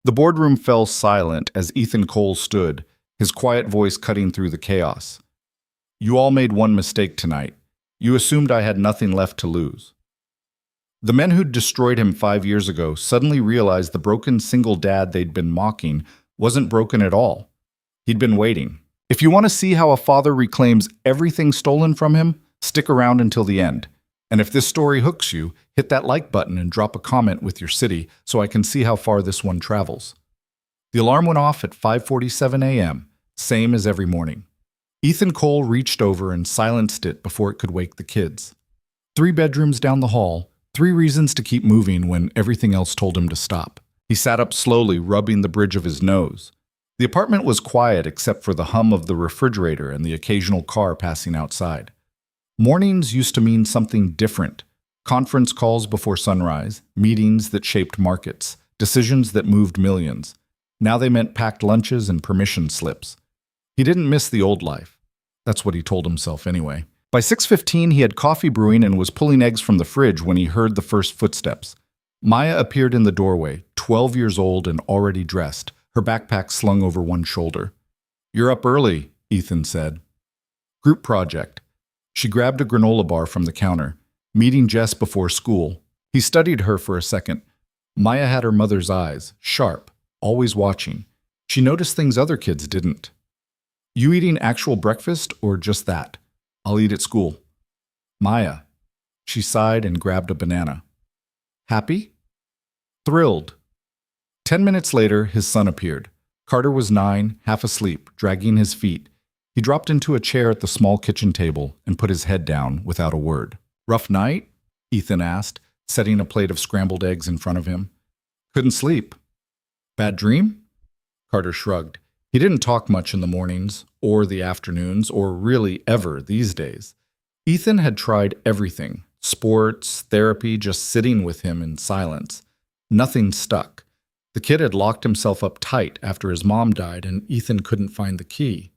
The boardroom fell silent as Ethan Cole stood, his quiet voice cutting through the chaos. You all made one mistake tonight. You assumed I had nothing left to lose. The men who'd destroyed him 5 years ago suddenly realized the broken single dad they'd been mocking wasn't broken at all. He'd been waiting. If you want to see how a father reclaims everything stolen from him, stick around until the end. And if this story hooks you, hit that like button and drop a comment with your city so I can see how far this one travels. The alarm went off at 5:47 a.m., same as every morning. Ethan Cole reached over and silenced it before it could wake the kids. 3 bedrooms down the hall, 3 reasons to keep moving when everything else told him to stop. He sat up slowly, rubbing the bridge of his nose. The apartment was quiet except for the hum of the refrigerator and the occasional car passing outside. Mornings used to mean something different. Conference calls before sunrise, meetings that shaped markets, decisions that moved millions. Now they meant packed lunches and permission slips. He didn't miss the old life. That's what he told himself anyway. By 6:15, he had coffee brewing and was pulling eggs from the fridge when he heard the first footsteps. Maya appeared in the doorway, 12 years old and already dressed, her backpack slung over one shoulder. You're up early, Ethan said. Group project. She grabbed a granola bar from the counter, meeting Jess before school. He studied her for a second. Maya had her mother's eyes, sharp, always watching. She noticed things other kids didn't. You eating actual breakfast or just that? I'll eat at school. Maya. She sighed and grabbed a banana. Happy? Thrilled. 10 minutes later, his son appeared. Carter was 9, half asleep, dragging his feet. He dropped into a chair at the small kitchen table and put his head down without a word. Rough night? Ethan asked, setting a plate of scrambled eggs in front of him. Couldn't sleep. Bad dream? Carter shrugged. He didn't talk much in the mornings, or the afternoons, or really ever these days. Ethan had tried everything. Sports, therapy, just sitting with him in silence. Nothing stuck. The kid had locked himself up tight after his mom died, and Ethan couldn't find the key.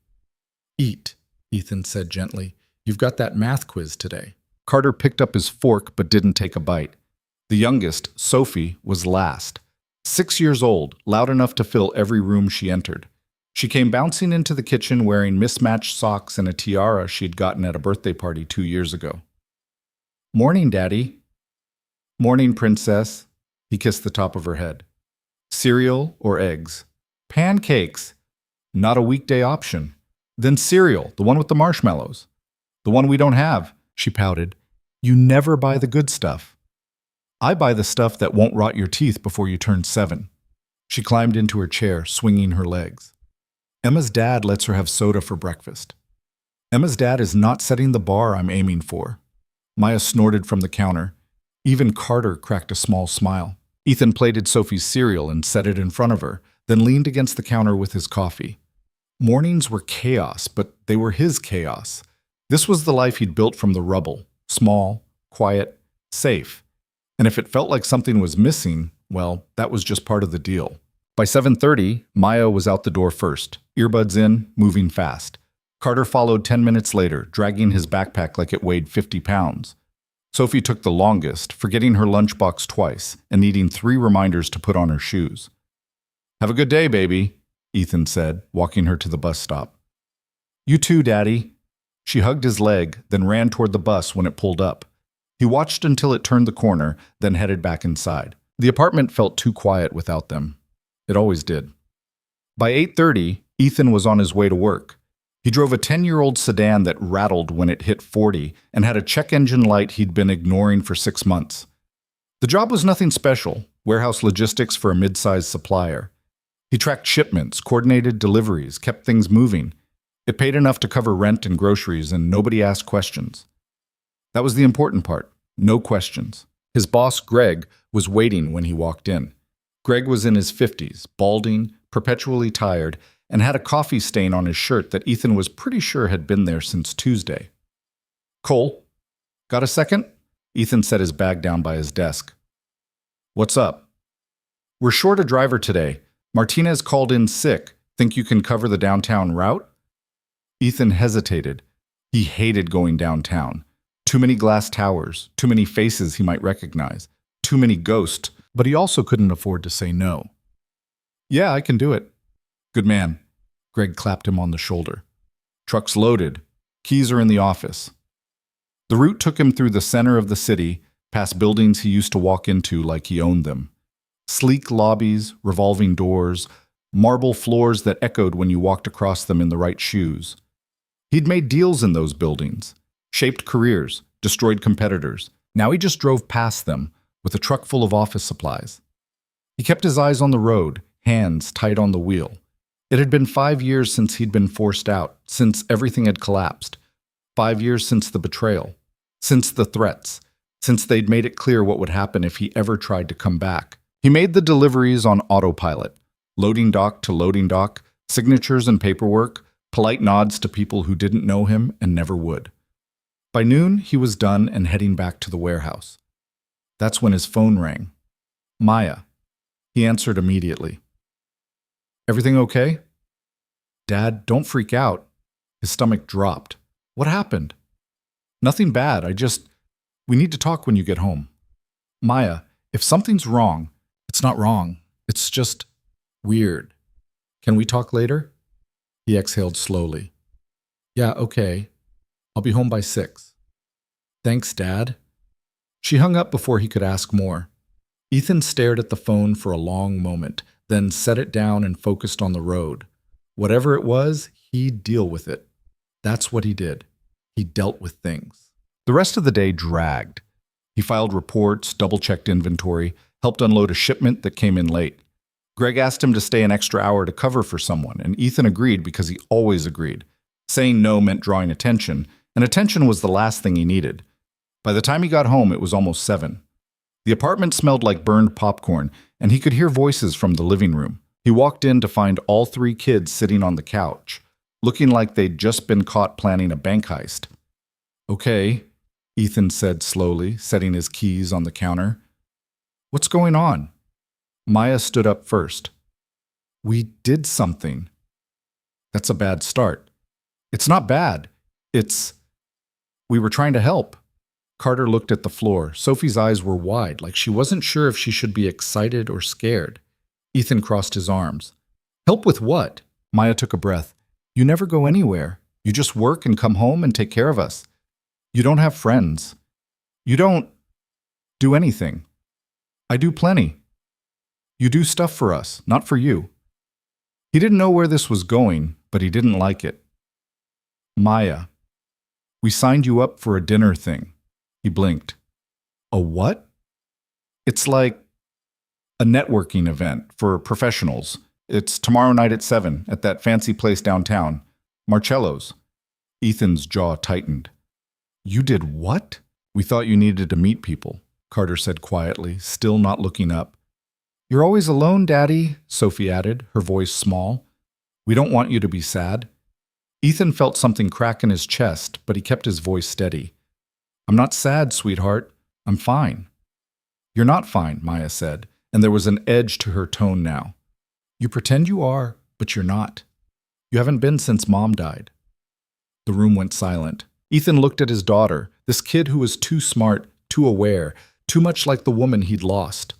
Eat, Ethan said gently. You've got that math quiz today. Carter picked up his fork but didn't take a bite. The youngest, Sophie, was last. 6 years old, loud enough to fill every room she entered. She came bouncing into the kitchen wearing mismatched socks and a tiara she'd gotten at a birthday party 2 years ago. Morning, Daddy. Morning, Princess. He kissed the top of her head. Cereal or eggs? Pancakes. Not a weekday option. Then cereal, the one with the marshmallows. The one we don't have, she pouted. You never buy the good stuff. I buy the stuff that won't rot your teeth before you turn 7. She climbed into her chair, swinging her legs. Emma's dad lets her have soda for breakfast. Emma's dad is not setting the bar I'm aiming for. Maya snorted from the counter. Even Carter cracked a small smile. Ethan plated Sophie's cereal and set it in front of her, then leaned against the counter with his coffee. Mornings were chaos, but they were his chaos. This was the life he'd built from the rubble. Small, quiet, safe. And if it felt like something was missing, well, that was just part of the deal. By 7:30, Maya was out the door first, earbuds in, moving fast. Carter followed 10 minutes later, dragging his backpack like it weighed 50 pounds. Sophie took the longest, forgetting her lunchbox twice and needing 3 reminders to put on her shoes. Have a good day, baby, Ethan said, walking her to the bus stop. You too, Daddy. She hugged his leg, then ran toward the bus when it pulled up. He watched until it turned the corner, then headed back inside. The apartment felt too quiet without them. It always did. By 8:30, Ethan was on his way to work. He drove a 10-year-old sedan that rattled when it hit 40 and had a check engine light he'd been ignoring for 6 months. The job was nothing special, warehouse logistics for a mid-sized supplier. He tracked shipments, coordinated deliveries, kept things moving. It paid enough to cover rent and groceries, and nobody asked questions. That was the important part, no questions. His boss, Greg, was waiting when he walked in. Greg was in his 50s, balding, perpetually tired, and had a coffee stain on his shirt that Ethan was pretty sure had been there since Tuesday. Cole, got a second? Ethan set his bag down by his desk. What's up? We're short a driver today. Martinez called in sick. Think you can cover the downtown route? Ethan hesitated. He hated going downtown. Too many glass towers, too many faces he might recognize, too many ghosts, but he also couldn't afford to say no. Yeah, I can do it. Good man. Greg clapped him on the shoulder. Truck's loaded. Keys are in the office. The route took him through the center of the city, past buildings he used to walk into like he owned them. Sleek lobbies, revolving doors, marble floors that echoed when you walked across them in the right shoes. He'd made deals in those buildings, shaped careers, destroyed competitors. Now he just drove past them with a truck full of office supplies. He kept his eyes on the road, hands tight on the wheel. It had been 5 years since he'd been forced out, since everything had collapsed. 5 years since the betrayal, since the threats, since they'd made it clear what would happen if he ever tried to come back. He made the deliveries on autopilot, loading dock to loading dock, signatures and paperwork, polite nods to people who didn't know him and never would. By noon, he was done and heading back to the warehouse. That's when his phone rang. Maya. He answered immediately. Everything okay? Dad, don't freak out. His stomach dropped. What happened? Nothing bad. We need to talk when you get home. Maya, if something's wrong, it's not wrong. It's just weird. Can we talk later? He exhaled slowly. Yeah, okay. I'll be home by 6. Thanks, Dad. She hung up before he could ask more. Ethan stared at the phone for a long moment, then set it down and focused on the road. Whatever it was, he'd deal with it. That's what he did. He dealt with things. The rest of the day dragged. He filed reports, double-checked inventory, helped unload a shipment that came in late. Greg asked him to stay an extra hour to cover for someone, and Ethan agreed because he always agreed. Saying no meant drawing attention, and attention was the last thing he needed. By the time he got home, it was almost 7. The apartment smelled like burned popcorn, and he could hear voices from the living room. He walked in to find all 3 kids sitting on the couch, looking like they'd just been caught planning a bank heist. Okay, Ethan said slowly, setting his keys on the counter. What's going on? Maya stood up first. We did something. That's a bad start. It's not bad. We were trying to help. Carter looked at the floor. Sophie's eyes were wide, like she wasn't sure if she should be excited or scared. Ethan crossed his arms. Help with what? Maya took a breath. You never go anywhere. You just work and come home and take care of us. You don't have friends. You don't do anything. I do plenty. You do stuff for us, not for you. He didn't know where this was going, but he didn't like it. Maya, we signed you up for a dinner thing. He blinked. A what? It's like a networking event for professionals. It's tomorrow night at 7 at that fancy place downtown, Marcello's. Ethan's jaw tightened. You did what? We thought you needed to meet people, Carter said quietly, still not looking up. You're always alone, Daddy, Sophie added, her voice small. We don't want you to be sad. Ethan felt something crack in his chest, but he kept his voice steady. I'm not sad, sweetheart. I'm fine. You're not fine, Maya said, and there was an edge to her tone now. You pretend you are, but you're not. You haven't been since Mom died. The room went silent. Ethan looked at his daughter, this kid who was too smart, too aware, too much like the woman he'd lost.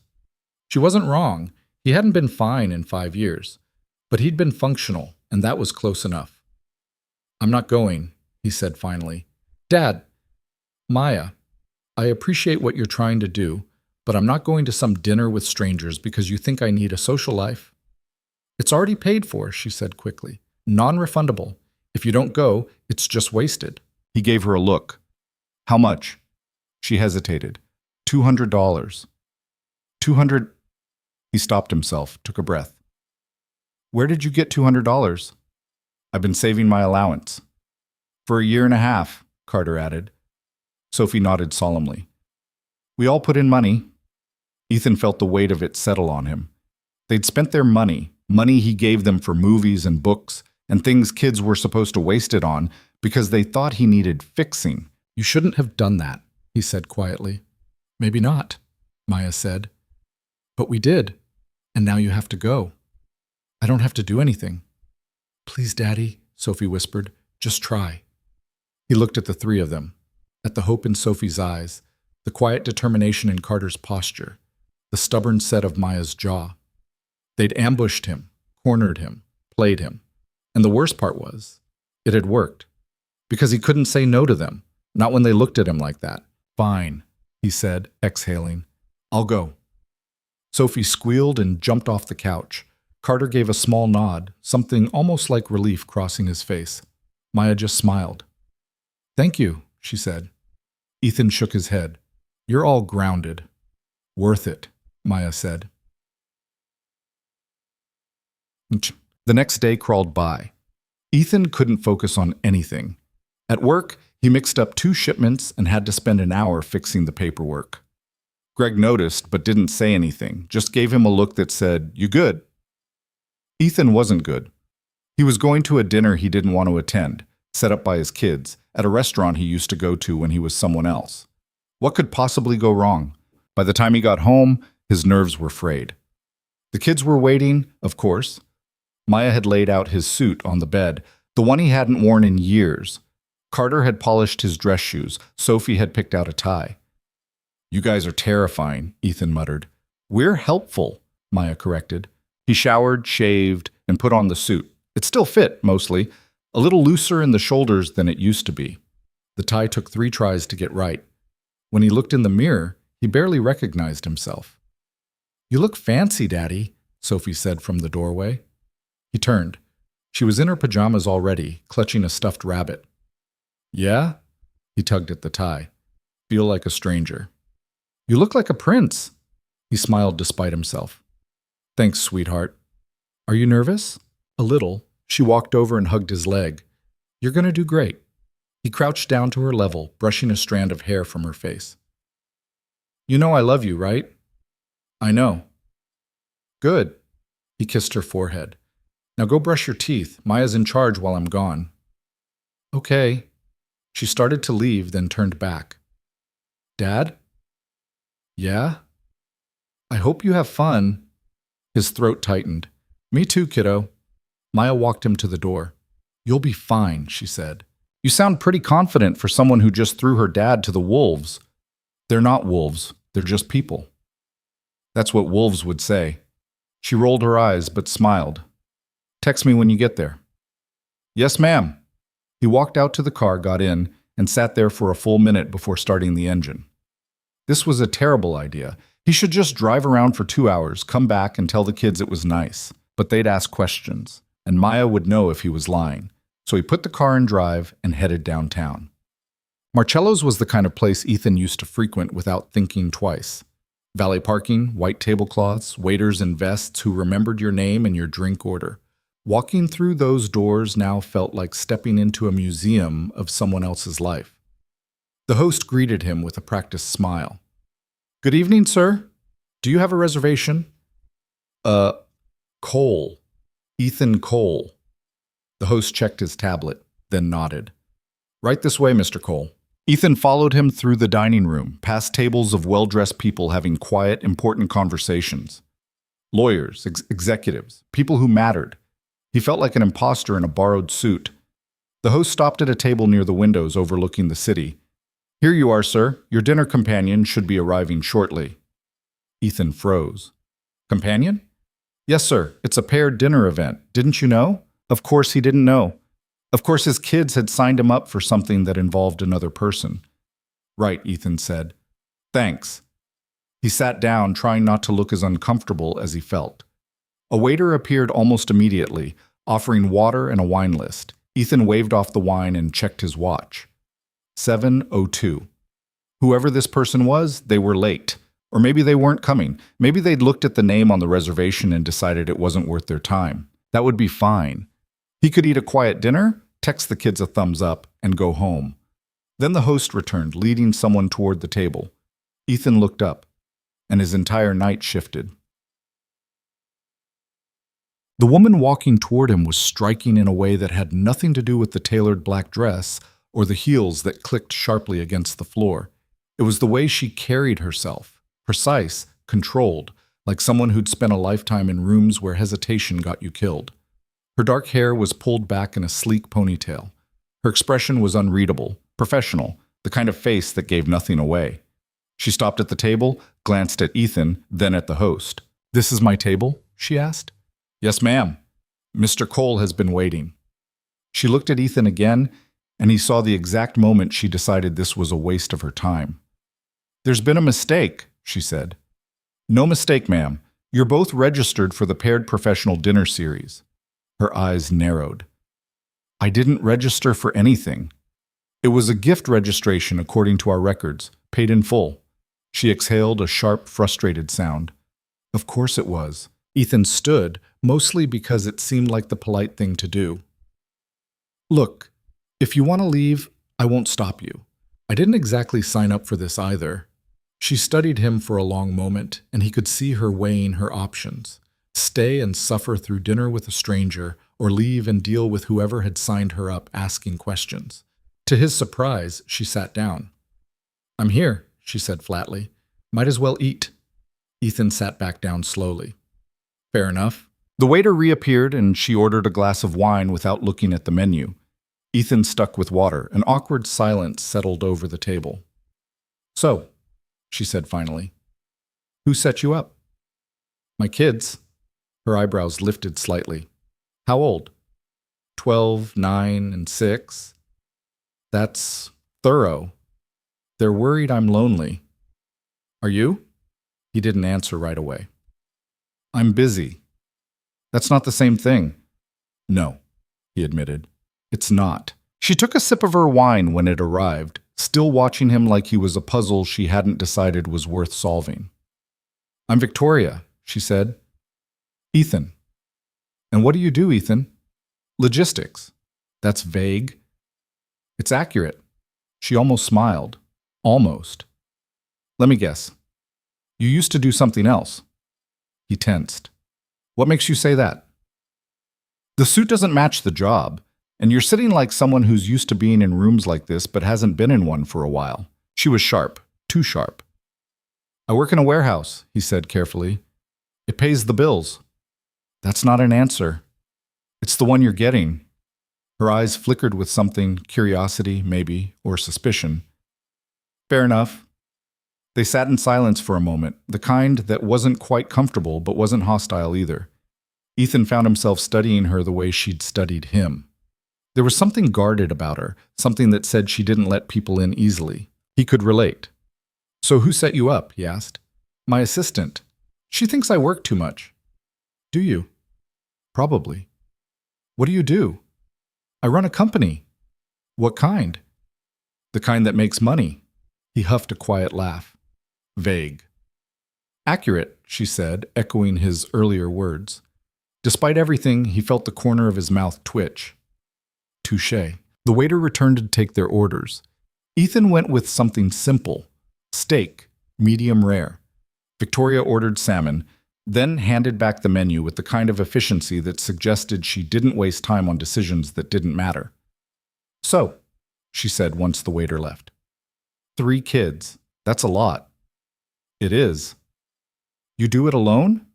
She wasn't wrong. He hadn't been fine in 5 years, but he'd been functional, and that was close enough. I'm not going, he said finally. Dad, Maya, I appreciate what you're trying to do, but I'm not going to some dinner with strangers because you think I need a social life. It's already paid for, she said quickly. Non-refundable. If you don't go, it's just wasted. He gave her a look. How much? She hesitated. $200. 200. He stopped himself, took a breath. Where did you get $200? I've been saving my allowance. For a year and a half, Carter added. Sophie nodded solemnly. We all put in money. Ethan felt the weight of it settle on him. They'd spent their money he gave them for movies and books, and things kids were supposed to waste it on because they thought he needed fixing. You shouldn't have done that, he said quietly. Maybe not, Maya said. But we did, and now you have to go. I don't have to do anything. Please, Daddy, Sophie whispered, just try. He looked at the 3 of them, at the hope in Sophie's eyes, the quiet determination in Carter's posture, the stubborn set of Maya's jaw. They'd ambushed him, cornered him, played him. And the worst part was, it had worked. Because he couldn't say no to them, not when they looked at him like that. Fine, he said, exhaling. I'll go. Sophie squealed and jumped off the couch. Carter gave a small nod, something almost like relief crossing his face. Maya just smiled. Thank you, she said. Ethan shook his head. You're all grounded. Worth it, Maya said. The next day crawled by. Ethan couldn't focus on anything. At work, he mixed up 2 shipments and had to spend an hour fixing the paperwork. Greg noticed but didn't say anything, just gave him a look that said, "You good?" Ethan wasn't good. He was going to a dinner he didn't want to attend, set up by his kids, at a restaurant he used to go to when he was someone else. What could possibly go wrong? By the time he got home, his nerves were frayed. The kids were waiting, of course. Maya had laid out his suit on the bed, the one he hadn't worn in years. Carter had polished his dress shoes. Sophie had picked out a tie. You guys are terrifying, Ethan muttered. We're helpful, Maya corrected. He showered, shaved, and put on the suit. It still fit, mostly, a little looser in the shoulders than it used to be. The tie took 3 tries to get right. When he looked in the mirror, he barely recognized himself. You look fancy, Daddy, Sophie said from the doorway. He turned. She was in her pajamas already, clutching a stuffed rabbit. Yeah? He tugged at the tie. Feel like a stranger. You look like a prince. He smiled despite himself. Thanks, sweetheart. Are you nervous? A little. She walked over and hugged his leg. You're going to do great. He crouched down to her level, brushing a strand of hair from her face. You know I love you, right? I know. Good. He kissed her forehead. Now go brush your teeth. Maya's in charge while I'm gone. Okay. She started to leave, then turned back. Dad? Yeah? I hope you have fun. His throat tightened. Me too, kiddo. Maya walked him to the door. You'll be fine, she said. You sound pretty confident for someone who just threw her dad to the wolves. They're not wolves. They're just people. That's what wolves would say. She rolled her eyes, but smiled. Text me when you get there. Yes, ma'am. He walked out to the car, got in, and sat there for a full minute before starting the engine. This was a terrible idea. He should just drive around for 2 hours, come back, and tell the kids it was nice. But they'd ask questions, and Maya would know if he was lying. So he put the car in drive and headed downtown. Marcello's was the kind of place Ethan used to frequent without thinking twice. Valet parking, white tablecloths, waiters in vests who remembered your name and your drink order. Walking through those doors now felt like stepping into a museum of someone else's life. The host greeted him with a practiced smile. Good evening, sir. Do you have a reservation? Cole. Ethan Cole. The host checked his tablet, then nodded. Right this way, Mr. Cole. Ethan followed him through the dining room, past tables of well-dressed people having quiet, important conversations. Lawyers, executives, people who mattered. He felt like an imposter in a borrowed suit. The host stopped at a table near the windows overlooking the city. Here you are, sir. Your dinner companion should be arriving shortly. Ethan froze. Companion? Yes, sir. It's a paired dinner event. Didn't you know? Of course he didn't know. Of course his kids had signed him up for something that involved another person. Right, Ethan said. Thanks. He sat down, trying not to look as uncomfortable as he felt. A waiter appeared almost immediately, offering water and a wine list. Ethan waved off the wine and checked his watch. 7:02. Whoever this person was, they were late. Or maybe they weren't coming. Maybe they'd looked at the name on the reservation and decided it wasn't worth their time. That would be fine. He could eat a quiet dinner, text the kids a thumbs up, and go home. Then the host returned, leading someone toward the table. Ethan looked up, and his entire night shifted. The woman walking toward him was striking in a way that had nothing to do with the tailored black dress or the heels that clicked sharply against the floor. It was the way she carried herself, precise, controlled, like someone who'd spent a lifetime in rooms where hesitation got you killed. Her dark hair was pulled back in a sleek ponytail. Her expression was unreadable, professional, the kind of face that gave nothing away. She stopped at the table, glanced at Ethan, then at the host. This is my table, she asked. Yes, ma'am. Mr. Cole has been waiting. She looked at Ethan again, and he saw the exact moment she decided this was a waste of her time. There's been a mistake, she said. No mistake, ma'am. You're both registered for the Paired Professional Dinner Series. Her eyes narrowed. I didn't register for anything. It was a gift registration according to our records, paid in full. She exhaled a sharp, frustrated sound. Of course it was. Ethan stood, mostly because it seemed like the polite thing to do. Look, if you want to leave, I won't stop you. I didn't exactly sign up for this either. She studied him for a long moment, and he could see her weighing her options. Stay and suffer through dinner with a stranger, or leave and deal with whoever had signed her up asking questions. To his surprise, she sat down. I'm here, she said flatly. Might as well eat. Ethan sat back down slowly. Fair enough. The waiter reappeared, and she ordered a glass of wine without looking at the menu. Ethan stuck with water. An awkward silence settled over the table. So, she said finally, who set you up? My kids. Her eyebrows lifted slightly. How old? 12, 9, and 6. That's thorough. They're worried I'm lonely. Are you? He didn't answer right away. I'm busy. That's not the same thing. No, he admitted. It's not. She took a sip of her wine when it arrived, still watching him like he was a puzzle she hadn't decided was worth solving. I'm Victoria, she said. Ethan. And what do you do, Ethan? Logistics. That's vague. It's accurate. She almost smiled. Almost. Let me guess. You used to do something else. He tensed. What makes you say that? The suit doesn't match the job, and you're sitting like someone who's used to being in rooms like this but hasn't been in one for a while. She was sharp, too sharp. I work in a warehouse, he said carefully. It pays the bills. That's not an answer. It's the one you're getting. Her eyes flickered with something, curiosity, maybe, or suspicion. Fair enough. They sat in silence for a moment, the kind that wasn't quite comfortable but wasn't hostile either. Ethan found himself studying her the way she'd studied him. There was something guarded about her, something that said she didn't let people in easily. He could relate. So who set you up? He asked. My assistant. She thinks I work too much. Do you? Probably. What do you do? I run a company. What kind? The kind that makes money. He huffed a quiet laugh. Vague. Accurate, she said, echoing his earlier words. Despite everything, he felt the corner of his mouth twitch. Touché. The waiter returned to take their orders. Ethan went with something simple. Steak, medium rare. Victoria ordered salmon, then handed back the menu with the kind of efficiency that suggested she didn't waste time on decisions that didn't matter. So, she said once the waiter left. 3 kids. That's a lot. It is. You do it alone?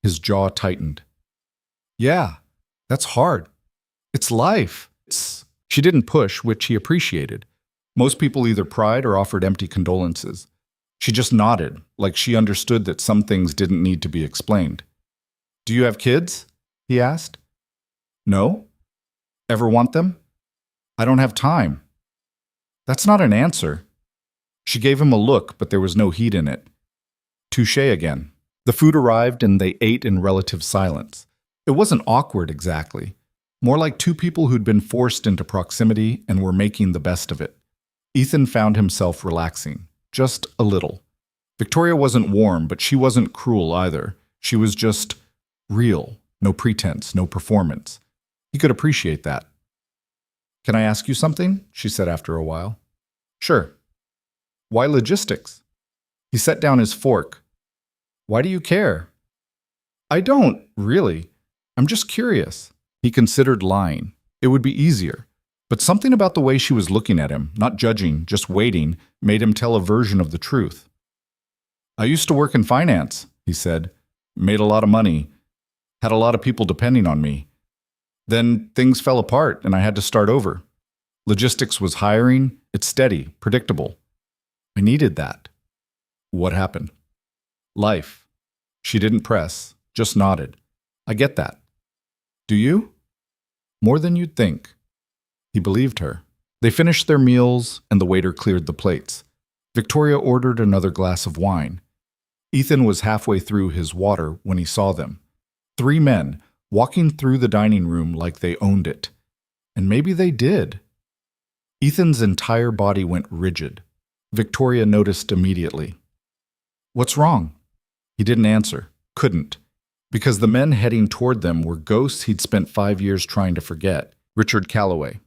His jaw tightened. Yeah, that's hard. It's life. She didn't push, which he appreciated. Most people either pried or offered empty condolences. She just nodded, like she understood that some things didn't need to be explained. Do you have kids? He asked. No. Ever want them? I don't have time. That's not an answer. She gave him a look, but there was no heat in it. Touché again. The food arrived and they ate in relative silence. It wasn't awkward exactly. More like 2 people who'd been forced into proximity and were making the best of it. Ethan found himself relaxing. Just a little. Victoria wasn't warm, but she wasn't cruel either. She was just real. No pretense, no performance. He could appreciate that. Can I ask you something? She said after a while. Sure. Why logistics? He set down his fork. Why do you care? I don't, really. I'm just curious. He considered lying. It would be easier. But something about the way she was looking at him, not judging, just waiting, made him tell a version of the truth. I used to work in finance, he said. Made a lot of money. Had a lot of people depending on me. Then things fell apart and I had to start over. Logistics was hiring. It's steady, predictable. I needed that. What happened? Life. She didn't press, just nodded. I get that. Do you? More than you'd think. He believed her. They finished their meals, and the waiter cleared the plates. Victoria ordered another glass of wine. Ethan was halfway through his water when he saw them. 3 men, walking through the dining room like they owned it. And maybe they did. Ethan's entire body went rigid. Victoria noticed immediately. What's wrong? He didn't answer. Couldn't. Because the men heading toward them were ghosts he'd spent 5 years trying to forget. Richard Calloway.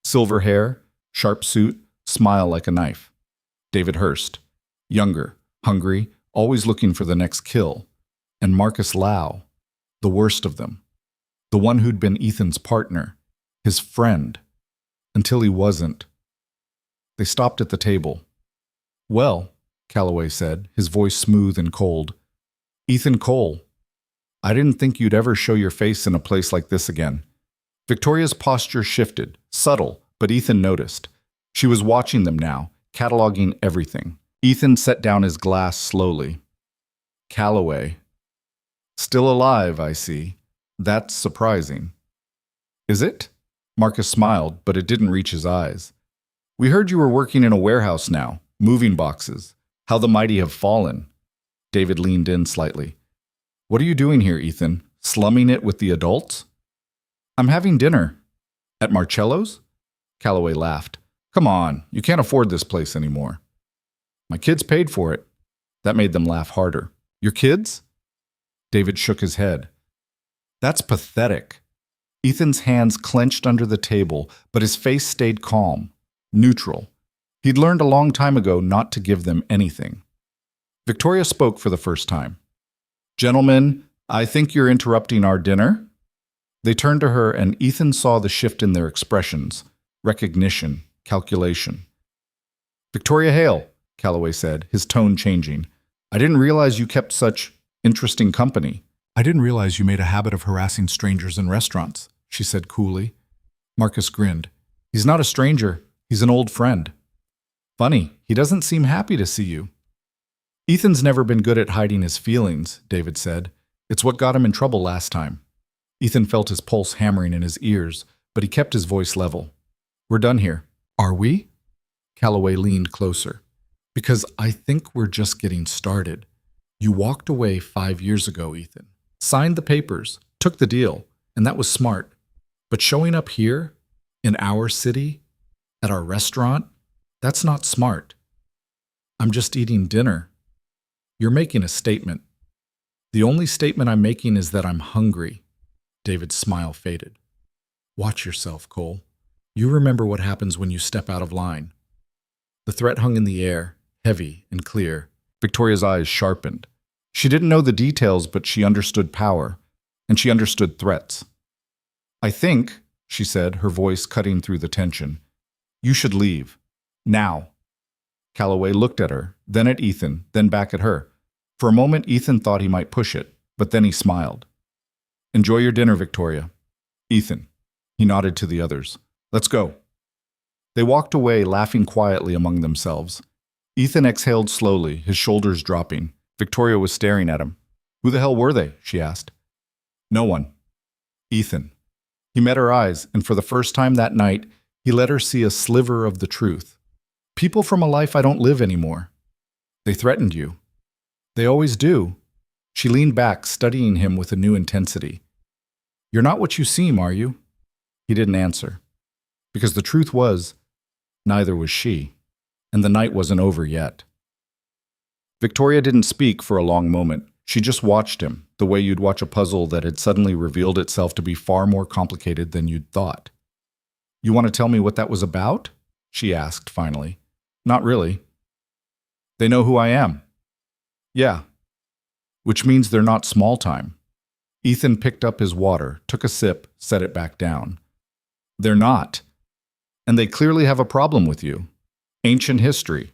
Silver hair, sharp suit, smile like a knife. David Hurst. Younger, hungry, always looking for the next kill. And Marcus Lau. The worst of them. The one who'd been Ethan's partner. His friend. Until he wasn't. They stopped at the table. Well, Calloway said, his voice smooth and cold. Ethan Cole. I didn't think you'd ever show your face in a place like this again. Victoria's posture shifted, subtle, but Ethan noticed. She was watching them now, cataloging everything. Ethan set down his glass slowly. Calloway. Still alive, I see. That's surprising. Is it? Marcus smiled, but it didn't reach his eyes. We heard you were working in a warehouse now, moving boxes. How the mighty have fallen. David leaned in slightly. What are you doing here, Ethan? Slumming it with the adults? I'm having dinner. At Marcello's? Calloway laughed. Come on, you can't afford this place anymore. My kids paid for it. That made them laugh harder. Your kids? David shook his head. That's pathetic. Ethan's hands clenched under the table, but his face stayed calm, neutral. He'd learned a long time ago not to give them anything. Victoria spoke for the first time. Gentlemen, I think you're interrupting our dinner. They turned to her, and Ethan saw the shift in their expressions, recognition, calculation. Victoria Hale, Calloway said, his tone changing. I didn't realize you kept such interesting company. I didn't realize you made a habit of harassing strangers in restaurants, she said coolly. Marcus grinned. He's not a stranger. He's an old friend. Funny, he doesn't seem happy to see you. Ethan's never been good at hiding his feelings, David said. It's what got him in trouble last time. Ethan felt his pulse hammering in his ears, but he kept his voice level. We're done here. Are we? Calloway leaned closer. Because I think we're just getting started. You walked away 5 years ago, Ethan. Signed the papers, took the deal, and that was smart. But showing up here, in our city, at our restaurant, that's not smart. I'm just eating dinner. You're making a statement. The only statement I'm making is that I'm hungry. David's smile faded. Watch yourself, Cole. You remember what happens when you step out of line. The threat hung in the air, heavy and clear. Victoria's eyes sharpened. She didn't know the details, but she understood power, and she understood threats. I think, she said, her voice cutting through the tension, you should leave. Now. Calloway looked at her, then at Ethan, then back at her. For a moment, Ethan thought he might push it, but then he smiled. Enjoy your dinner, Victoria. Ethan. He nodded to the others. Let's go. They walked away, laughing quietly among themselves. Ethan exhaled slowly, his shoulders dropping. Victoria was staring at him. Who the hell were they? She asked. No one. Ethan. He met her eyes, and for the first time that night, he let her see a sliver of the truth. People from a life I don't live anymore. They threatened you. They always do. She leaned back, studying him with a new intensity. You're not what you seem, are you? He didn't answer. Because the truth was, neither was she, and the night wasn't over yet. Victoria didn't speak for a long moment. She just watched him, the way you'd watch a puzzle that had suddenly revealed itself to be far more complicated than you'd thought. You want to tell me what that was about? She asked finally. Not really. They know who I am. Yeah. Which means they're not small time. Ethan picked up his water, took a sip, set it back down. They're not. And they clearly have a problem with you. Ancient history.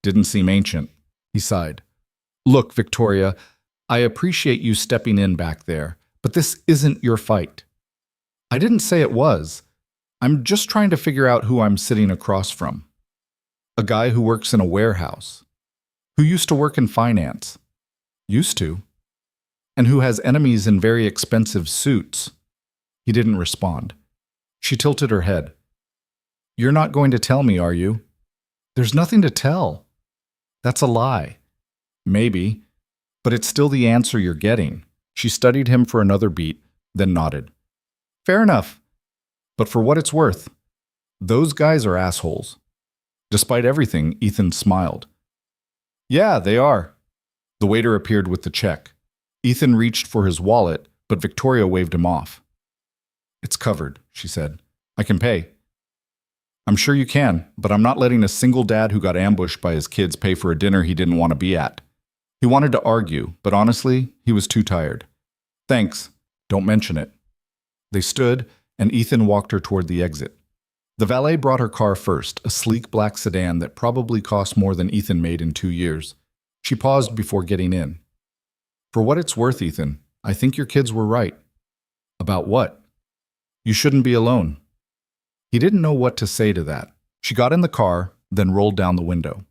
Didn't seem ancient. He sighed. Look, Victoria, I appreciate you stepping in back there, but this isn't your fight. I didn't say it was. I'm just trying to figure out who I'm sitting across from. A guy who works in a warehouse. Who used to work in finance. Used to. And who has enemies in very expensive suits. He didn't respond. She tilted her head. You're not going to tell me, are you? There's nothing to tell. That's a lie. Maybe, but it's still the answer you're getting. She studied him for another beat, then nodded. Fair enough. But for what it's worth, those guys are assholes. Despite everything, Ethan smiled. Yeah, they are. The waiter appeared with the check. Ethan reached for his wallet, but Victoria waved him off. It's covered, she said. I can pay. I'm sure you can, but I'm not letting a single dad who got ambushed by his kids pay for a dinner he didn't want to be at. He wanted to argue, but honestly, he was too tired. Thanks. Don't mention it. They stood, and Ethan walked her toward the exit. The valet brought her car first, a sleek black sedan that probably cost more than Ethan made in 2 years. She paused before getting in. For what it's worth, Ethan, I think your kids were right. About what? You shouldn't be alone. He didn't know what to say to that. She got in the car, then rolled down the window.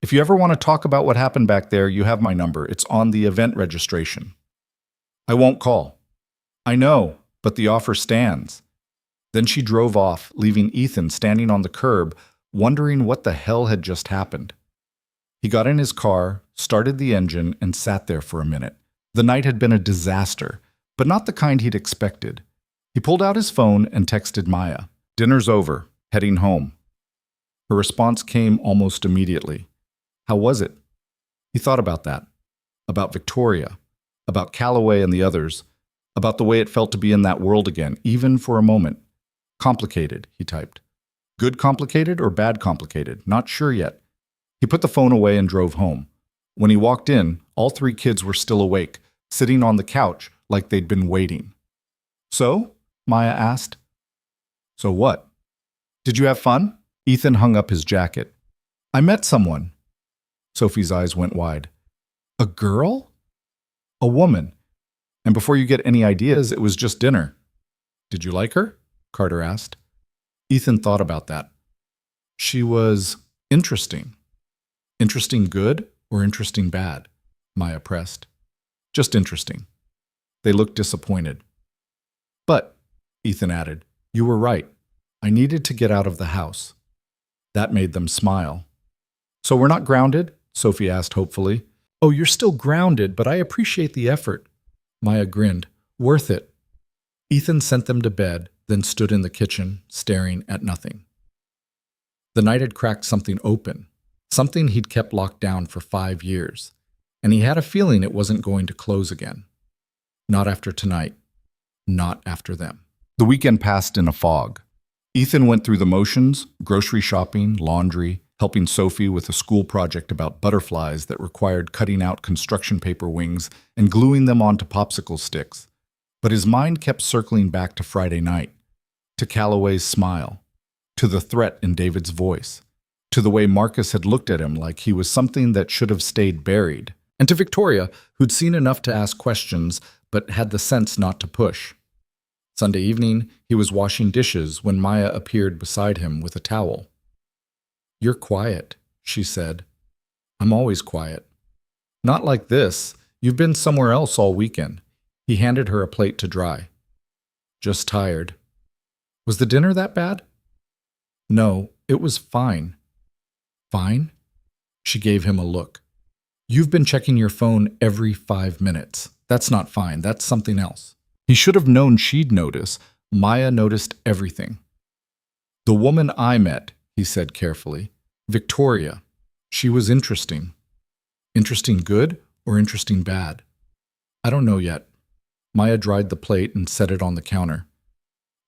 If you ever want to talk about what happened back there, you have my number. It's on the event registration. I won't call. I know, but the offer stands. Then she drove off, leaving Ethan standing on the curb, wondering what the hell had just happened. He got in his car, started the engine, and sat there for a minute. The night had been a disaster, but not the kind he'd expected. He pulled out his phone and texted Maya. Dinner's over. Heading home. Her response came almost immediately. How was it? He thought about that. About Victoria. About Calloway and the others. About the way it felt to be in that world again, even for a moment. Complicated, he typed. Good complicated or bad complicated? Not sure yet. He put the phone away and drove home. When he walked in, all 3 kids were still awake, sitting on the couch like they'd been waiting. So? Maya asked. So what? Did you have fun? Ethan hung up his jacket. I met someone. Sophie's eyes went wide. A girl? A woman. And before you get any ideas, it was just dinner. Did you like her? Carter asked. Ethan thought about that. She was interesting. Interesting good or interesting bad? Maya pressed. Just interesting. They looked disappointed. But, Ethan added, you were right. I needed to get out of the house. That made them smile. So we're not grounded? Sophie asked hopefully. Oh, you're still grounded, but I appreciate the effort. Maya grinned. Worth it. Ethan sent them to bed, then stood in the kitchen, staring at nothing. The night had cracked something open, something he'd kept locked down for 5 years, and he had a feeling it wasn't going to close again. Not after tonight. Not after them. The weekend passed in a fog. Ethan went through the motions, grocery shopping, laundry, helping Sophie with a school project about butterflies that required cutting out construction paper wings and gluing them onto popsicle sticks. But his mind kept circling back to Friday night, to Calloway's smile, to the threat in David's voice, to the way Marcus had looked at him like he was something that should have stayed buried, and to Victoria, who'd seen enough to ask questions but had the sense not to push. Sunday evening, he was washing dishes when Maya appeared beside him with a towel. You're quiet, she said. I'm always quiet. Not like this. You've been somewhere else all weekend. He handed her a plate to dry. Just tired. Was the dinner that bad? No, it was fine. Fine? She gave him a look. You've been checking your phone every 5 minutes. That's not fine. That's something else. He should have known she'd notice. Maya noticed everything. The woman I met, he said carefully. Victoria. She was interesting. Interesting good or interesting bad? I don't know yet. Maya dried the plate and set it on the counter.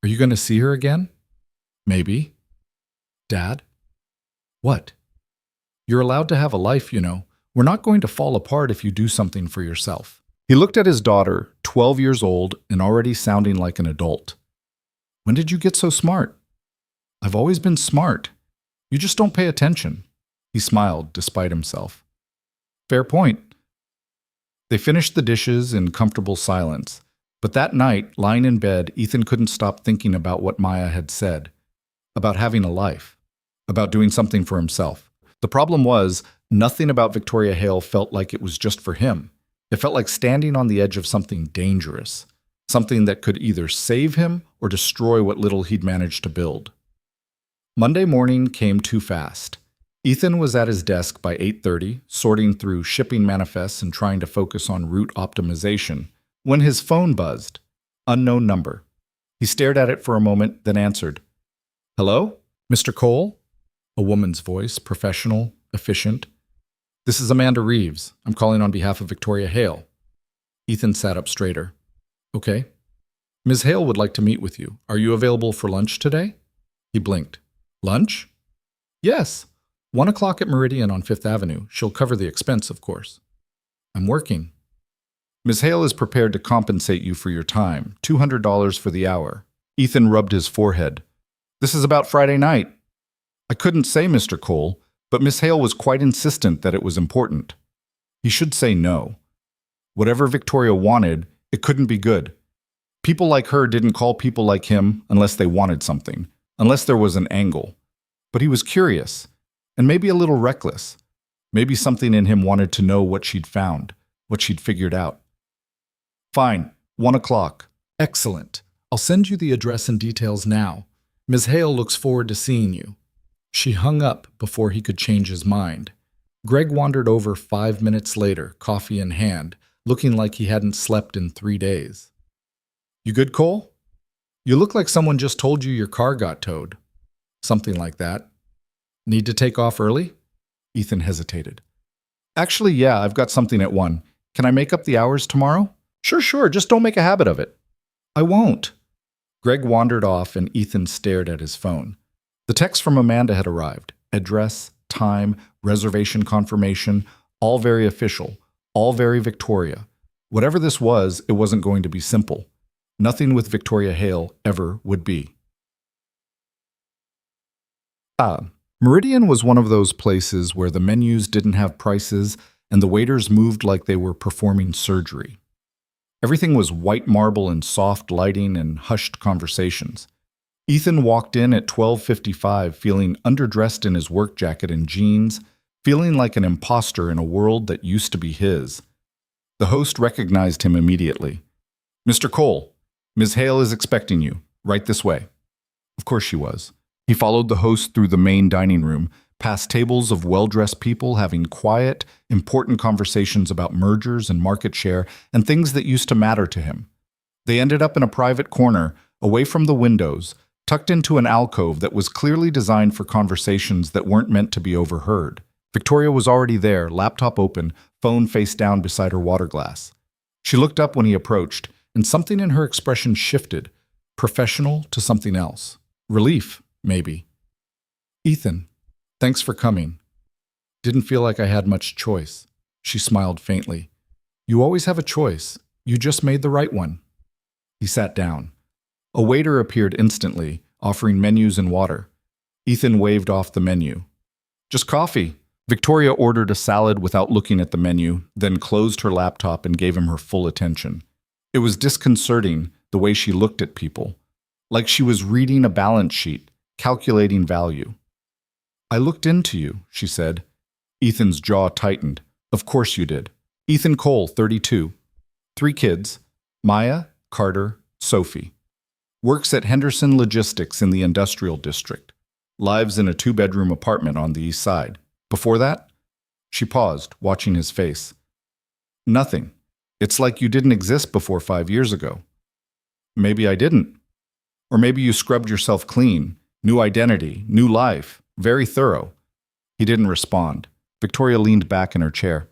Are you going to see her again? Maybe. Dad? What? You're allowed to have a life, you know. We're not going to fall apart if you do something for yourself. He looked at his daughter, 12 years old and already sounding like an adult. When did you get so smart? I've always been smart. You just don't pay attention. He smiled despite himself. Fair point. They finished the dishes in comfortable silence, but that night, lying in bed, Ethan couldn't stop thinking about what Maya had said, about having a life, about doing something for himself. The problem was, nothing about Victoria Hale felt like it was just for him. It felt like standing on the edge of something dangerous, something that could either save him or destroy what little he'd managed to build. Monday morning came too fast. Ethan was at his desk by 8:30, sorting through shipping manifests and trying to focus on route optimization, when his phone buzzed. Unknown number. He stared at it for a moment, then answered. "Hello? Mr. Cole?" A woman's voice, professional, efficient. "This is Amanda Reeves. I'm calling on behalf of Victoria Hale." Ethan sat up straighter. "Okay. Ms. Hale would like to meet with you. Are you available for lunch today?" He blinked. "Lunch?" "Yes. 1 o'clock at Meridian on 5th Avenue. She'll cover the expense, of course." "I'm working." "Ms. Hale is prepared to compensate you for your time, $200 for the hour." Ethan rubbed his forehead. "This is about Friday night." "I couldn't say, Mr. Cole, but Miss Hale was quite insistent that it was important." He should say no. Whatever Victoria wanted, it couldn't be good. People like her didn't call people like him unless they wanted something, unless there was an angle. But he was curious, and maybe a little reckless. Maybe something in him wanted to know what she'd found, what she'd figured out. "Fine, 1 o'clock. Excellent. I'll send you the address and details now. Ms. Hale looks forward to seeing you." She hung up before he could change his mind. Greg wandered over 5 minutes later, coffee in hand, looking like he hadn't slept in 3 days. "You good, Cole? You look like someone just told you your car got towed." "Something like that." "Need to take off early?" Ethan hesitated. "Actually, yeah, I've got something at 1. Can I make up the hours tomorrow?" Sure, just don't make a habit of it." "I won't." Greg wandered off and Ethan stared at his phone. The text from Amanda had arrived. Address, time, reservation confirmation, all very official, all very Victoria. Whatever this was, it wasn't going to be simple. Nothing with Victoria Hale ever would be. Meridian was one of those places where the menus didn't have prices and the waiters moved like they were performing surgery. Everything was white marble and soft lighting and hushed conversations. Ethan walked in at 12:55 feeling underdressed in his work jacket and jeans, feeling like an imposter in a world that used to be his. The host recognized him immediately. "Mr. Cole, Ms. Hale is expecting you. Right this way." Of course she was. He followed the host through the main dining room, past tables of well-dressed people having quiet, important conversations about mergers and market share and things that used to matter to him. They ended up in a private corner, away from the windows, tucked into an alcove that was clearly designed for conversations that weren't meant to be overheard. Victoria was already there, laptop open, phone face down beside her water glass. She looked up when he approached, and something in her expression shifted, professional to something else. Relief, maybe. "Ethan, thanks for coming. Didn't feel like I had much choice." She smiled faintly. "You always have a choice. You just made the right one." He sat down. A waiter appeared instantly, offering menus and water. Ethan waved off the menu. "Just coffee." Victoria ordered a salad without looking at the menu, then closed her laptop and gave him her full attention. It was disconcerting, the way she looked at people. Like she was reading a balance sheet, calculating value. "I looked into you," she said. Ethan's jaw tightened. "Of course you did." Ethan Cole, 32. 3 kids. Maya, Carter, Sophie. Works at Henderson Logistics in the industrial district. Lives in a 2-bedroom apartment on the east side. Before that? She paused, watching his face. "Nothing. It's like you didn't exist before 5 years ago." "Maybe I didn't. Or maybe you scrubbed yourself clean. New identity, new life. Very thorough." He didn't respond. Victoria leaned back in her chair.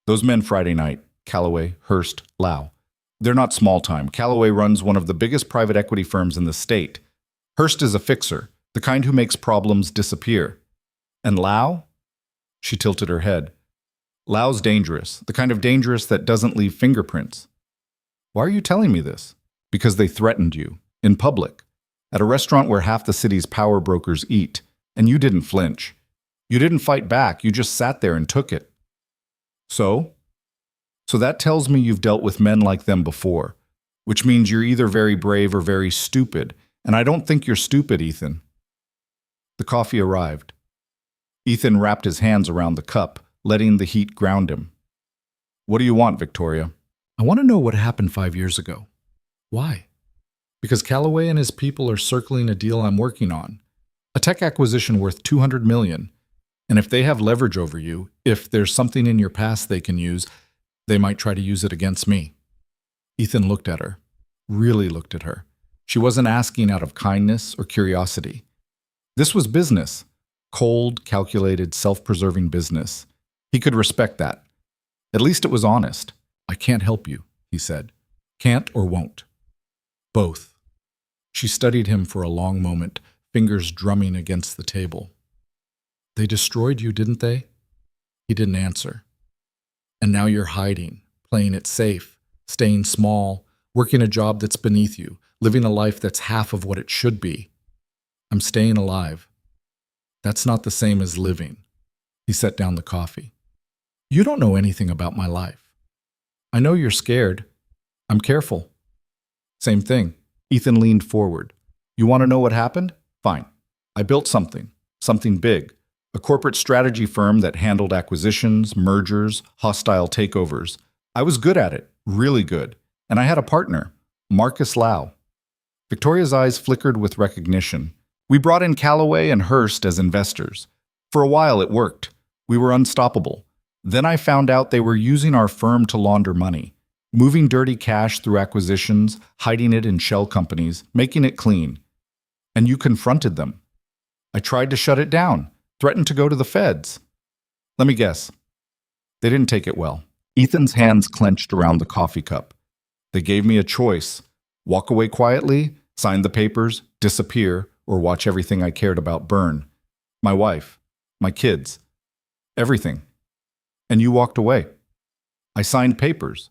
"Those men Friday night, Callaway, Hearst, Lau. They're not small time. Callaway runs one of the biggest private equity firms in the state. Hearst is a fixer, the kind who makes problems disappear. And Lau?" She tilted her head. "Lau's dangerous, the kind of dangerous that doesn't leave fingerprints." "Why are you telling me this?" "Because they threatened you. In public. At a restaurant where half the city's power brokers eat. And you didn't flinch. You didn't fight back, you just sat there and took it." "So?" "So that tells me you've dealt with men like them before. Which means you're either very brave or very stupid. And I don't think you're stupid, Ethan." The coffee arrived. Ethan wrapped his hands around the cup, letting the heat ground him. What do you want, Victoria? I want to know what happened 5 years ago. Why? Because Callaway and his people are circling a deal I'm working on. A tech acquisition worth $200 million. And if they have leverage over you, if there's something in your past they can use, they might try to use it against me. Ethan looked at her, really looked at her. She wasn't asking out of kindness or curiosity. This was business. Cold, calculated, self-preserving business. He could respect that. At least it was honest. I can't help you, he said. Can't or won't? Both. She studied him for a long moment, fingers drumming against the table. They destroyed you, didn't they? He didn't answer. And now you're hiding, playing it safe, staying small, working a job that's beneath you, living a life that's half of what it should be. I'm staying alive. That's not the same as living. He set down the coffee. You don't know anything about my life. I know you're scared. I'm careful. Same thing. Ethan leaned forward. You want to know what happened? Fine. I built something big. A corporate strategy firm that handled acquisitions, mergers, hostile takeovers. I was good at it, really good. And I had a partner, Marcus Lau. Victoria's eyes flickered with recognition. We brought in Callaway and Hearst as investors. For a while it worked. We were unstoppable. Then I found out they were using our firm to launder money, moving dirty cash through acquisitions, hiding it in shell companies, making it clean. And you confronted them. I tried to shut it down, threatened to go to the feds. Let me guess. They didn't take it well. Ethan's hands clenched around the coffee cup. They gave me a choice. Walk away quietly, sign the papers, disappear, or watch everything I cared about burn. My wife, my kids, everything. And you walked away. I signed papers,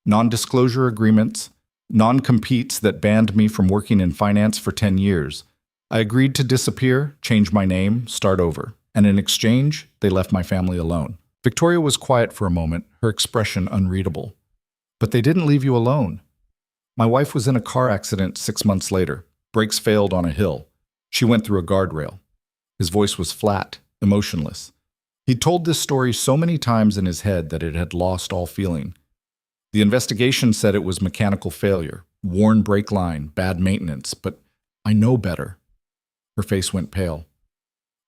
non-disclosure agreements, non-competes that banned me from working in finance for 10 years. I agreed to disappear, change my name, start over. And in exchange, they left my family alone. Victoria was quiet for a moment, her expression unreadable. But they didn't leave you alone. My wife was in a car accident 6 months later. Brakes failed on a hill. She went through a guardrail. His voice was flat, emotionless. He'd told this story so many times in his head that it had lost all feeling. The investigation said it was mechanical failure, worn brake line, bad maintenance, but I know better. Her face went pale.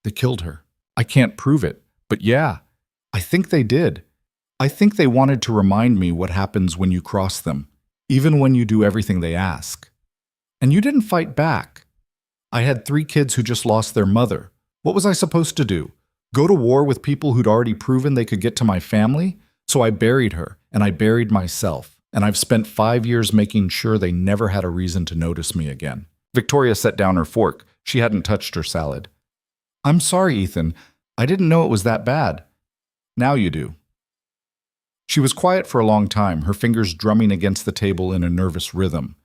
They killed her. I can't prove it, but yeah, I think they did. I think they wanted to remind me what happens when you cross them, even when you do everything they ask. And you didn't fight back. I had 3 kids who just lost their mother. What was I supposed to do? Go to war with people who'd already proven they could get to my family? So I buried her, and I buried myself, and I've spent 5 years making sure they never had a reason to notice me again. Victoria set down her fork. She hadn't touched her salad. I'm sorry, Ethan. I didn't know it was that bad. Now you do. She was quiet for a long time, her fingers drumming against the table in a nervous rhythm.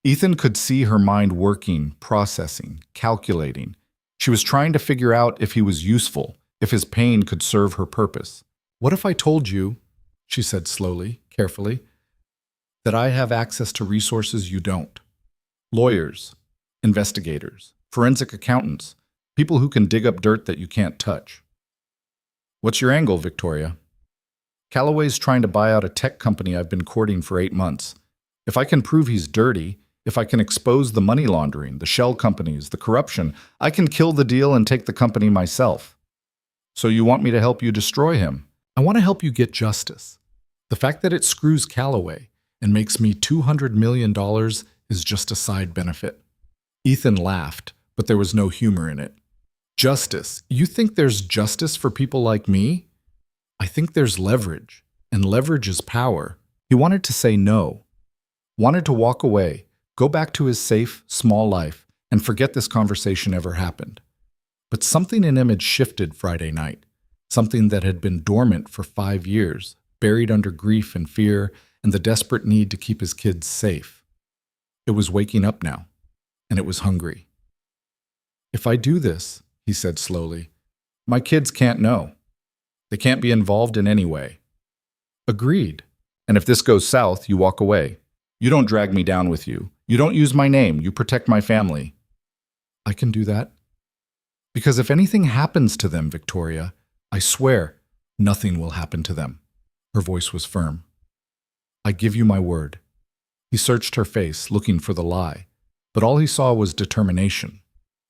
Ethan could see her mind working, processing, calculating. She was trying to figure out if he was useful, if his pain could serve her purpose. What if I told you, she said slowly, carefully, that I have access to resources you don't? Lawyers, investigators, forensic accountants, people who can dig up dirt that you can't touch. What's your angle, Victoria? Callaway's trying to buy out a tech company I've been courting for 8 months. If I can prove he's dirty, if I can expose the money laundering, the shell companies, the corruption, I can kill the deal and take the company myself. So you want me to help you destroy him? I want to help you get justice. The fact that it screws Callaway and makes me $200 million is just a side benefit. Ethan laughed, but there was no humor in it. Justice? You think there's justice for people like me? I think there's leverage, and leverage is power. He wanted to say no, wanted to walk away, go back to his safe, small life, and forget this conversation ever happened. But something in him had shifted Friday night, something that had been dormant for 5 years, buried under grief and fear and the desperate need to keep his kids safe. It was waking up now, and it was hungry. If I do this, he said slowly, my kids can't know. They can't be involved in any way. Agreed. And if this goes south, you walk away. You don't drag me down with you. You don't use my name. You protect my family. I can do that. Because if anything happens to them, Victoria, I swear, nothing will happen to them. Her voice was firm. I give you my word. He searched her face, looking for the lie, but all he saw was determination.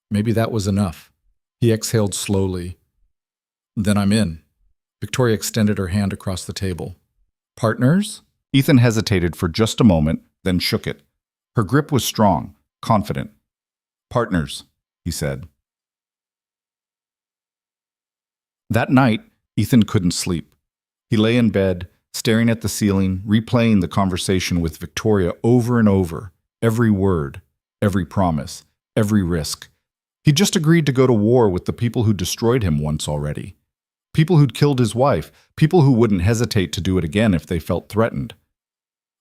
Maybe that was enough. He exhaled slowly. Then I'm in. Victoria extended her hand across the table. Partners? Ethan hesitated for just a moment, then shook it. Her grip was strong, confident. Partners, he said. That night, Ethan couldn't sleep. He lay in bed, staring at the ceiling, replaying the conversation with Victoria over and over, every word, every promise, every risk. He just agreed to go to war with the people who destroyed him once already. People who'd killed his wife, people who wouldn't hesitate to do it again if they felt threatened.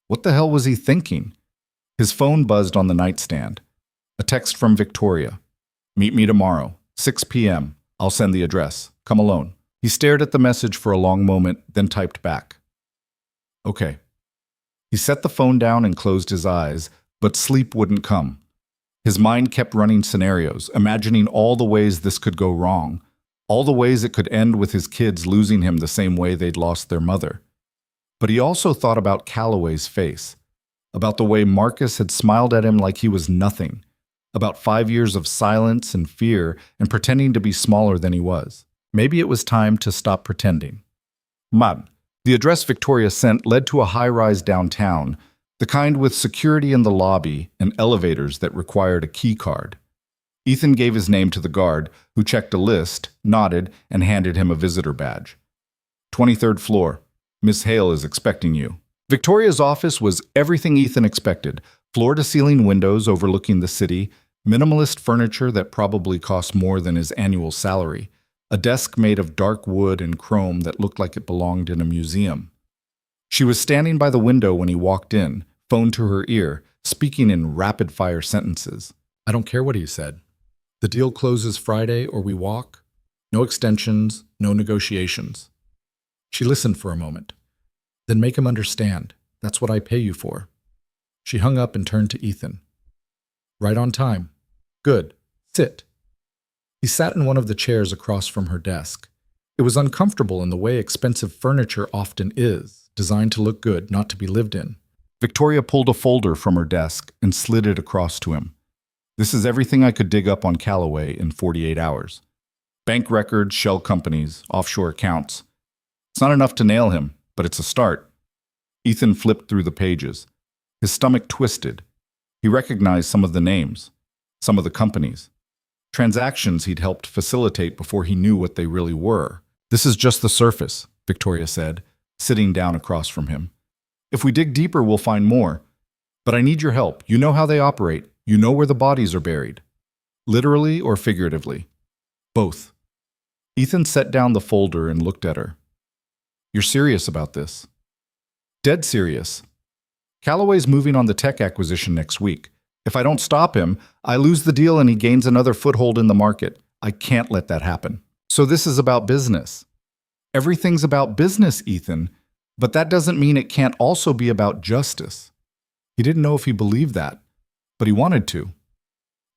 What the hell was he thinking? His phone buzzed on the nightstand. A text from Victoria. Meet me tomorrow, 6 p.m. I'll send the address. Come alone. He stared at the message for a long moment, then typed back. Okay. He set the phone down and closed his eyes, but sleep wouldn't come. His mind kept running scenarios, imagining all the ways this could go wrong, all the ways it could end with his kids losing him the same way they'd lost their mother. But he also thought about Calloway's face, about the way Marcus had smiled at him like he was nothing, about 5 years of silence and fear and pretending to be smaller than he was. Maybe it was time to stop pretending. Mud. The address Victoria sent led to a high-rise downtown, the kind with security in the lobby and elevators that required a key card. Ethan gave his name to the guard, who checked a list, nodded, and handed him a visitor badge. 23rd floor. Miss Hale is expecting you. Victoria's office was everything Ethan expected. Floor-to-ceiling windows overlooking the city, minimalist furniture that probably cost more than his annual salary, a desk made of dark wood and chrome that looked like it belonged in a museum. She was standing by the window when he walked in, phone to her ear, speaking in rapid-fire sentences. I don't care what he said. The deal closes Friday or we walk. No extensions, no negotiations. She listened for a moment. Then make him understand. That's what I pay you for. She hung up and turned to Ethan. Right on time. Good. Sit. He sat in one of the chairs across from her desk. It was uncomfortable in the way expensive furniture often is, designed to look good, not to be lived in. Victoria pulled a folder from her desk and slid it across to him. This is everything I could dig up on Calloway in 48 hours. Bank records, shell companies, offshore accounts. It's not enough to nail him, but it's a start. Ethan flipped through the pages. His stomach twisted. He recognized some of the names, some of the companies. Transactions he'd helped facilitate before he knew what they really were. This is just the surface, Victoria said, sitting down across from him. If we dig deeper, we'll find more. But I need your help. You know how they operate. You know where the bodies are buried. Literally or figuratively? Both. Ethan set down the folder and looked at her. You're serious about this? Dead serious. Calloway's moving on the tech acquisition next week. If I don't stop him, I lose the deal and he gains another foothold in the market. I can't let that happen. So this is about business. Everything's about business, Ethan, but that doesn't mean it can't also be about justice. He didn't know if he believed that, but he wanted to.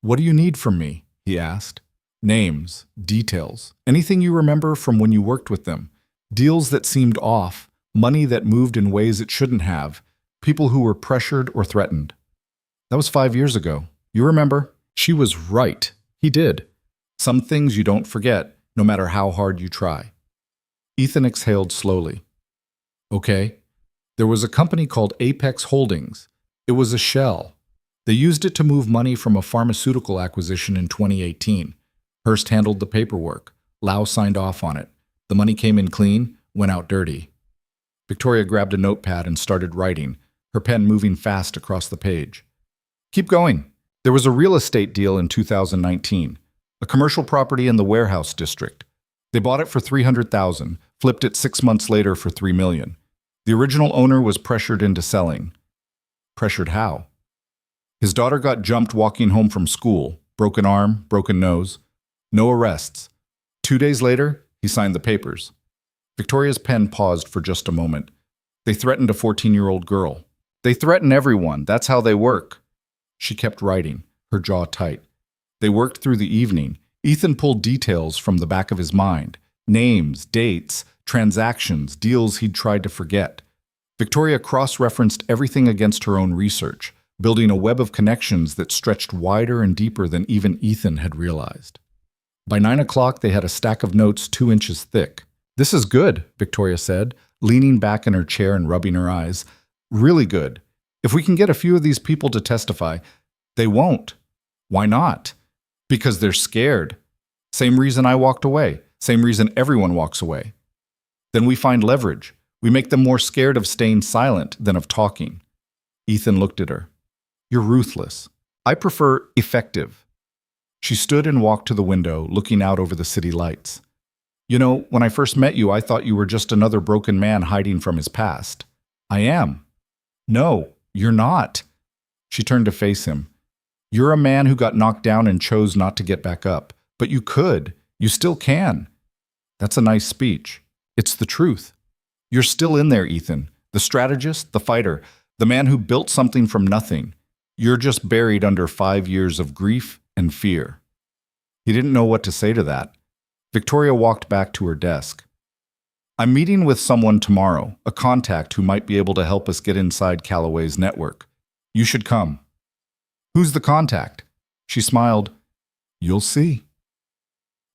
What do you need from me? He asked. Names, details, anything you remember from when you worked with them. Deals that seemed off, money that moved in ways it shouldn't have, people who were pressured or threatened. That was 5 years ago. You remember? She was right. He did. Some things you don't forget, no matter how hard you try. Ethan exhaled slowly. Okay. There was a company called Apex Holdings. It was a shell. They used it to move money from a pharmaceutical acquisition in 2018. Hearst handled the paperwork. Lau signed off on it. The money came in clean, went out dirty. Victoria grabbed a notepad and started writing, her pen moving fast across the page. Keep going. There was a real estate deal in 2019, a commercial property in the warehouse district. They bought it for $300,000, flipped it 6 months later for $3 million. The original owner was pressured into selling. Pressured how? His daughter got jumped walking home from school, broken arm, broken nose. No arrests. 2 days later, he signed the papers. Victoria's pen paused for just a moment. They threatened a 14-year-old girl. They threaten everyone. That's how they work. She kept writing, her jaw tight. They worked through the evening. Ethan pulled details from the back of his mind. Names, dates, transactions, deals he'd tried to forget. Victoria cross-referenced everything against her own research, building a web of connections that stretched wider and deeper than even Ethan had realized. By 9 o'clock, they had a stack of notes 2 inches thick. "This is good," Victoria said, leaning back in her chair and rubbing her eyes. "Really good. If we can get a few of these people to testify." "They won't." "Why not?" "Because they're scared. Same reason I walked away. Same reason everyone walks away. Then we find leverage. We make them more scared of staying silent than of talking." Ethan looked at her. "You're ruthless. I prefer effective." She stood and walked to the window, looking out over the city lights. "You know, when I first met you, I thought you were just another broken man hiding from his past." "I am." "No, you're not." She turned to face him. "You're a man who got knocked down and chose not to get back up. But you could. You still can." "That's a nice speech. It's the truth. You're still in there, Ethan. The strategist, the fighter, the man who built something from nothing. You're just buried under 5 years of grief and fear." He didn't know what to say to that. Victoria walked back to her desk. "I'm meeting with someone tomorrow, a contact who might be able to help us get inside Calloway's network. You should come." "Who's the contact?" She smiled. "You'll see."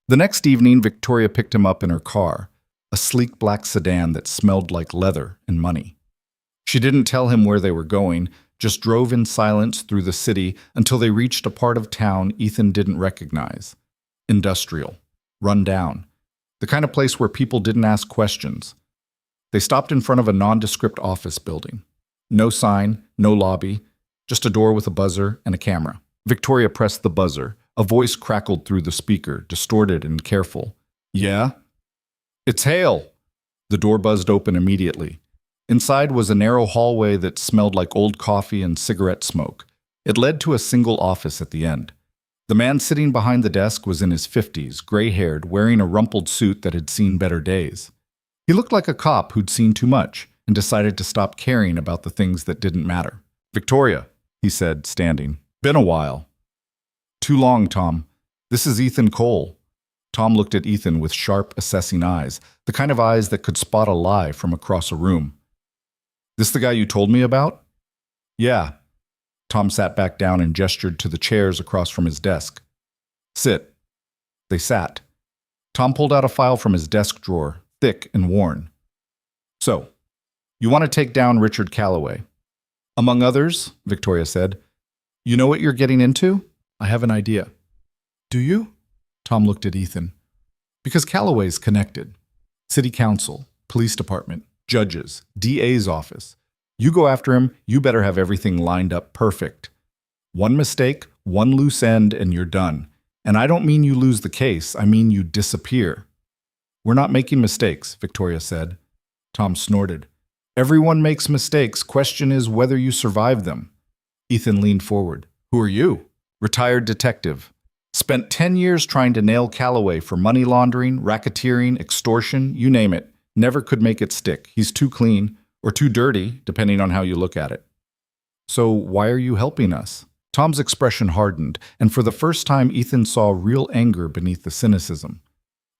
The next evening, Victoria picked him up in her car, a sleek black sedan that smelled like leather and money. She didn't tell him where they were going, just drove in silence through the city until they reached a part of town Ethan didn't recognize. Industrial. Run down. The kind of place where people didn't ask questions. They stopped in front of a nondescript office building. No sign, no lobby, just a door with a buzzer and a camera. Victoria pressed the buzzer. A voice crackled through the speaker, distorted and careful. "Yeah?" "It's Hale." The door buzzed open immediately. Inside was a narrow hallway that smelled like old coffee and cigarette smoke. It led to a single office at the end. The man sitting behind the desk was in his 50s, gray-haired, wearing a rumpled suit that had seen better days. He looked like a cop who'd seen too much and decided to stop caring about the things that didn't matter. "Victoria," he said, standing. "Been a while." "Too long, Tom. This is Ethan Cole." Tom looked at Ethan with sharp, assessing eyes, the kind of eyes that could spot a lie from across a room. "This the guy you told me about?" "Yeah." Tom sat back down and gestured to the chairs across from his desk. "Sit." They sat. Tom pulled out a file from his desk drawer, thick and worn. "So, you want to take down Richard Calloway?" "Among others," Victoria said. "You know what you're getting into?" "I have an idea." "Do you?" Tom looked at Ethan. "Because Calloway's connected. City council, police department, judges, DA's office. You go after him, you better have everything lined up perfect. One mistake, one loose end, and you're done. And I don't mean you lose the case, I mean you disappear." "We're not making mistakes," Victoria said. Tom snorted. "Everyone makes mistakes. Question is whether you survive them." Ethan leaned forward. "Who are you?" "Retired detective. Spent 10 years trying to nail Calloway for money laundering, racketeering, extortion, you name it. Never could make it stick. He's too clean, or too dirty, depending on how you look at it." "So why are you helping us?" Tom's expression hardened, and for the first time Ethan saw real anger beneath the cynicism.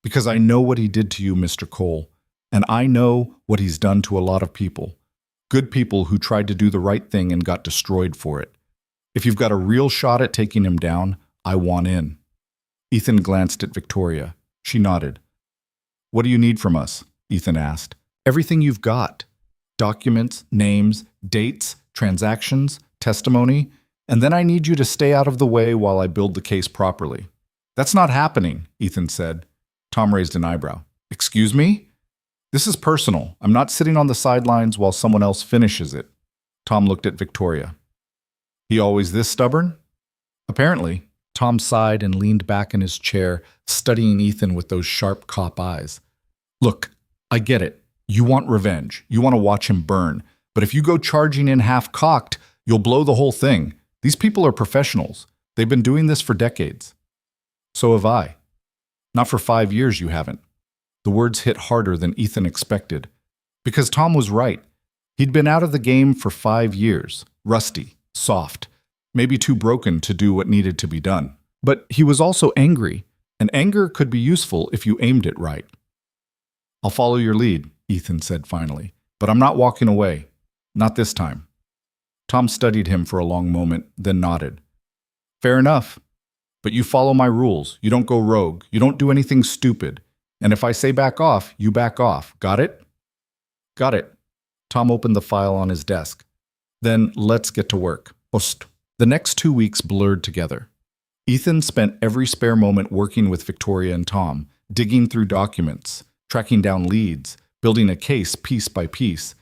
"Because I know what he did to you, Mr. Cole, and I know what he's done to a lot of people. Good people who tried to do the right thing and got destroyed for it. If you've got a real shot at taking him down, I want in." Ethan glanced at Victoria. She nodded. "What do you need from us?" Ethan asked. "Everything you've got. Documents, names, dates, transactions, testimony, and then I need you to stay out of the way while I build the case properly." "That's not happening," Ethan said. Tom raised an eyebrow. "Excuse me? This is personal. I'm not sitting on the sidelines while someone else finishes it." Tom looked at Victoria. "He always this stubborn?" "Apparently." Tom sighed and leaned back in his chair, studying Ethan with those sharp cop eyes. "Look, I get it. You want revenge. You want to watch him burn. But if you go charging in half-cocked, you'll blow the whole thing. These people are professionals. They've been doing this for decades." "So have I." "Not for 5 years you haven't." The words hit harder than Ethan expected. Because Tom was right. He'd been out of the game for 5 years, rusty, soft, maybe too broken to do what needed to be done. But he was also angry, and anger could be useful if you aimed it right. I'll follow your lead, Ethan said finally. But I'm not walking away. Not this time. Tom studied him for a long moment, then nodded. Fair enough. But you follow my rules. You don't go rogue. You don't do anything stupid. And if I say back off, you back off. Got it? Got it. Tom opened the file on his desk. Then let's get to work. Post. The next 2 weeks blurred together. Ethan spent every spare moment working with Victoria and Tom, digging through documents, tracking down leads, building a case piece by piece.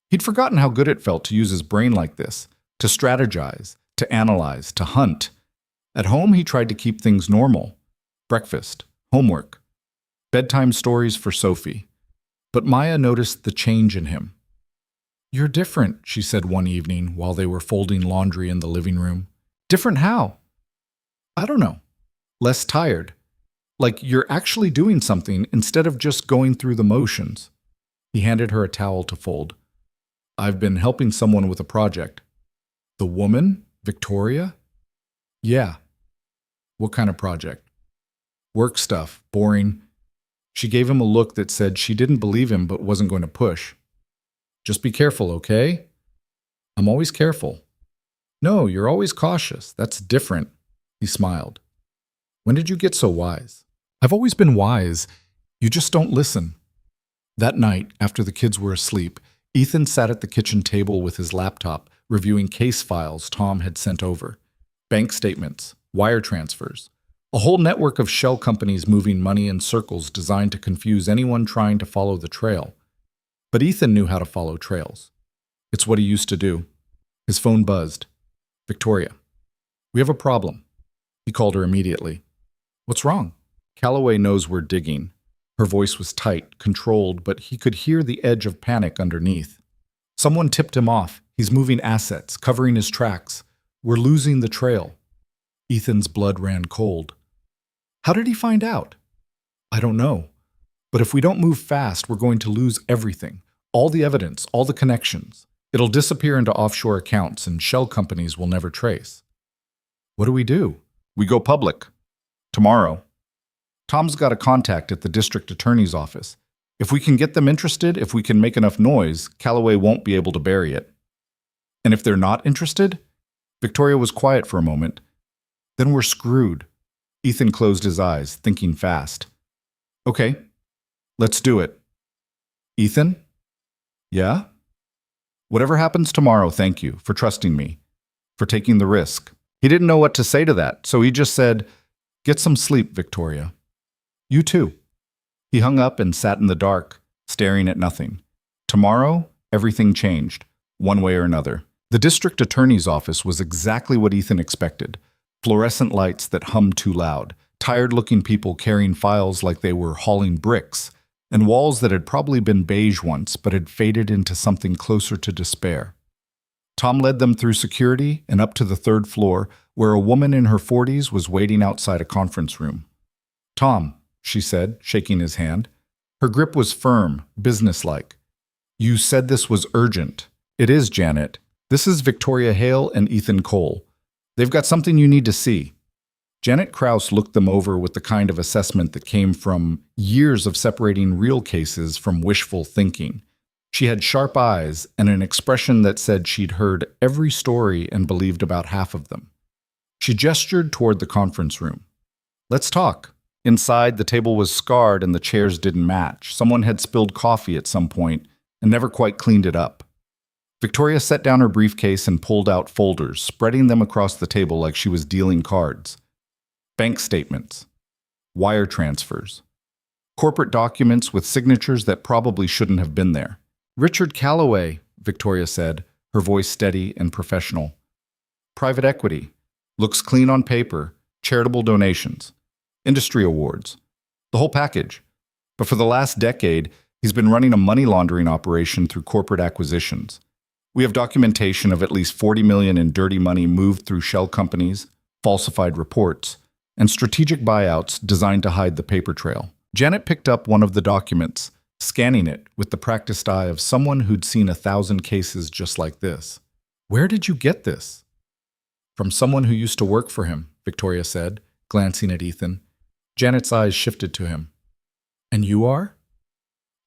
He'd forgotten how good it felt to use his brain like this, to strategize, to analyze, to hunt. At home, he tried to keep things normal. Breakfast, homework, bedtime stories for Sophie. But Maya noticed the change in him. You're different, she said one evening while they were folding laundry in the living room. Different how? I don't know. Less tired. Like you're actually doing something instead of just going through the motions. He handed her a towel to fold. I've been helping someone with a project. The woman? Victoria? Yeah. What kind of project? Work stuff. Boring. She gave him a look that said she didn't believe him but wasn't going to push. Just be careful, okay? I'm always careful. No, you're always cautious. That's different. He smiled. When did you get so wise? I've always been wise. You just don't listen. That night, after the kids were asleep, Ethan sat at the kitchen table with his laptop, reviewing case files Tom had sent over. Bank statements, wire transfers, a whole network of shell companies moving money in circles designed to confuse anyone trying to follow the trail. But Ethan knew how to follow trails. It's what he used to do. His phone buzzed. Victoria. We have a problem. He called her immediately. What's wrong? Calloway knows we're digging. Her voice was tight, controlled, but he could hear the edge of panic underneath. Someone tipped him off. He's moving assets, covering his tracks. We're losing the trail. Ethan's blood ran cold. How did he find out? I don't know. But if we don't move fast, we're going to lose everything. All the evidence, all the connections. It'll disappear into offshore accounts and shell companies will never trace. What do? We go public. Tomorrow. Tom's got a contact at the district attorney's office. If we can get them interested, if we can make enough noise, Calloway won't be able to bury it. And if they're not interested? Victoria was quiet for a moment. Then we're screwed. Ethan closed his eyes, thinking fast. Okay, let's do it. Ethan? Yeah? Whatever happens tomorrow, thank you for trusting me, for taking the risk. He didn't know what to say to that, so he just said, get some sleep, Victoria. You too. He hung up and sat in the dark, staring at nothing. Tomorrow, everything changed, one way or another. The district attorney's office was exactly what Ethan expected. Fluorescent lights that hummed too loud, tired-looking people carrying files like they were hauling bricks, and walls that had probably been beige once but had faded into something closer to despair. Tom led them through security and up to the third floor, where a woman in her 40s was waiting outside a conference room. Tom, she said, shaking his hand. Her grip was firm, businesslike. You said this was urgent. It is, Janet. This is Victoria Hale and Ethan Cole. They've got something you need to see. Janet Krause looked them over with the kind of assessment that came from years of separating real cases from wishful thinking. She had sharp eyes and an expression that said she'd heard every story and believed about half of them. She gestured toward the conference room. Let's talk. Inside, the table was scarred and the chairs didn't match. Someone had spilled coffee at some point and never quite cleaned it up. Victoria set down her briefcase and pulled out folders, spreading them across the table like she was dealing cards. Bank statements, wire transfers, corporate documents with signatures that probably shouldn't have been there. Richard Calloway, Victoria said, her voice steady and professional. Private equity, looks clean on paper, charitable donations, industry awards, the whole package. But for the last decade, he's been running a money laundering operation through corporate acquisitions. We have documentation of at least $40 million in dirty money moved through shell companies, falsified reports, and strategic buyouts designed to hide the paper trail. Janet picked up one of the documents, scanning it with the practiced eye of someone who'd seen 1,000 cases just like this. Where did you get this? From someone who used to work for him, Victoria said, glancing at Ethan. Janet's eyes shifted to him. And you are?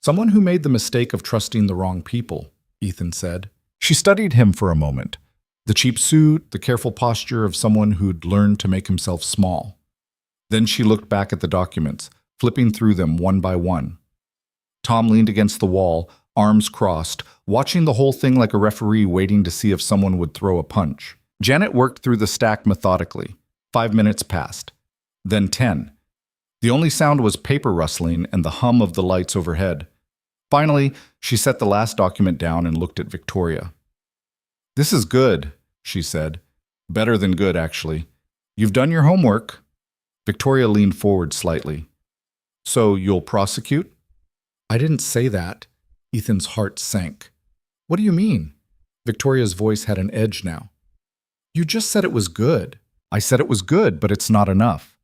Someone who made the mistake of trusting the wrong people, Ethan said. She studied him for a moment. The cheap suit, the careful posture of someone who'd learned to make himself small. Then she looked back at the documents, flipping through them one by one. Tom leaned against the wall, arms crossed, watching the whole thing like a referee waiting to see if someone would throw a punch. Janet worked through the stack methodically. 5 minutes passed. Then 10. The only sound was paper rustling and the hum of the lights overhead. Finally, she set the last document down and looked at Victoria. "This is good," she said. "Better than good, actually. You've done your homework." Victoria leaned forward slightly. "So you'll prosecute?" "I didn't say that." Ethan's heart sank. "What do you mean?" Victoria's voice had an edge now. "You just said it was good." "I said it was good, but it's not enough.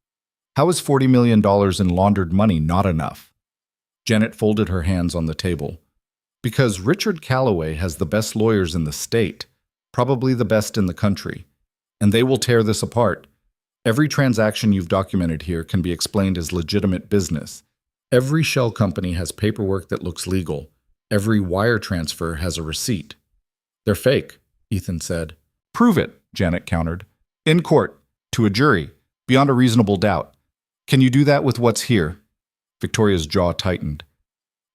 How is $40 million in laundered money not enough?" Janet folded her hands on the table. "Because Richard Calloway has the best lawyers in the state, probably the best in the country, and they will tear this apart. Every transaction you've documented here can be explained as legitimate business. Every shell company has paperwork that looks legal. Every wire transfer has a receipt." "They're fake," Ethan said. "Prove it," Janet countered. "In court, to a jury, beyond a reasonable doubt. Can you do that with what's here?" Victoria's jaw tightened.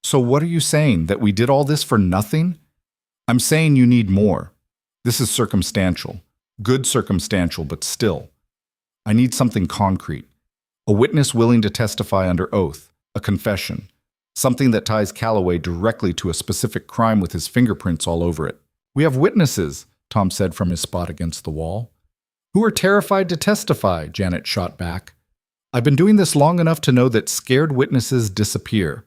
"So what are you saying, that we did all this for nothing?" "I'm saying you need more. This is circumstantial. Good circumstantial, but still. I need something concrete. A witness willing to testify under oath, a confession, something that ties Calloway directly to a specific crime with his fingerprints all over it." "We have witnesses," Tom said from his spot against the wall. "Who are terrified to testify," Janet shot back. "I've been doing this long enough to know that scared witnesses disappear,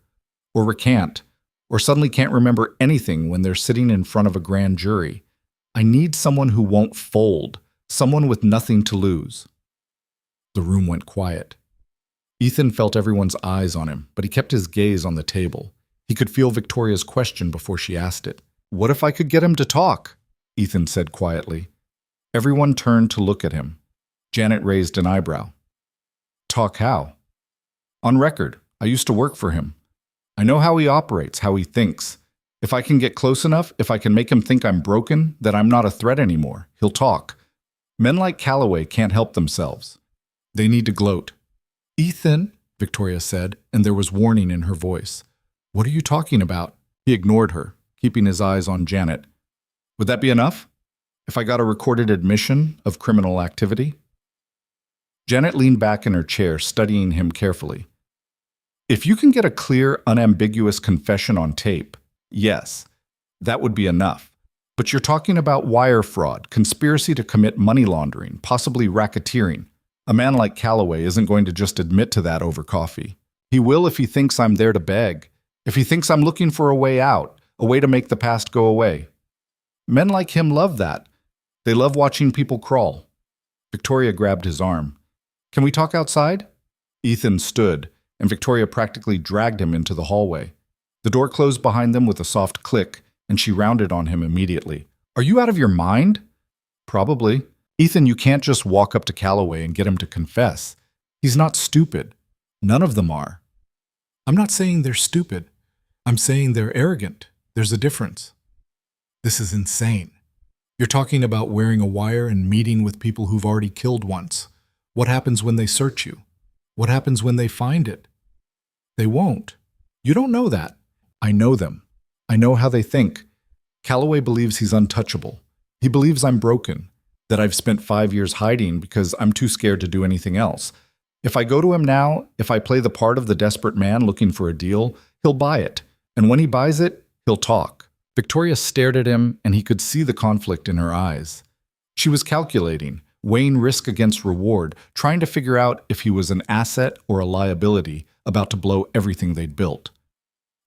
or recant, or suddenly can't remember anything when they're sitting in front of a grand jury. I need someone who won't fold, someone with nothing to lose." The room went quiet. Ethan felt everyone's eyes on him, but he kept his gaze on the table. He could feel Victoria's question before she asked it. "What if I could get him to talk?" Ethan said quietly. Everyone turned to look at him. Janet raised an eyebrow. "Talk how?" "On record. I used to work for him. I know how he operates, how he thinks. If I can get close enough, if I can make him think I'm broken, that I'm not a threat anymore, he'll talk. Men like Calloway can't help themselves. They need to gloat." "Ethan," Victoria said, and there was warning in her voice. "What are you talking about?" He ignored her, keeping his eyes on Janet. "Would that be enough? If I got a recorded admission of criminal activity?" Janet leaned back in her chair, studying him carefully. "If you can get a clear, unambiguous confession on tape, yes, that would be enough. But you're talking about wire fraud, conspiracy to commit money laundering, possibly racketeering. A man like Calloway isn't going to just admit to that over coffee. He will if he thinks I'm there to beg, if he thinks I'm looking for a way out, a way to make the past go away. Men like him love that. They love watching people crawl." Victoria grabbed his arm. "Can we talk outside?" Ethan stood, and Victoria practically dragged him into the hallway. The door closed behind them with a soft click, and she rounded on him immediately. "Are you out of your mind?" "Probably. Ethan, you can't just walk up to Calloway and get him to confess. He's not stupid. None of them are." "I'm not saying they're stupid. I'm saying they're arrogant. There's a difference." "This is insane. You're talking about wearing a wire and meeting with people who've already killed once. What happens when they search you? What happens when they find it?" "They won't. You don't know that." "I know them. I know how they think. Calloway believes he's untouchable. He believes I'm broken, that I've spent 5 years hiding because I'm too scared to do anything else. If I go to him now, if I play the part of the desperate man looking for a deal, he'll buy it. And when he buys it, he'll talk." Victoria stared at him, and he could see the conflict in her eyes. She was calculating, weighing risk against reward, trying to figure out if he was an asset or a liability about to blow everything they'd built.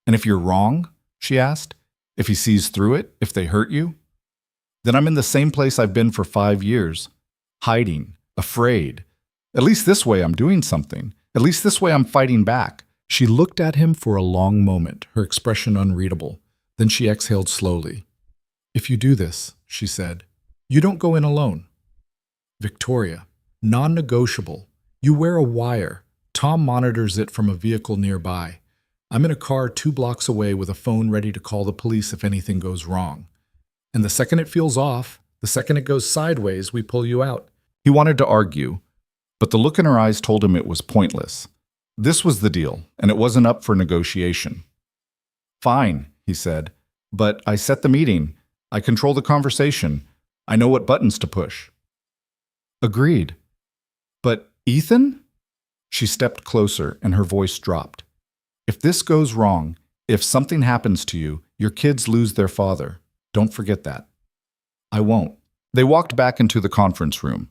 "And if you're wrong?" she asked. "If he sees through it, if they hurt you?" "Then I'm in the same place I've been for 5 years. Hiding, afraid. At least this way I'm doing something. At least this way I'm fighting back." She looked at him for a long moment, her expression unreadable. Then she exhaled slowly. "If you do this," she said, "you don't go in alone." "Victoria, non-negotiable. You wear a wire. Tom monitors it from a vehicle nearby. I'm in a car 2 blocks away with a phone ready to call the police if anything goes wrong. And the second it feels off, the second it goes sideways, we pull you out." He wanted to argue, but the look in her eyes told him it was pointless. This was the deal, and it wasn't up for negotiation. "Fine," he said, "but I set the meeting. I control the conversation. I know what buttons to push." "Agreed. But Ethan?" She stepped closer, and her voice dropped. "If this goes wrong, if something happens to you, your kids lose their father. Don't forget that." "I won't." They walked back into the conference room.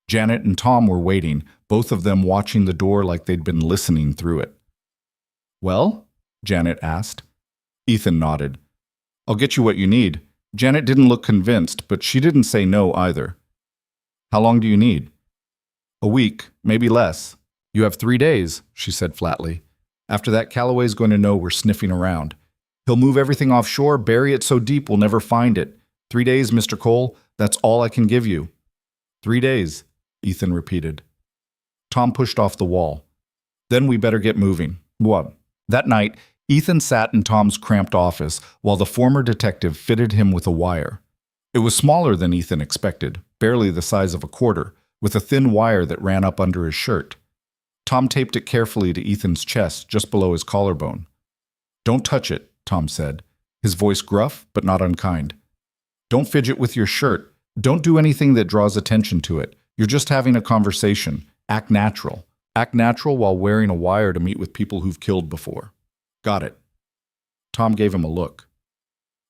Janet and Tom were waiting, both of them watching the door like they'd been listening through it. "Well?" Janet asked. Ethan nodded. "I'll get you what you need." Janet didn't look convinced, but she didn't say no either. "How long do you need?" "A week, maybe less." "You have 3 days," she said flatly. "After that, Calloway's going to know we're sniffing around. He'll move everything offshore, bury it so deep we'll never find it. 3 days, Mr. Cole, that's all I can give you." 3 days, Ethan repeated. Tom pushed off the wall. "Then we better get moving." What? That night, Ethan sat in Tom's cramped office while the former detective fitted him with a wire. It was smaller than Ethan expected, barely the size of a quarter, with a thin wire that ran up under his shirt. Tom taped it carefully to Ethan's chest, just below his collarbone. "Don't touch it," Tom said, his voice gruff but not unkind. "Don't fidget with your shirt. Don't do anything that draws attention to it. You're just having a conversation. Act natural. Act natural while wearing a wire to meet with people who've killed before." "Got it." Tom gave him a look.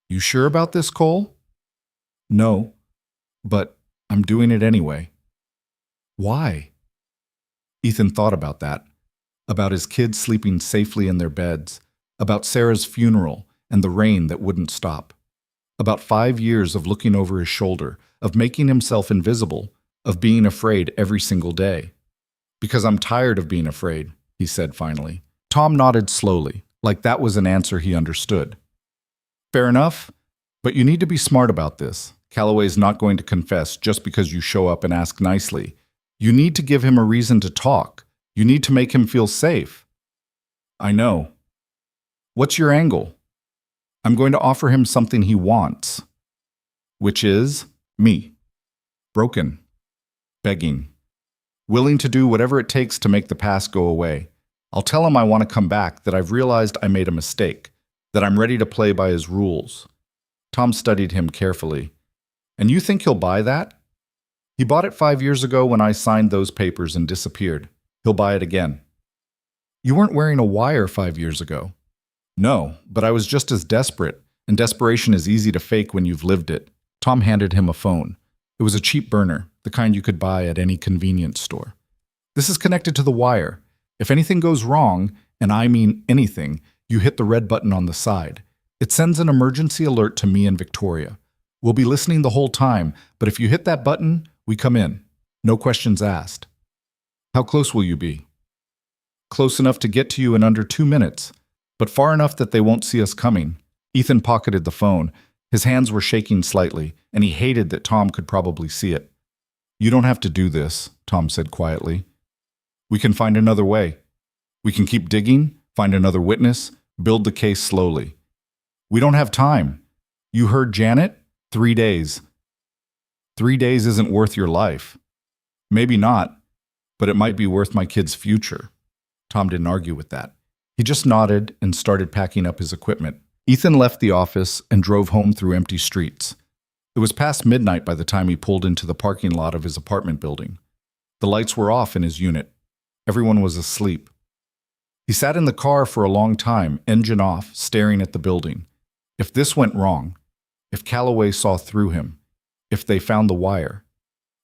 "You sure about this, Cole?" "No, but I'm doing it anyway." "Why?" Ethan thought about that, about his kids sleeping safely in their beds, about Sarah's funeral and the rain that wouldn't stop, about 5 years of looking over his shoulder, of making himself invisible, of being afraid every single day. "Because I'm tired of being afraid," he said finally. Tom nodded slowly, like that was an answer he understood. "Fair enough, but you need to be smart about this. Calloway's not going to confess just because you show up and ask nicely. You need to give him a reason to talk. You need to make him feel safe." "I know." "What's your angle?" "I'm going to offer him something he wants." "Which is?" "Me. Broken. Begging. Willing to do whatever it takes to make the past go away. I'll tell him I want to come back, that I've realized I made a mistake, that I'm ready to play by his rules." Tom studied him carefully. "And you think he'll buy that?" "He bought it 5 years ago when I signed those papers and disappeared. He'll buy it again." "You weren't wearing a wire 5 years ago." "No, but I was just as desperate, and desperation is easy to fake when you've lived it." Tom handed him a phone. It was a cheap burner, the kind you could buy at any convenience store. "This is connected to the wire. If anything goes wrong, and I mean anything, you hit the red button on the side. It sends an emergency alert to me and Victoria. We'll be listening the whole time, but if you hit that button, we come in. No questions asked." "How close will you be?" "Close enough to get to you in under 2 minutes, but far enough that they won't see us coming." Ethan pocketed the phone. His hands were shaking slightly, and he hated that Tom could probably see it. "You don't have to do this," Tom said quietly. "We can find another way. We can keep digging, find another witness, build the case slowly. We don't have time. You heard Janet? 3 days. 3 days isn't worth your life. Maybe not, but it might be worth my kid's future." Tom didn't argue with that. He just nodded and started packing up his equipment. Ethan left the office and drove home through empty streets. It was past midnight by the time he pulled into the parking lot of his apartment building. The lights were off in his unit. Everyone was asleep. He sat in the car for a long time, engine off, staring at the building. If this went wrong, if Calloway saw through him, if they found the wire,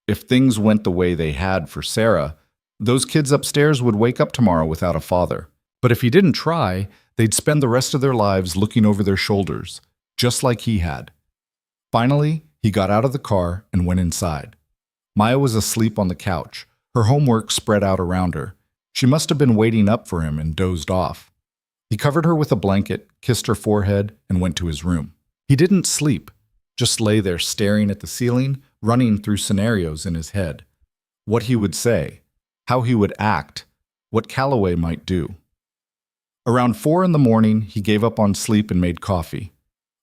if things went the way they had for Sarah, those kids upstairs would wake up tomorrow without a father. But if he didn't try, they'd spend the rest of their lives looking over their shoulders, just like he had. Finally, he got out of the car and went inside. Maya was asleep on the couch, her homework spread out around her. She must have been waiting up for him and dozed off. He covered her with a blanket, kissed her forehead, and went to his room. He didn't sleep, just lay there staring at the ceiling, running through scenarios in his head. What he would say, how he would act, what Calloway might do. Around 4 in the morning, he gave up on sleep and made coffee.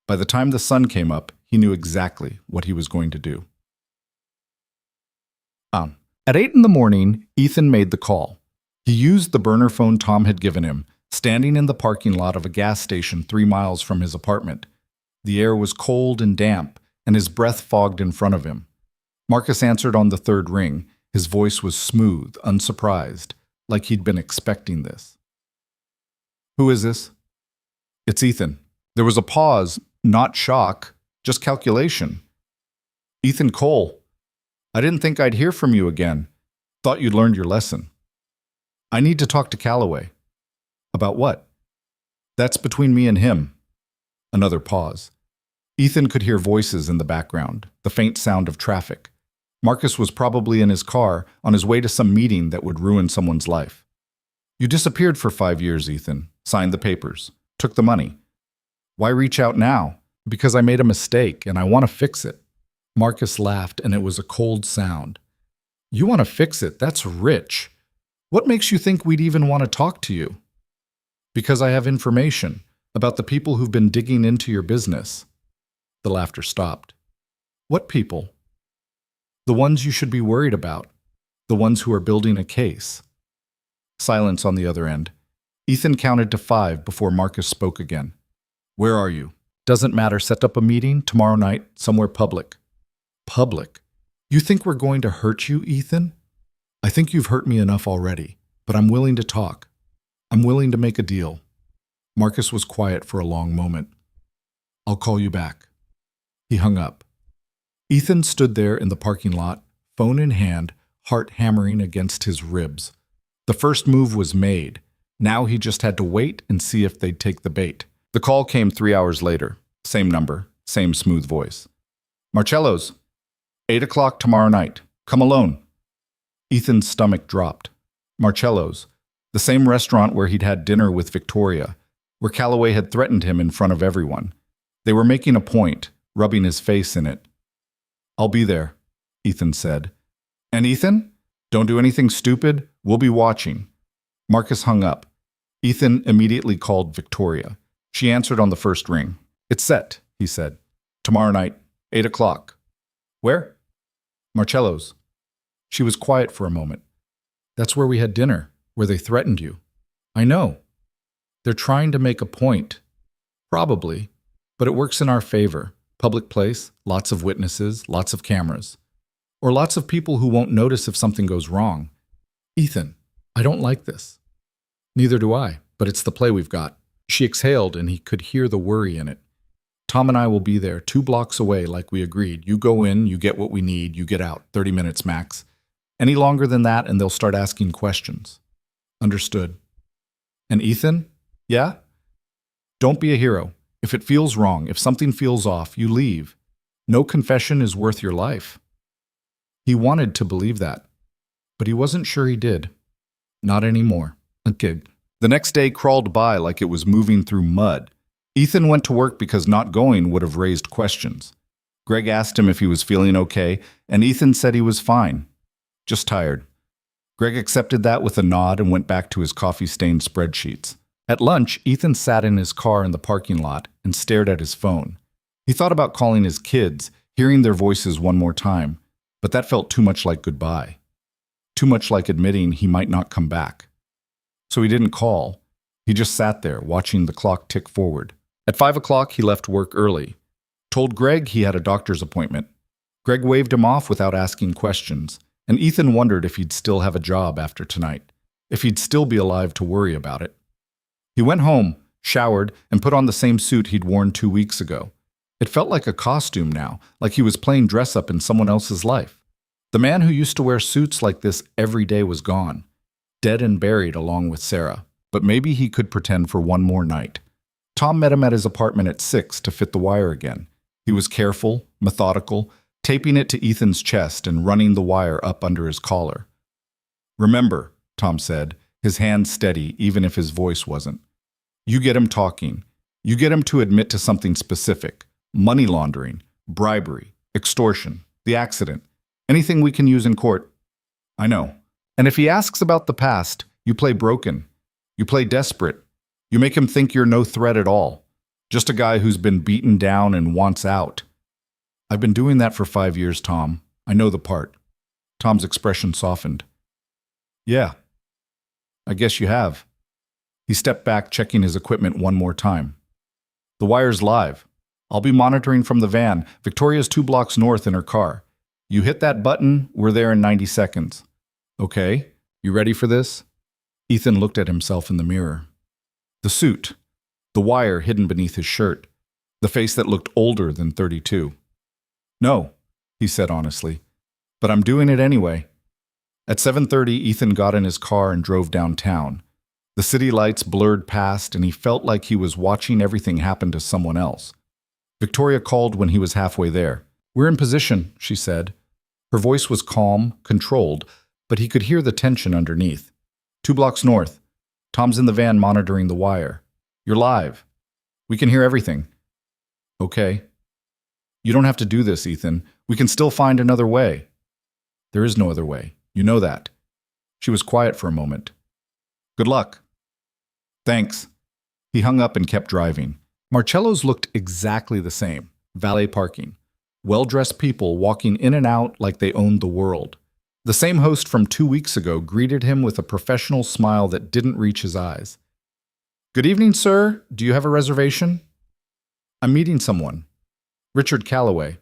By the time the sun came up, he knew exactly what he was going to do. At 8 in the morning, Ethan made the call. He used the burner phone Tom had given him, standing in the parking lot of a gas station 3 miles from his apartment. The air was cold and damp, and his breath fogged in front of him. Marcus answered on the third ring. His voice was smooth, unsurprised, like he'd been expecting this. "Who is this?" "It's Ethan." There was a pause, not shock, just calculation. "Ethan Cole. I didn't think I'd hear from you again. Thought you'd learned your lesson." "I need to talk to Calloway." "About what?" "That's between me and him." Another pause. Ethan could hear voices in the background, the faint sound of traffic. Marcus was probably in his car, on his way to some meeting that would ruin someone's life. "You disappeared for 5 years, Ethan. Signed the papers. Took the money. Why reach out now?" "Because I made a mistake, and I want to fix it." Marcus laughed, and it was a cold sound. "You want to fix it? That's rich. What makes you think we'd even want to talk to you?" "Because I have information about the people who've been digging into your business." The laughter stopped. "What people?" "The ones you should be worried about. The ones who are building a case." Silence on the other end. Ethan counted to 5 before Marcus spoke again. "Where are you?" "Doesn't matter. Set up a meeting tomorrow night, somewhere public." "Public? You think we're going to hurt you, Ethan?" "I think you've hurt me enough already, but I'm willing to talk. I'm willing to make a deal." Marcus was quiet for a long moment. "I'll call you back." He hung up. Ethan stood there in the parking lot, phone in hand, heart hammering against his ribs. The first move was made. Now he just had to wait and see if they'd take the bait. The call came 3 hours later. Same number, same smooth voice. "Marcello's. 8 o'clock tomorrow night. Come alone." Ethan's stomach dropped. Marcello's. The same restaurant where he'd had dinner with Victoria, where Calloway had threatened him in front of everyone. They were making a point, rubbing his face in it. "I'll be there," Ethan said. "And Ethan? Don't do anything stupid. We'll be watching." Marcus hung up. Ethan immediately called Victoria. She answered on the first ring. "It's set," he said. "Tomorrow night, 8 o'clock. "Where?" "Marcello's." She was quiet for a moment. "That's where we had dinner, where they threatened you." "I know. They're trying to make a point." "Probably, but it works in our favor. Public place, lots of witnesses, lots of cameras. Or lots of people who won't notice if something goes wrong." "Ethan, I don't like this." "Neither do I, but it's the play we've got." She exhaled, and he could hear the worry in it. "Tom and I will be there 2 blocks away like we agreed. You go in, you get what we need, you get out, 30 minutes max. Any longer than that and they'll start asking questions." "Understood." "And Ethan?" "Yeah?" "Don't be a hero. If it feels wrong, if something feels off, you leave. No confession is worth your life." He wanted to believe that, but he wasn't sure he did. Not anymore. A kid. The next day crawled by like it was moving through mud. Ethan went to work because not going would have raised questions. Greg asked him if he was feeling okay, and Ethan said he was fine. Just tired. Greg accepted that with a nod and went back to his coffee-stained spreadsheets. At lunch, Ethan sat in his car in the parking lot and stared at his phone. He thought about calling his kids, hearing their voices one more time, but that felt too much like goodbye. Too much like admitting he might not come back. So he didn't call. He just sat there, watching the clock tick forward. At 5 o'clock, he left work early. Told Greg he had a doctor's appointment. Greg waved him off without asking questions, and Ethan wondered if he'd still have a job after tonight, if he'd still be alive to worry about it. He went home, showered, and put on the same suit he'd worn 2 weeks ago. It felt like a costume now, like he was playing dress-up in someone else's life. The man who used to wear suits like this every day was gone, dead and buried along with Sarah, but maybe he could pretend for one more night. Tom met him at his apartment at 6 to fit the wire again. He was careful, methodical, taping it to Ethan's chest and running the wire up under his collar. "Remember," Tom said, his hand steady even if his voice wasn't. "You get him talking. You get him to admit to something specific. Money laundering, bribery, extortion, the accident. Anything we can use in court." "I know. And if he asks about the past, you play broken. You play desperate. You make him think you're no threat at all. Just a guy who's been beaten down and wants out. I've been doing that for 5 years, Tom. I know the part. Tom's expression softened. Yeah, I guess you have. He stepped back, checking his equipment one more time. The wire's live. I'll be monitoring from the van. Victoria's 2 blocks north in her car. You hit that button, we're there in 90 seconds. Okay, you ready for this? Ethan looked at himself in the mirror. The suit, the wire hidden beneath his shirt, the face that looked older than 32. No, he said honestly, but I'm doing it anyway. At 7:30, Ethan got in his car and drove downtown. The city lights blurred past, and he felt like he was watching everything happen to someone else. Victoria called when he was halfway there. We're in position, she said. Her voice was calm, controlled, but he could hear the tension underneath. 2 blocks north. Tom's in the van monitoring the wire. You're live. We can hear everything. Okay. You don't have to do this, Ethan. We can still find another way. There is no other way. You know that. She was quiet for a moment. Good luck. Thanks. He hung up and kept driving. Marcello's looked exactly the same. Valet parking. Well-dressed people walking in and out like they owned the world. The same host from 2 weeks ago greeted him with a professional smile that didn't reach his eyes. Good evening, sir. Do you have a reservation? I'm meeting someone. Richard Calloway.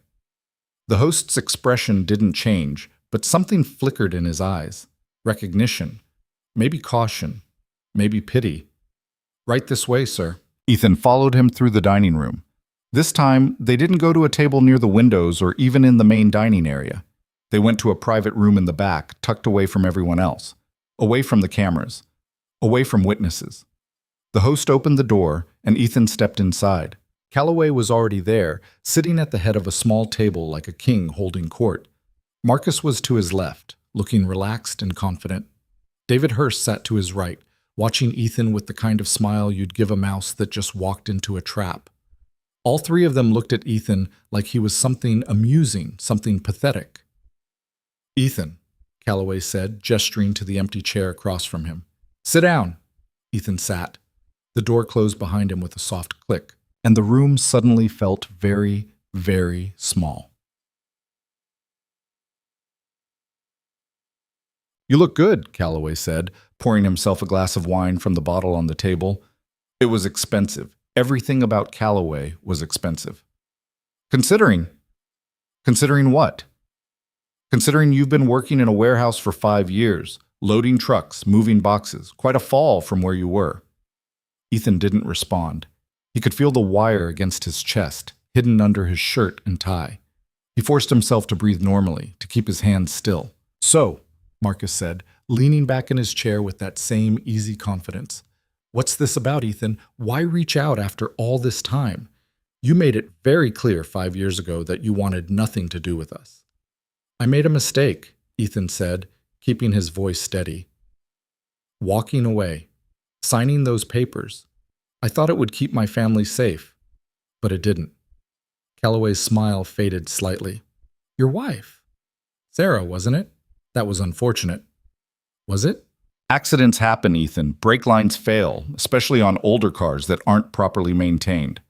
The host's expression didn't change, but something flickered in his eyes. Recognition. Maybe caution. Maybe pity. Right this way, sir. Ethan followed him through the dining room. This time, they didn't go to a table near the windows or even in the main dining area. They went to a private room in the back, tucked away from everyone else, away from the cameras, away from witnesses. The host opened the door, and Ethan stepped inside. Calloway was already there, sitting at the head of a small table like a king holding court. Marcus was to his left, looking relaxed and confident. David Hurst sat to his right, watching Ethan with the kind of smile you'd give a mouse that just walked into a trap. All 3 of them looked at Ethan like he was something amusing, something pathetic. Ethan, Calloway said, gesturing to the empty chair across from him. Sit down. Ethan sat. The door closed behind him with a soft click, and the room suddenly felt very, very small. You look good, Calloway said, pouring himself a glass of wine from the bottle on the table. It was expensive. Everything about Calloway was expensive. Considering what? Considering you've been working in a warehouse for 5 years, loading trucks, moving boxes, quite a fall from where you were. Ethan didn't respond. He could feel the wire against his chest, hidden under his shirt and tie. He forced himself to breathe normally, to keep his hands still. So, Marcus said, leaning back in his chair with that same easy confidence. What's this about, Ethan? Why reach out after all this time? You made it very clear 5 years ago that you wanted nothing to do with us. I made a mistake, Ethan said, keeping his voice steady. Walking away, signing those papers. I thought it would keep my family safe, but it didn't. Calloway's smile faded slightly. Your wife? Sarah, wasn't it? That was unfortunate. Was it? Accidents happen, Ethan. Brake lines fail, especially on older cars that aren't properly maintained.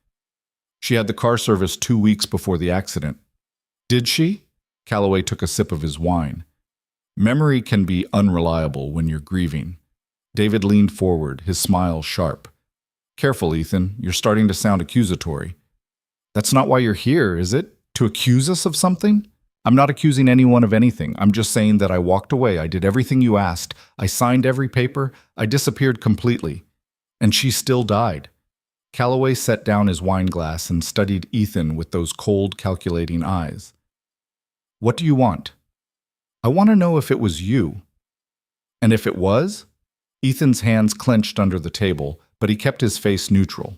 She had the car serviced 2 weeks before the accident. Did she? Calloway took a sip of his wine. Memory can be unreliable when you're grieving. David leaned forward, his smile sharp. Careful, Ethan. You're starting to sound accusatory. That's not why you're here, is it? To accuse us of something? I'm not accusing anyone of anything. I'm just saying that I walked away. I did everything you asked. I signed every paper. I disappeared completely. And she still died. Calloway set down his wine glass and studied Ethan with those cold, calculating eyes. What do you want? I want to know if it was you. And if it was? Ethan's hands clenched under the table, but he kept his face neutral.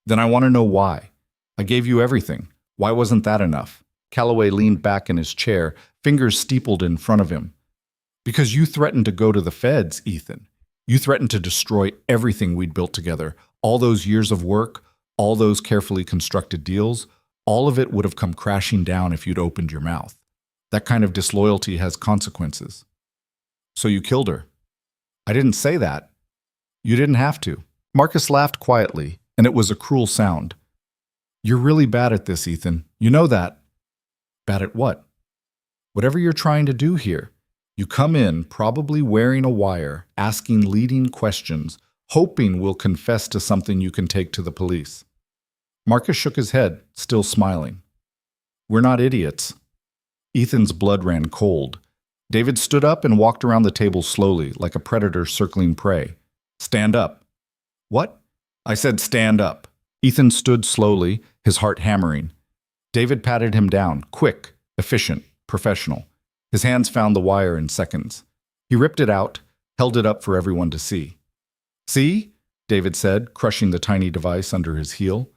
Then I want to know why. I gave you everything. Why wasn't that enough? Calloway leaned back in his chair, fingers steepled in front of him. Because you threatened to go to the feds, Ethan. You threatened to destroy everything we'd built together. All those years of work, all those carefully constructed deals, all of it would have come crashing down if you'd opened your mouth. That kind of disloyalty has consequences. So you killed her. I didn't say that. You didn't have to. Marcus laughed quietly, and it was a cruel sound. You're really bad at this, Ethan. You know that. Bad at what? Whatever you're trying to do here. You come in, probably wearing a wire, asking leading questions, hoping we'll confess to something you can take to the police. Marcus shook his head, still smiling. We're not idiots. Ethan's blood ran cold. David stood up and walked around the table slowly, like a predator circling prey. Stand up. What? I said stand up. Ethan stood slowly, his heart hammering. David patted him down, quick, efficient, professional. His hands found the wire in seconds. He ripped it out, held it up for everyone to see. See? David said, crushing the tiny device under his heel.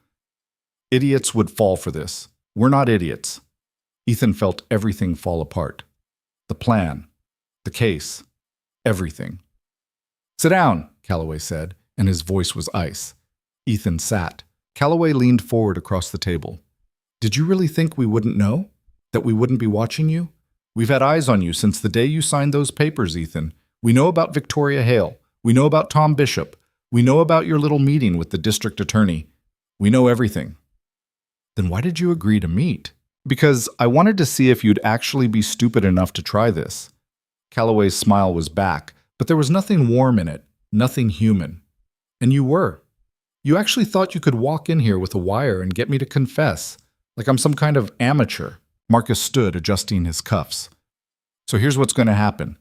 Idiots would fall for this. We're not idiots. Ethan felt everything fall apart. The plan, the case, everything. Sit down, Calloway said, and his voice was ice. Ethan sat. Calloway leaned forward across the table. Did you really think we wouldn't know? That we wouldn't be watching you? We've had eyes on you since the day you signed those papers, Ethan. We know about Victoria Hale. We know about Tom Bishop. We know about your little meeting with the district attorney. We know everything. Then why did you agree to meet? Because I wanted to see if you'd actually be stupid enough to try this. Calloway's smile was back, but there was nothing warm in it, nothing human. And you were. You actually thought you could walk in here with a wire and get me to confess, like I'm some kind of amateur. Marcus stood, adjusting his cuffs. So here's what's going to happen.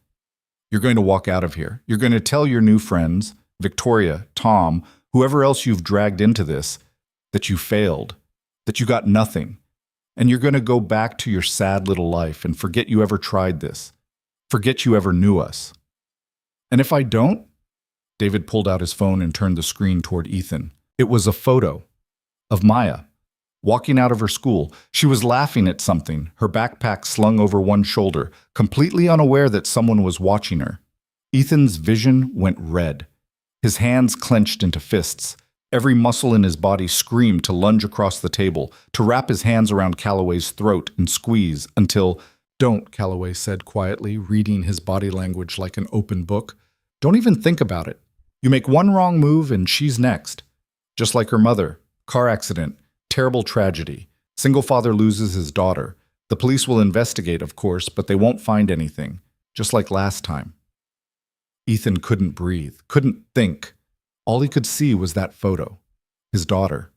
You're going to walk out of here. You're going to tell your new friends, Victoria, Tom, whoever else you've dragged into this, that you failed, that you got nothing. And you're going to go back to your sad little life and forget you ever tried this. Forget you ever knew us. And if I don't? David pulled out his phone and turned the screen toward Ethan. It was a photo of Maya, walking out of her school. She was laughing at something, her backpack slung over one shoulder, completely unaware that someone was watching her. Ethan's vision went red. His hands clenched into fists. Every muscle in his body screamed to lunge across the table, to wrap his hands around Calloway's throat and squeeze until, "Don't," Calloway said quietly, reading his body language like an open book. "Don't even think about it. You make one wrong move and she's next. Just like her mother. Car accident. Terrible tragedy. Single father loses his daughter. The police will investigate, of course, but they won't find anything. Just like last time." Ethan couldn't breathe, couldn't think. All he could see was that photo. His daughter.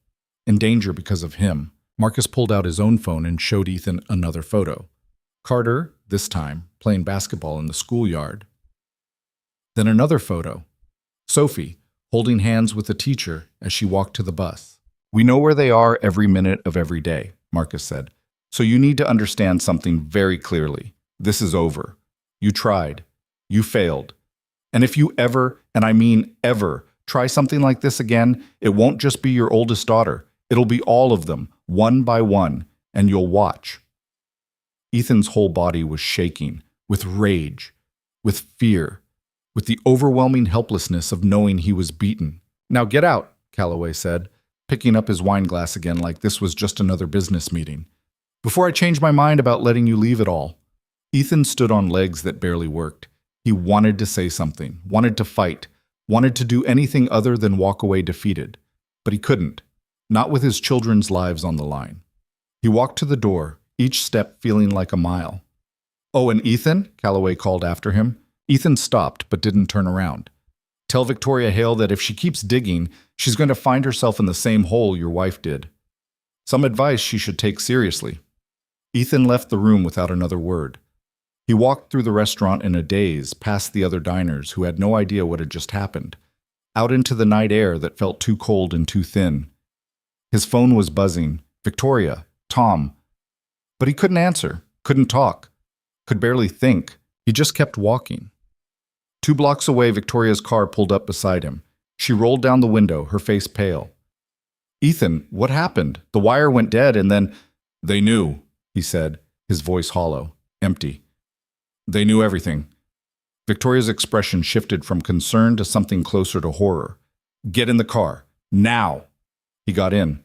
In danger because of him. Marcus pulled out his own phone and showed Ethan another photo. Carter, this time, playing basketball in the schoolyard. Then another photo. Sophie, holding hands with a teacher as she walked to the bus. "We know where they are every minute of every day," Marcus said. "So you need to understand something very clearly. This is over. You tried. You failed. And if you ever, and I mean ever, try something like this again, it won't just be your oldest daughter. It'll be all of them, one by one, and you'll watch." Ethan's whole body was shaking, with rage, with fear, with the overwhelming helplessness of knowing he was beaten. "Now get out," Calloway said, picking up his wine glass again like this was just another business meeting. "Before I change my mind about letting you leave it all." Ethan stood on legs that barely worked. He wanted to say something, wanted to fight, wanted to do anything other than walk away defeated. But he couldn't, not with his children's lives on the line. He walked to the door, each step feeling like a mile. "Oh, and Ethan?" Calloway called after him. Ethan stopped but didn't turn around. "Tell Victoria Hale that if she keeps digging, she's going to find herself in the same hole your wife did. Some advice she should take seriously." Ethan left the room without another word. He walked through the restaurant in a daze, past the other diners who had no idea what had just happened, out into the night air that felt too cold and too thin. His phone was buzzing. Victoria, Tom. But he couldn't answer, couldn't talk, could barely think. He just kept walking. 2 blocks away, Victoria's car pulled up beside him. She rolled down the window, her face pale. "Ethan, what happened? The wire went dead and then—" "They knew," he said, his voice hollow, empty. "They knew everything." Victoria's expression shifted from concern to something closer to horror. "Get in the car. Now!" He got in.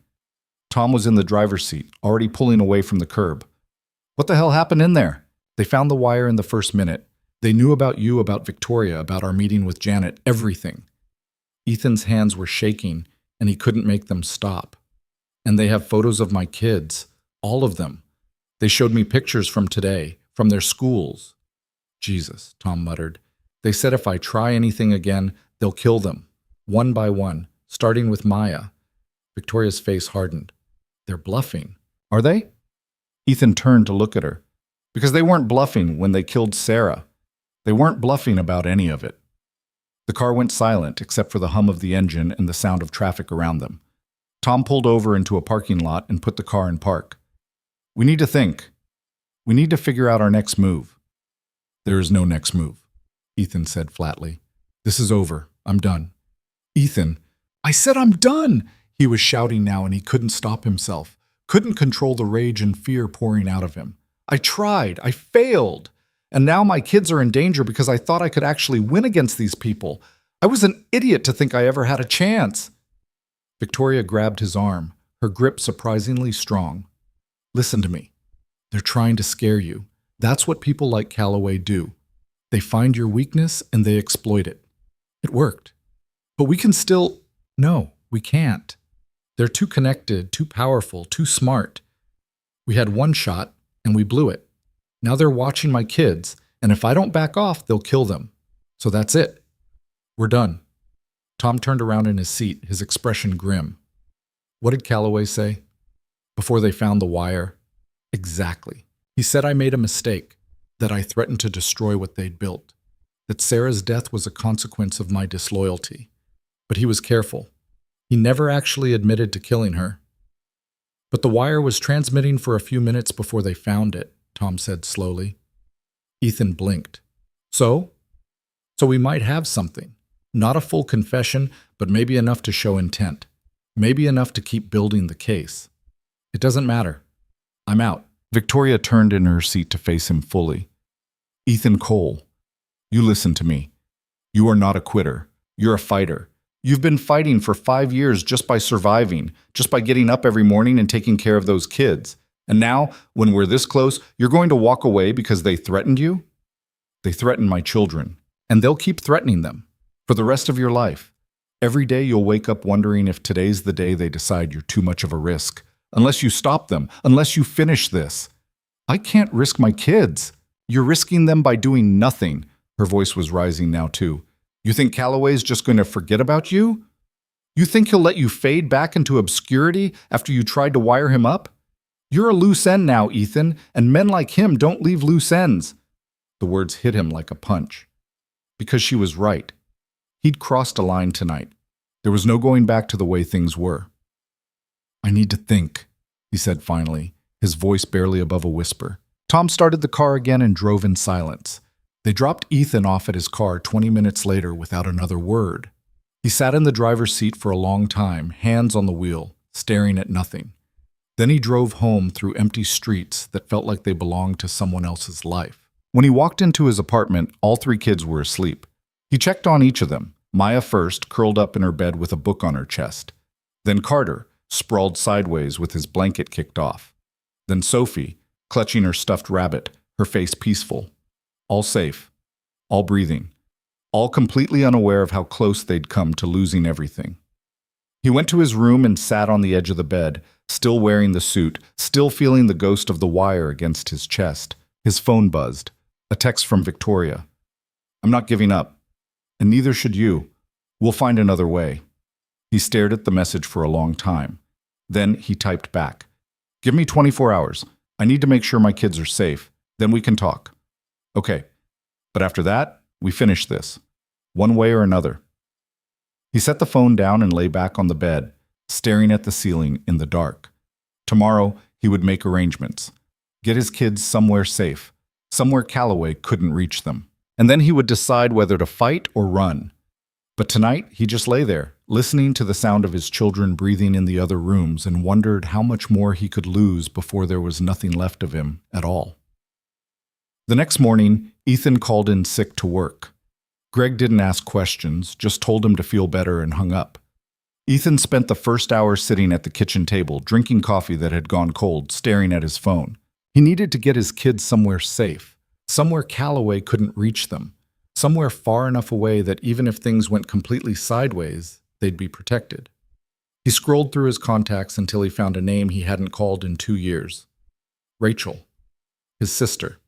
Tom was in the driver's seat, already pulling away from the curb. "What the hell happened in there?" "They found the wire in the first minute. They knew about you, about Victoria, about our meeting with Janet, everything." Ethan's hands were shaking, and he couldn't make them stop. And they have photos of my kids, all of them. They showed me pictures from today, from their schools. Jesus, Tom muttered. They said if I try anything again, they'll kill them, one by one, starting with Maya. Victoria's face hardened. They're bluffing. Are they? Ethan turned to look at her. Because they weren't bluffing when they killed Sarah. They weren't bluffing about any of it. The car went silent except for the hum of the engine and the sound of traffic around them. Tom pulled over into a parking lot and put the car in park. We need to think. We need to figure out our next move. There is no next move, Ethan said flatly. This is over. I'm done. Ethan, I said I'm done! He was shouting now and he couldn't stop himself, couldn't control the rage and fear pouring out of him. I tried. I failed. And now my kids are in danger because I thought I could actually win against these people. I was an idiot to think I ever had a chance. Victoria grabbed his arm, her grip surprisingly strong. Listen to me. They're trying to scare you. That's what people like Calloway do. They find your weakness and they exploit it. It worked. But we can still... No, we can't. They're too connected, too powerful, too smart. We had one shot and we blew it. Now they're watching my kids, and if I don't back off, they'll kill them. So that's it. We're done. Tom turned around in his seat, his expression grim. What did Calloway say? Before they found the wire? Exactly. He said I made a mistake, that I threatened to destroy what they'd built, that Sarah's death was a consequence of my disloyalty. But he was careful. He never actually admitted to killing her. But the wire was transmitting for a few minutes before they found it, Tom said slowly. Ethan blinked. So we might have something. Not a full confession, but maybe enough to show intent. Maybe enough to keep building the case. It doesn't matter. I'm out. Victoria turned in her seat to face him fully. Ethan Cole, you listen to me. You are not a quitter. You're a fighter. You've been fighting for 5 years just by surviving, just by getting up every morning and taking care of those kids. And now, when we're this close, you're going to walk away because they threatened you? They threatened my children, and they'll keep threatening them for the rest of your life. Every day you'll wake up wondering if today's the day they decide you're too much of a risk. Unless you stop them, unless you finish this. I can't risk my kids. You're risking them by doing nothing. Her voice was rising now too. You think Calloway's just going to forget about you? You think he'll let you fade back into obscurity after you tried to wire him up? You're a loose end now, Ethan, and men like him don't leave loose ends. The words hit him like a punch. Because she was right. He'd crossed a line tonight. There was no going back to the way things were. I need to think, he said finally, his voice barely above a whisper. Tom started the car again and drove in silence. They dropped Ethan off at his car 20 minutes later without another word. He sat in the driver's seat for a long time, hands on the wheel, staring at nothing. Then he drove home through empty streets that felt like they belonged to someone else's life. When he walked into his apartment, all 3 kids were asleep. He checked on each of them. Maya first, curled up in her bed with a book on her chest. Then Carter, sprawled sideways with his blanket kicked off. Then Sophie, clutching her stuffed rabbit, her face peaceful. All safe, all breathing, all completely unaware of how close they'd come to losing everything. He went to his room and sat on the edge of the bed, still wearing the suit, still feeling the ghost of the wire against his chest. His phone buzzed. A text from Victoria. I'm not giving up, and neither should you. We'll find another way. He stared at the message for a long time. Then he typed back. Give me 24 hours. I need to make sure my kids are safe. Then we can talk. Okay, but after that, we finish this. One way or another. He set the phone down and lay back on the bed, staring at the ceiling in the dark. Tomorrow, he would make arrangements. Get his kids somewhere safe, somewhere Calloway couldn't reach them. And then he would decide whether to fight or run. But tonight, he just lay there, listening to the sound of his children breathing in the other rooms and wondered how much more he could lose before there was nothing left of him at all. The next morning, Ethan called in sick to work. Greg didn't ask questions, just told him to feel better and hung up. Ethan spent the first hour sitting at the kitchen table, drinking coffee that had gone cold, staring at his phone. He needed to get his kids somewhere safe, somewhere Calloway couldn't reach them, somewhere far enough away that even if things went completely sideways, they'd be protected. He scrolled through his contacts until he found a name he hadn't called in 2 years. Rachel, his sister.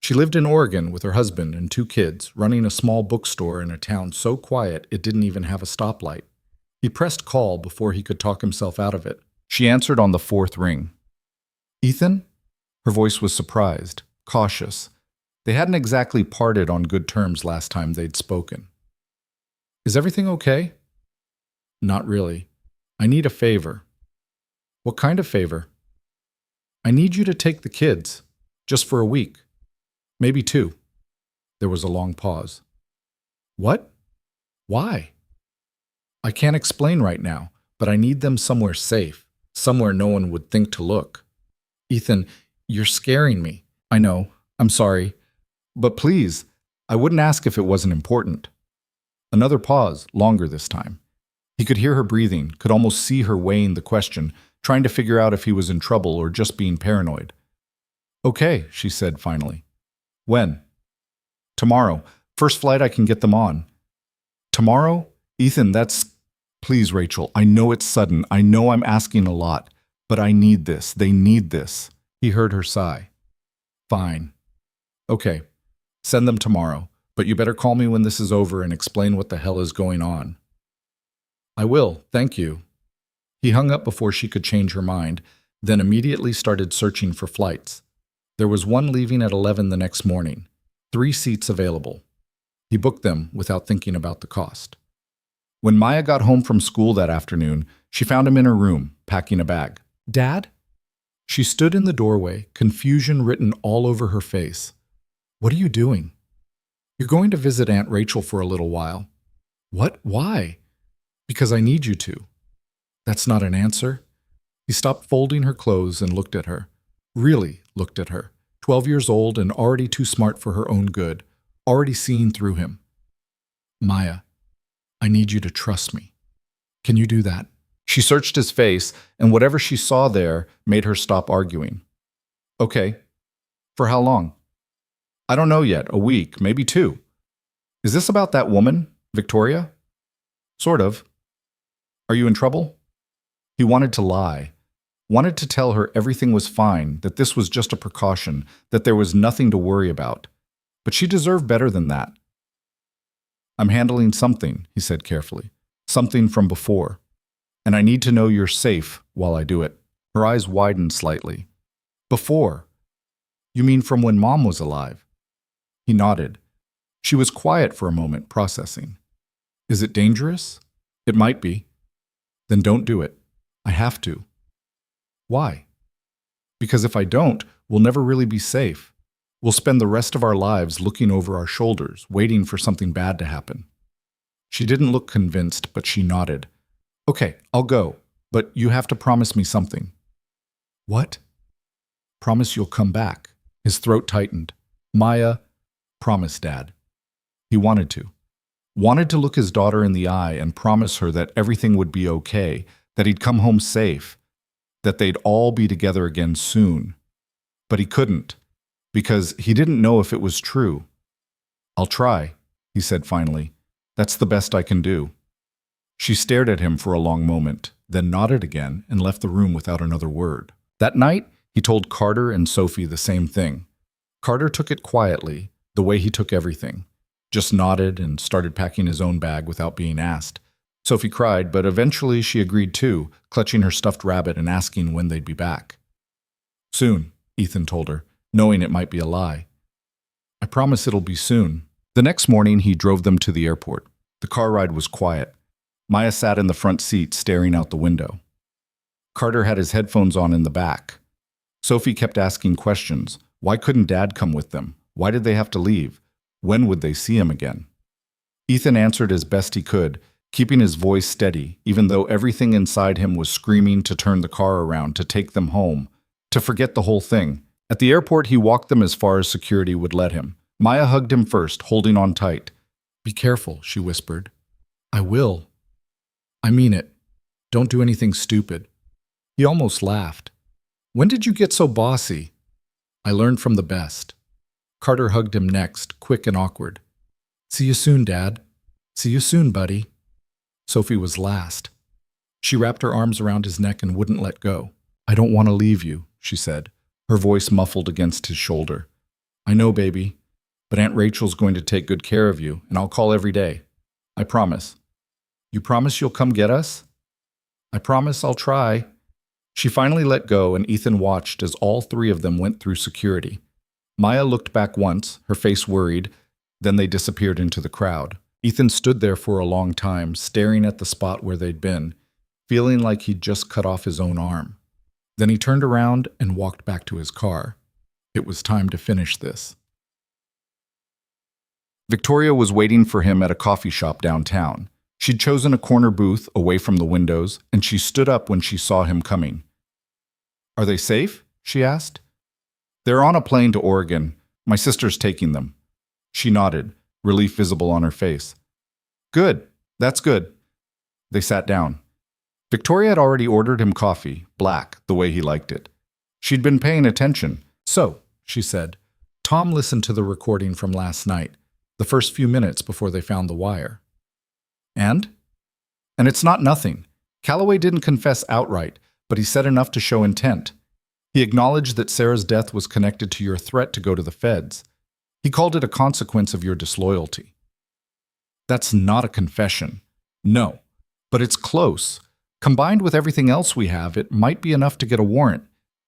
She lived in Oregon with her husband and 2 kids, running a small bookstore in a town so quiet it didn't even have a stoplight. He pressed call before he could talk himself out of it. She answered on the 4th ring. Ethan? Her voice was surprised, cautious. They hadn't exactly parted on good terms last time they'd spoken. Is everything okay? Not really. I need a favor. What kind of favor? I need you to take the kids, just for a week. Maybe 2. There was a long pause. What? Why? I can't explain right now, but I need them somewhere safe, somewhere no one would think to look. Ethan, you're scaring me. I know. I'm sorry. But please, I wouldn't ask if it wasn't important. Another pause, longer this time. He could hear her breathing, could almost see her weighing the question, trying to figure out if he was in trouble or just being paranoid. Okay, she said finally. When? Tomorrow. First flight I can get them on. Tomorrow? Ethan, that's... Please, Rachel, I know it's sudden. I know I'm asking a lot. But I need this. They need this. He heard her sigh. Fine. Okay. Send them tomorrow. But you better call me when this is over and explain what the hell is going on. I will, thank you. He hung up before she could change her mind, then immediately started searching for flights. There was one leaving at 11 the next morning. 3 seats available. He booked them without thinking about the cost. When Maya got home from school that afternoon, she found him in her room, packing a bag. Dad? She stood in the doorway, confusion written all over her face. What are you doing? You're going to visit Aunt Rachel for a little while. What? Why? Because I need you to. That's not an answer. He stopped folding her clothes and looked at her. Really looked at her. 12 years old and already too smart for her own good. Already seeing through him. Maya, I need you to trust me. Can you do that? She searched his face, and whatever she saw there made her stop arguing. Okay. For how long? I don't know yet. A week, maybe 2. Is this about that woman, Victoria? Sort of. Are you in trouble? He wanted to lie. Wanted to tell her everything was fine, that this was just a precaution, that there was nothing to worry about. But she deserved better than that. I'm handling something, he said carefully. Something from before. And I need to know you're safe while I do it. Her eyes widened slightly. Before? You mean from when Mom was alive? He nodded. She was quiet for a moment, processing. Is it dangerous? It might be. Then don't do it. I have to. Why? Because if I don't, we'll never really be safe. We'll spend the rest of our lives looking over our shoulders, waiting for something bad to happen. She didn't look convinced, but she nodded. Okay, I'll go, but you have to promise me something. What? Promise you'll come back. His throat tightened. Maya, promise, Dad. He wanted to. Wanted to look his daughter in the eye and promise her that everything would be okay, that he'd come home safe, that they'd all be together again soon. But he couldn't, because he didn't know if it was true. I'll try, he said finally. That's the best I can do. She stared at him for a long moment, then nodded again and left the room without another word. That night, he told Carter and Sophie the same thing. Carter took it quietly, the way he took everything. Just nodded and started packing his own bag without being asked. Sophie cried, but eventually she agreed too, clutching her stuffed rabbit and asking when they'd be back. Soon, Ethan told her, knowing it might be a lie. I promise it'll be soon. The next morning, he drove them to the airport. The car ride was quiet. Maya sat in the front seat, staring out the window. Carter had his headphones on in the back. Sophie kept asking questions. Why couldn't Dad come with them? Why did they have to leave? When would they see him again? Ethan answered as best he could, keeping his voice steady, even though everything inside him was screaming to turn the car around, to take them home, to forget the whole thing. At the airport, he walked them as far as security would let him. Maya hugged him first, holding on tight. Be careful, she whispered. I will. I mean it. Don't do anything stupid. He almost laughed. When did you get so bossy? I learned from the best. Carter hugged him next, quick and awkward. See you soon, Dad. See you soon, buddy. Sophie was last. She wrapped her arms around his neck and wouldn't let go. I don't want to leave you, she said, her voice muffled against his shoulder. I know, baby, but Aunt Rachel's going to take good care of you, and I'll call every day. I promise. You promise you'll come get us? I promise I'll try. She finally let go, and Ethan watched as all three of them went through security. Maya looked back once, her face worried, then they disappeared into the crowd. Ethan stood there for a long time, staring at the spot where they'd been, feeling like he'd just cut off his own arm. Then he turned around and walked back to his car. It was time to finish this. Victoria was waiting for him at a coffee shop downtown. She'd chosen a corner booth away from the windows, and she stood up when she saw him coming. Are they safe? She asked. They're on a plane to Oregon. My sister's taking them. She nodded, relief visible on her face. Good. That's good. They sat down. Victoria had already ordered him coffee, black, the way he liked it. She'd been paying attention. So, she said, Tom listened to the recording from last night, the first few minutes before they found the wire. And? And it's not nothing. Calloway didn't confess outright, but he said enough to show intent. He acknowledged that Sarah's death was connected to your threat to go to the feds. He called it a consequence of your disloyalty. That's not a confession. No, but it's close. Combined with everything else we have, it might be enough to get a warrant,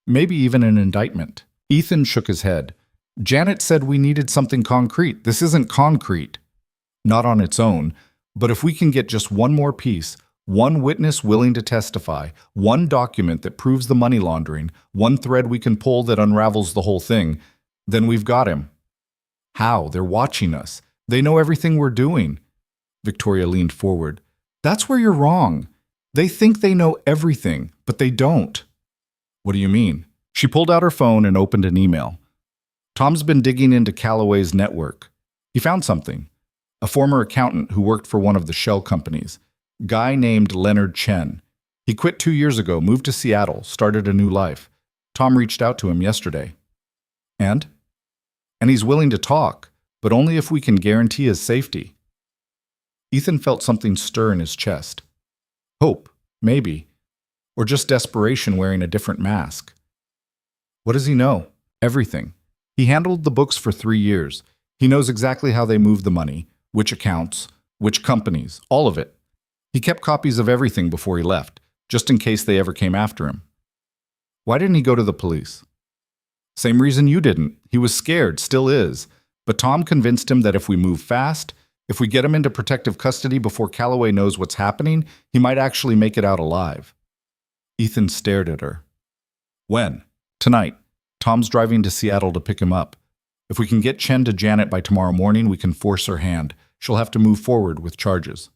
maybe even an indictment. Ethan shook his head. Janet said we needed something concrete. This isn't concrete. Not on its own, but if we can get just one more piece, one witness willing to testify, one document that proves the money laundering, one thread we can pull that unravels the whole thing, then we've got him. How? They're watching us. They know everything we're doing. Victoria leaned forward. That's where you're wrong. They think they know everything, but they don't. What do you mean? She pulled out her phone and opened an email. Tom's been digging into Calloway's network. He found something. A former accountant who worked for one of the shell companies. Guy named Leonard Chen. He quit 2 years ago, moved to Seattle, started a new life. Tom reached out to him yesterday. And he's willing to talk, but only if we can guarantee his safety. Ethan felt something stir in his chest. Hope, maybe. Or just desperation wearing a different mask. What does he know? Everything. He handled the books for 3 years. He knows exactly how they move the money, which accounts, which companies, all of it. He kept copies of everything before he left, just in case they ever came after him. Why didn't he go to the police? Same reason you didn't. He was scared, still is. But Tom convinced him that if we move fast, if we get him into protective custody before Calloway knows what's happening, he might actually make it out alive. Ethan stared at her. When? Tonight. Tom's driving to Seattle to pick him up. If we can get Chen to Janet by tomorrow morning, we can force her hand. She'll have to move forward with charges.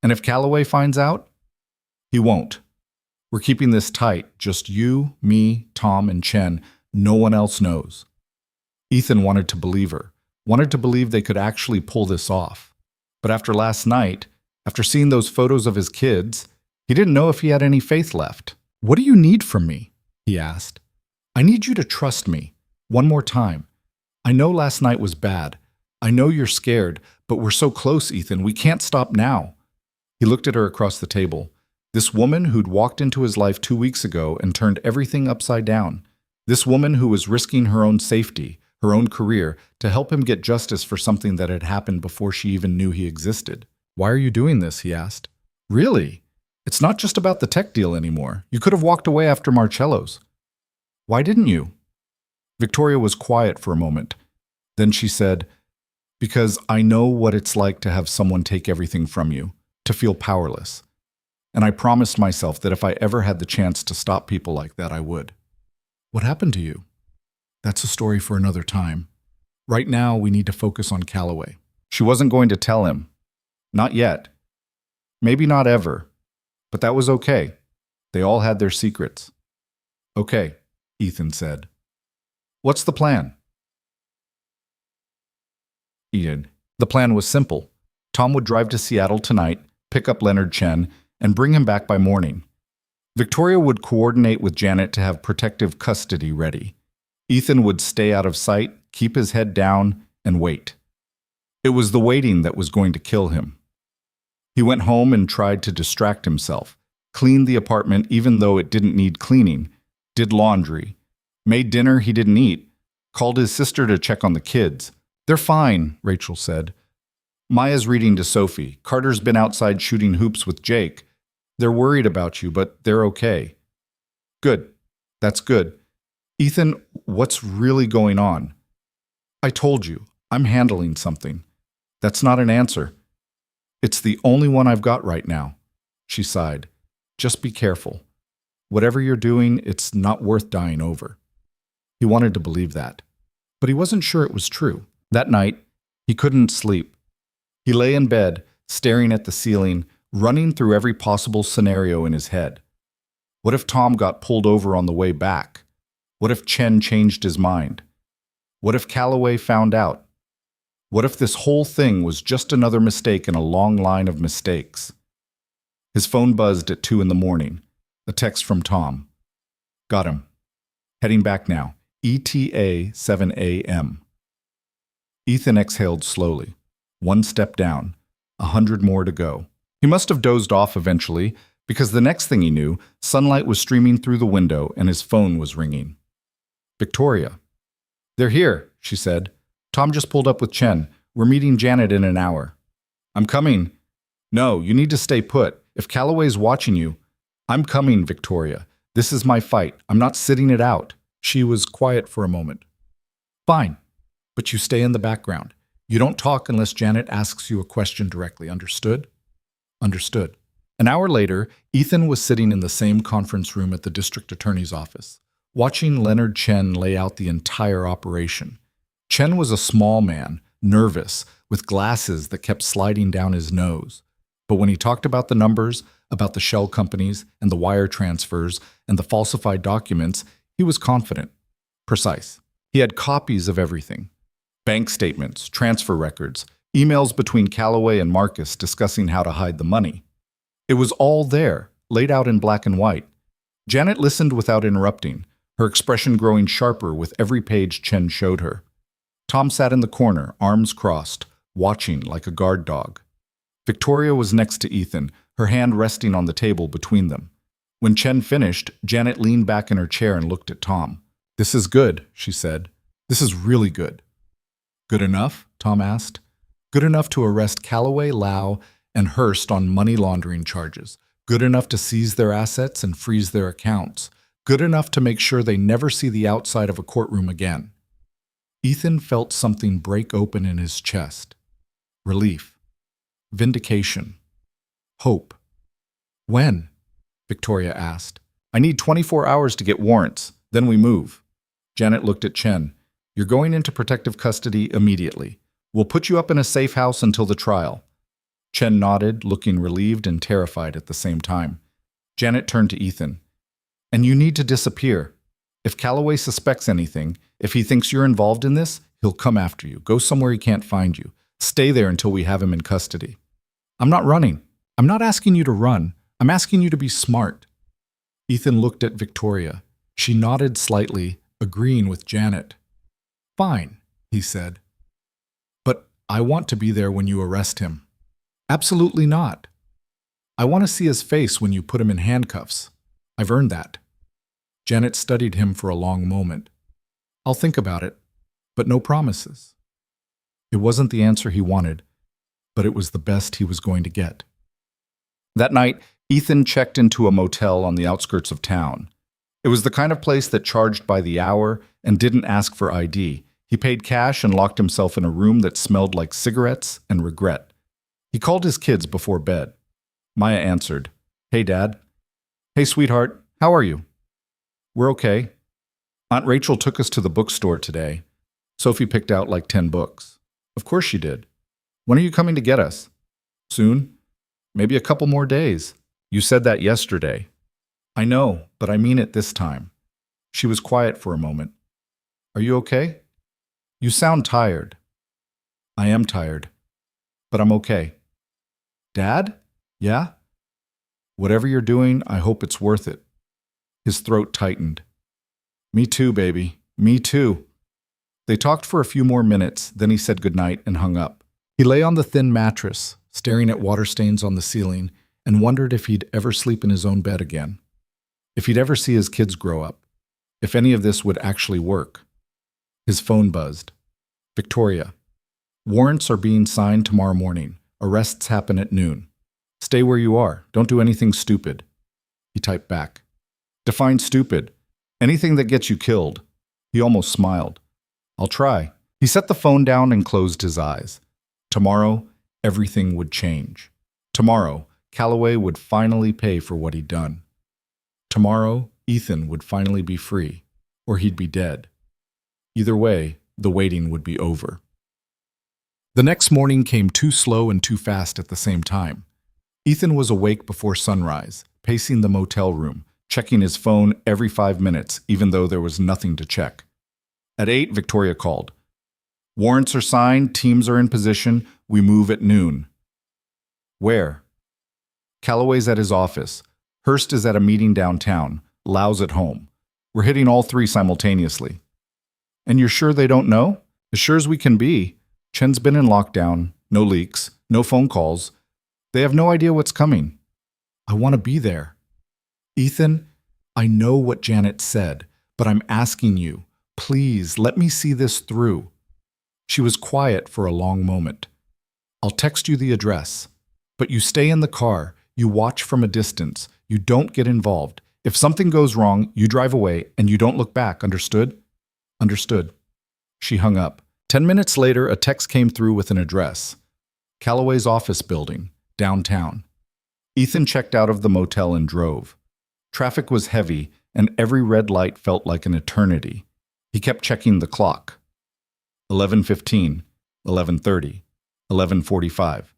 And if Calloway finds out? He won't. We're keeping this tight, just you, me, Tom, and Chen. No one else knows. Ethan wanted to believe her, wanted to believe they could actually pull this off. But after last night, after seeing those photos of his kids, he didn't know if he had any faith left. What do you need from me? He asked. I need you to trust me. One more time. I know last night was bad. I know you're scared, but we're so close, Ethan. We can't stop now. He looked at her across the table. This woman who'd walked into his life 2 weeks ago and turned everything upside down. This woman who was risking her own safety, her own career, to help him get justice for something that had happened before she even knew he existed. Why are you doing this? He asked. Really? It's not just about the tech deal anymore. You could have walked away after Marcello's. Why didn't you? Victoria was quiet for a moment. Then she said, because I know what it's like to have someone take everything from you, to feel powerless. And I promised myself that if I ever had the chance to stop people like that, I would. What happened to you? That's a story for another time. Right now, we need to focus on Calloway. She wasn't going to tell him. Not yet. Maybe not ever. But that was okay. They all had their secrets. Okay, Ethan said. What's the plan? Ethan. The plan was simple. Tom would drive to Seattle tonight, pick up Leonard Chen, and bring him back by morning. Victoria would coordinate with Janet to have protective custody ready. Ethan would stay out of sight, keep his head down, and wait. It was the waiting that was going to kill him. He went home and tried to distract himself, cleaned the apartment even though it didn't need cleaning, did laundry, made dinner he didn't eat, called his sister to check on the kids. "They're fine," Rachel said. "Maya's reading to Sophie. Carter's been outside shooting hoops with Jake. They're worried about you, but they're okay." "Good. That's good. Ethan, what's really going on?" "I told you, I'm handling something." "That's not an answer." "It's the only one I've got right now." She sighed. "Just be careful. Whatever you're doing, it's not worth dying over." He wanted to believe that, but he wasn't sure it was true. That night, he couldn't sleep. He lay in bed, staring at the ceiling, running through every possible scenario in his head. What if Tom got pulled over on the way back? What if Chen changed his mind? What if Calloway found out? What if this whole thing was just another mistake in a long line of mistakes? His phone buzzed at 2 in the morning. A text from Tom. "Got him. Heading back now. ETA 7 a.m. Ethan exhaled slowly. 1 step down. 100 more to go. He must have dozed off eventually, because the next thing he knew, sunlight was streaming through the window and his phone was ringing. Victoria. "They're here," she said. "Tom just pulled up with Chen. We're meeting Janet in an hour." "I'm coming." "No, you need to stay put. If Calloway's watching you..." "I'm coming, Victoria. This is my fight. I'm not sitting it out." She was quiet for a moment. "Fine, but you stay in the background. You don't talk unless Janet asks you a question directly. Understood?" "Understood." An hour later, Ethan was sitting in the same conference room at the district attorney's office, watching Leonard Chen lay out the entire operation. Chen was a small man, nervous, with glasses that kept sliding down his nose. But when he talked about the numbers, about the shell companies, and the wire transfers, and the falsified documents, he was confident, precise. He had copies of everything. Bank statements, transfer records, emails between Calloway and Marcus discussing how to hide the money. It was all there, laid out in black and white. Janet listened without interrupting, her expression growing sharper with every page Chen showed her. Tom sat in the corner, arms crossed, watching like a guard dog. Victoria was next to Ethan, her hand resting on the table between them. When Chen finished, Janet leaned back in her chair and looked at Tom. "This is good," she said. "This is really good." "Good enough?" Tom asked. "Good enough to arrest Calloway, Lau, and Hurst on money laundering charges. Good enough to seize their assets and freeze their accounts. Good enough to make sure they never see the outside of a courtroom again." Ethan felt something break open in his chest. Relief. Vindication. Hope. "When?" Victoria asked. "I need 24 hours to get warrants. Then we move." Janet looked at Chen. "You're going into protective custody immediately. We'll put you up in a safe house until the trial." Chen nodded, looking relieved and terrified at the same time. Janet turned to Ethan. "And you need to disappear. If Calloway suspects anything, if he thinks you're involved in this, he'll come after you. Go somewhere he can't find you. Stay there until we have him in custody." "I'm not running. I'm not asking you to run. I'm asking you to be smart." Ethan looked at Victoria. She nodded slightly, agreeing with Janet. "Fine," he said. "But I want to be there when you arrest him." "Absolutely not. I want to see his face when you put him in handcuffs. I've earned that." Janet studied him for a long moment. "I'll think about it, but no promises." It wasn't the answer he wanted, but it was the best he was going to get. That night, Ethan checked into a motel on the outskirts of town. It was the kind of place that charged by the hour and didn't ask for ID. He paid cash and locked himself in a room that smelled like cigarettes and regret. He called his kids before bed. Maya answered. "Hey, Dad." "Hey, sweetheart. How are you?" "We're okay. Aunt Rachel took us to the bookstore today. Sophie picked out like 10 books. Of course she did. When are you coming to get us?" "Soon. Maybe a couple more days. You said that yesterday." "I know, but I mean it this time." She was quiet for a moment. "Are you okay? You sound tired." "I am tired, but I'm okay." "Dad? Yeah?" "Whatever you're doing, I hope it's worth it." His throat tightened. "Me too, baby. Me too." They talked for a few more minutes, then he said goodnight and hung up. He lay on the thin mattress, staring at water stains on the ceiling, and wondered if he'd ever sleep in his own bed again. If he'd ever see his kids grow up. If any of this would actually work. His phone buzzed. Victoria. Warrants are being signed tomorrow morning. Arrests happen at noon. Stay where you are. Don't do anything stupid. He typed back. Define stupid. Anything that gets you killed. He almost smiled. I'll try. He set the phone down and closed his eyes. Tomorrow, everything would change. Tomorrow, Calloway would finally pay for what he'd done. Tomorrow, Ethan would finally be free, or he'd be dead. Either way, the waiting would be over. The next morning came too slow and too fast at the same time. Ethan was awake before sunrise, pacing the motel room, checking his phone every 5 minutes, even though there was nothing to check. At 8, Victoria called. Warrants are signed, teams are in position, we move at noon. Where? Calloway's at his office. Hurst is at a meeting downtown. Lau's at home. We're hitting all 3 simultaneously. And you're sure they don't know? As sure as we can be. Chen's been in lockdown, no leaks, no phone calls. They have no idea what's coming. I want to be there. Ethan, I know what Janet said, but I'm asking you, please let me see this through. She was quiet for a long moment. I'll text you the address, but you stay in the car, you watch from a distance, you don't get involved. If something goes wrong, you drive away and you don't look back, understood? Understood. She hung up. 10 minutes later, a text came through with an address. Calloway's office building, downtown. Ethan checked out of the motel and drove. Traffic was heavy, and every red light felt like an eternity. He kept checking the clock. 11:15, 11:30, 11:45.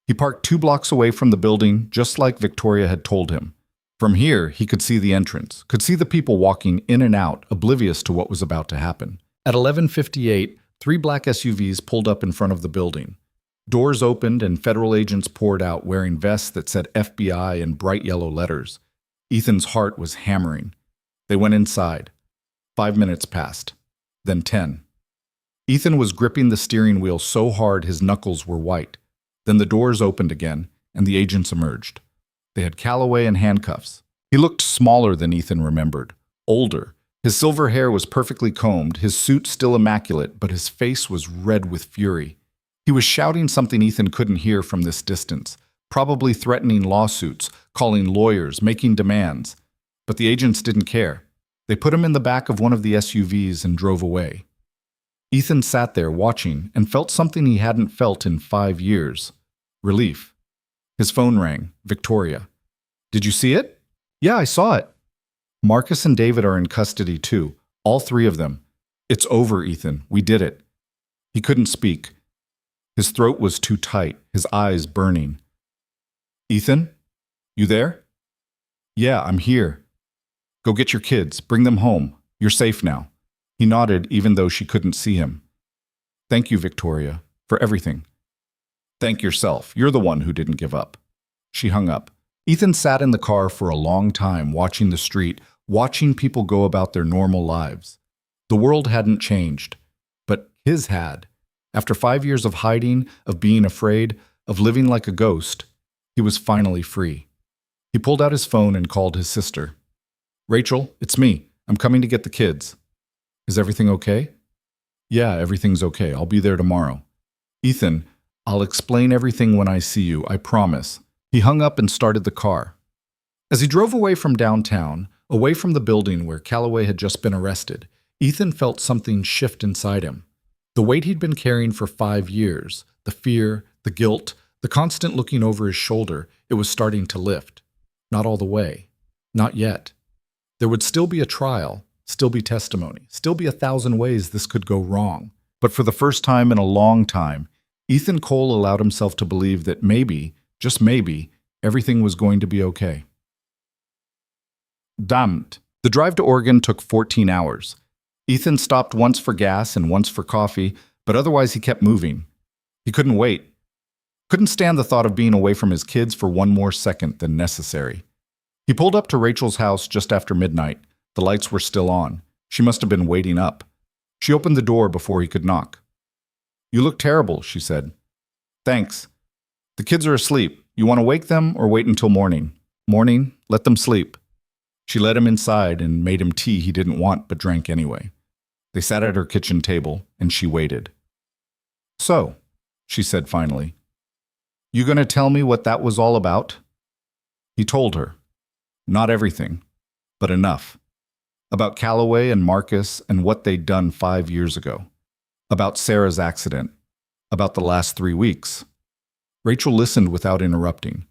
He parked 2 blocks away from the building, just like Victoria had told him. From here, he could see the entrance, could see the people walking in and out, oblivious to what was about to happen. At 11:58, 3 black SUVs pulled up in front of the building. Doors opened and federal agents poured out wearing vests that said FBI in bright yellow letters. Ethan's heart was hammering. They went inside. 5 minutes passed. Then 10. Ethan was gripping the steering wheel so hard his knuckles were white. Then the doors opened again, and the agents emerged. They had Calloway in handcuffs. He looked smaller than Ethan remembered, older. His silver hair was perfectly combed, his suit still immaculate, but his face was red with fury. He was shouting something Ethan couldn't hear from this distance, probably threatening lawsuits, calling lawyers, making demands. But the agents didn't care. They put him in the back of one of the SUVs and drove away. Ethan sat there watching and felt something he hadn't felt in 5 years. Relief. His phone rang. Victoria. Did you see it? Yeah, I saw it. Marcus and David are in custody too. All 3 of them. It's over, Ethan. We did it. He couldn't speak. His throat was too tight, his eyes burning. Ethan? You there? Yeah, I'm here. Go get your kids. Bring them home. You're safe now. He nodded even though she couldn't see him. Thank you, Victoria, for everything. Thank yourself. You're the one who didn't give up. She hung up. Ethan sat in the car for a long time, watching the street, watching people go about their normal lives. The world hadn't changed, but his had. After 5 years of hiding, of being afraid, of living like a ghost, he was finally free. He pulled out his phone and called his sister. Rachel, it's me. I'm coming to get the kids. Is everything okay? Yeah, everything's okay. I'll be there tomorrow. Ethan, I'll explain everything when I see you, I promise. He hung up and started the car. As he drove away from downtown, away from the building where Calloway had just been arrested, Ethan felt something shift inside him. The weight he'd been carrying for 5 years, the fear, the guilt, the constant looking over his shoulder, it was starting to lift. Not all the way. Not yet. There would still be a trial, still be testimony, still be 1,000 ways this could go wrong. But for the first time in a long time, Ethan Cole allowed himself to believe that maybe, just maybe, everything was going to be okay. Damned. The drive to Oregon took 14 hours. Ethan stopped once for gas and once for coffee, but otherwise he kept moving. He couldn't wait. Couldn't stand the thought of being away from his kids for one more second than necessary. He pulled up to Rachel's house just after midnight. The lights were still on. She must have been waiting up. She opened the door before he could knock. You look terrible, she said. Thanks. The kids are asleep. You want to wake them or wait until morning? Morning, let them sleep. She led him inside and made him tea he didn't want but drank anyway. They sat at her kitchen table, and she waited. So, she said finally, you going to tell me what that was all about? He told her. Not everything, but enough. About Calloway and Marcus and what they'd done 5 years ago. About Sarah's accident. About the last 3 weeks. Rachel listened without interrupting.